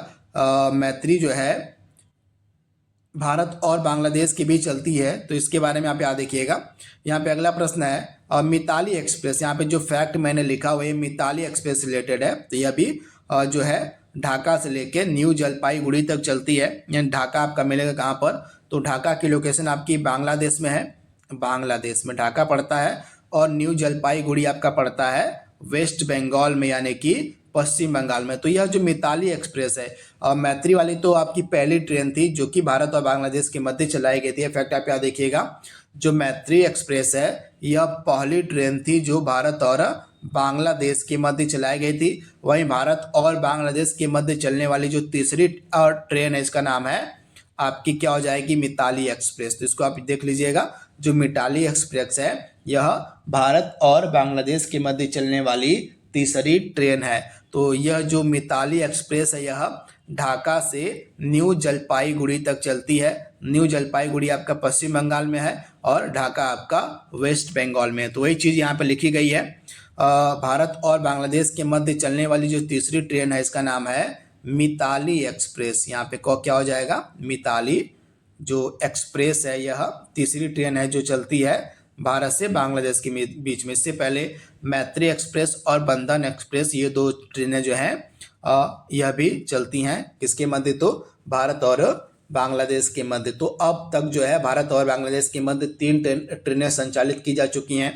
मैत्री जो है भारत और बांग्लादेश के बीच चलती है, तो इसके बारे में आप याद रखिएगा। यहाँ पे अगला प्रश्न है मिताली एक्सप्रेस। यहाँ पे जो फैक्ट मैंने लिखा हुआ है मिताली एक्सप्रेस रिलेटेड है। तो यह भी जो है ढाका से लेके न्यू जलपाईगुड़ी तक चलती है। यानी ढाका आपका मिलेगा कहाँ पर? तो ढाका की लोकेशन आपकी बांग्लादेश में है, बांग्लादेश में ढाका पड़ता है, और न्यू जलपाईगुड़ी आपका पड़ता है वेस्ट बंगाल में, यानी कि पश्चिम बंगाल में। तो यह जो मिताली एक्सप्रेस है और मैत्री वाली तो आपकी पहली ट्रेन थी जो कि भारत और बांग्लादेश के मध्य चलाई गई थी। फैक्ट आप याद देखिएगा, जो मैत्री एक्सप्रेस है यह पहली ट्रेन थी जो भारत और बांग्लादेश के मध्य चलाई गई थी। वहीं भारत और बांग्लादेश के मध्य चलने वाली जो तीसरी ट्रेन है इसका नाम है आपकी क्या हो जाएगी? मिताली एक्सप्रेस। तो इसको आप देख लीजिएगा, जो मिताली एक्सप्रेस है यह भारत और बांग्लादेश के मध्य चलने वाली तीसरी ट्रेन है। तो यह जो मिताली एक्सप्रेस है यह ढाका से न्यू जलपाईगुड़ी तक चलती है। न्यू जलपाईगुड़ी आपका पश्चिम बंगाल में है और ढाका आपका वेस्ट बंगाल में है। तो वही चीज़ यहाँ पे लिखी गई है। भारत और बांग्लादेश के मध्य चलने वाली जो तीसरी ट्रेन है इसका नाम है मिताली एक्सप्रेस। यहाँ पे क्या हो जाएगा? मिताली जो एक्सप्रेस है यह तीसरी ट्रेन है जो चलती है भारत से बांग्लादेश के बीच में। इससे पहले मैत्री एक्सप्रेस और बंधन एक्सप्रेस ये 2 ट्रेनें जो हैं यह भी चलती हैं किसके मध्य? तो भारत और बांग्लादेश के मध्य। तो अब तक जो है भारत और बांग्लादेश के मध्य 3 ट्रेनें संचालित की जा चुकी हैं।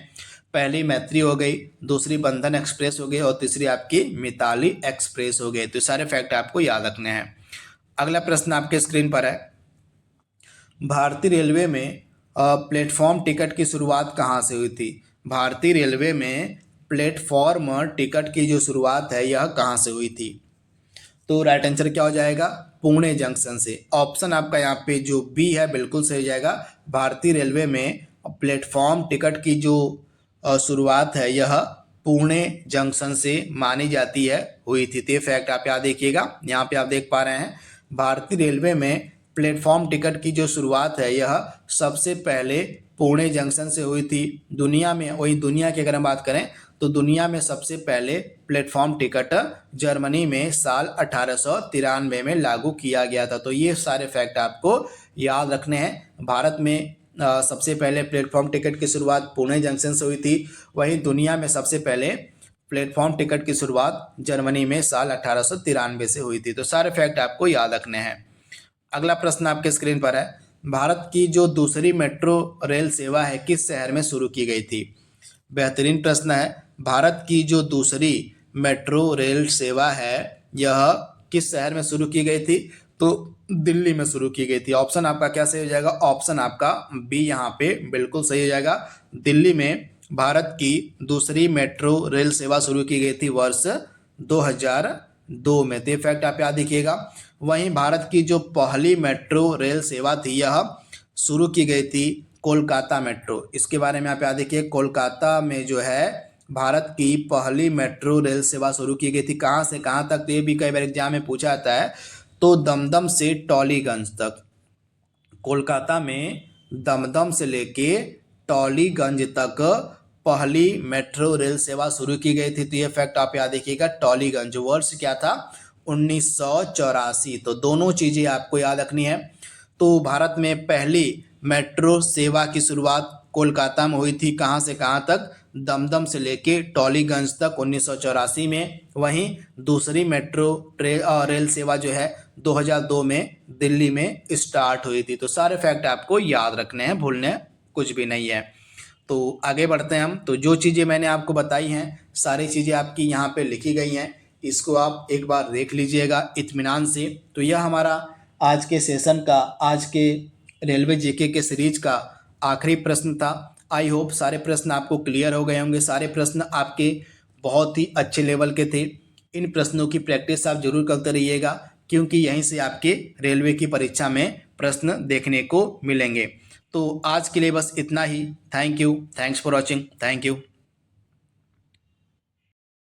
पहली मैत्री हो गई, दूसरी बंधन एक्सप्रेस हो गई, और तीसरी आपकी मिताली एक्सप्रेस हो गई। तो सारे फैक्ट आपको याद रखने हैं। अगला प्रश्न आपके स्क्रीन पर है, भारतीय रेलवे में प्लेटफॉर्म टिकट की शुरुआत कहाँ से हुई थी? भारतीय रेलवे में प्लेटफॉर्म टिकट की जो शुरुआत है यह कहाँ से हुई थी? तो राइट आंसर क्या हो जाएगा? पुणे जंक्शन से। ऑप्शन आपका यहाँ पे जो बी है बिल्कुल सही हो जाएगा। भारतीय रेलवे में प्लेटफॉर्म टिकट की जो शुरुआत है यह पुणे जंक्शन से मानी जाती है हुई थी। तो ये फैक्ट आप याद देखिएगा। यहाँ पे आप देख पा रहे हैं भारतीय रेलवे में प्लेटफॉर्म टिकट की जो शुरुआत है यह सबसे पहले पुणे जंक्शन से हुई थी। दुनिया में, वही दुनिया की अगर हम बात करें तो दुनिया में सबसे पहले प्लेटफॉर्म टिकट जर्मनी में साल 1893 में लागू किया गया था। तो ये सारे फैक्ट आपको याद रखने हैं। भारत में सबसे पहले प्लेटफॉर्म टिकट की शुरुआत पुणे जंक्शन से हुई थी। वहीं दुनिया में सबसे पहले प्लेटफॉर्म टिकट की शुरुआत जर्मनी में साल 1893 से हुई थी। तो सारे फैक्ट आपको याद रखने हैं। अगला प्रश्न आपके स्क्रीन पर है, भारत की जो दूसरी मेट्रो रेल सेवा है किस शहर में शुरू की गई थी? बेहतरीन प्रश्न है। भारत की जो दूसरी मेट्रो रेल सेवा है यह किस शहर में शुरू की गई थी? तो दिल्ली में शुरू की गई थी। ऑप्शन आपका क्या सही हो जाएगा? ऑप्शन आपका बी यहाँ पे बिल्कुल सही हो जाएगा। दिल्ली में भारत की दूसरी मेट्रो रेल सेवा शुरू की गई थी वर्ष 2002 में। तो ये फैक्ट आप याद रखिएगा। वहीं भारत की जो पहली मेट्रो रेल सेवा थी यह शुरू की गई थी कोलकाता मेट्रो। इसके बारे में आप याद रखिए, कोलकाता में जो है भारत की पहली मेट्रो रेल सेवा शुरू की गई थी। कहाँ से कहाँ तक, तो ये भी कई बार एग्जाम में पूछा जाता है। तो दमदम से टॉलीगंज तक, कोलकाता में दमदम से लेके टॉलीगंज तक पहली मेट्रो रेल सेवा शुरू की गई थी। तो ये फैक्ट आप याद रखिएगा। टॉलीगंज वर्ष क्या था, 1984। तो दोनों चीजें आपको याद रखनी है। तो भारत में पहली मेट्रो सेवा की शुरुआत कोलकाता में हुई थी। कहाँ से कहाँ तक, दमदम से लेके टॉलीगंज तक 1984 में। वहीं दूसरी मेट्रो रेल सेवा जो है 2002 में दिल्ली में स्टार्ट हुई थी। तो सारे फैक्ट आपको याद रखने हैं, भूलने कुछ भी नहीं है। तो आगे बढ़ते हैं हम। तो जो चीज़ें मैंने आपको बताई हैं सारी चीज़ें आपकी यहाँ पे लिखी गई हैं, इसको आप एक बार देख लीजिएगा इत्मीनान से। तो यह हमारा आज के सेशन का, आज के रेलवे जीके के सीरीज का आखिरी प्रश्न था। आई होप सारे प्रश्न आपको क्लियर हो गए होंगे। सारे प्रश्न आपके बहुत ही अच्छे लेवल के थे। इन प्रश्नों की प्रैक्टिस आप जरूर करते रहिएगा, क्योंकि यहीं से आपके रेलवे की परीक्षा में प्रश्न देखने को मिलेंगे। तो आज के लिए बस इतना ही। Thank you, thanks for watching, thank you.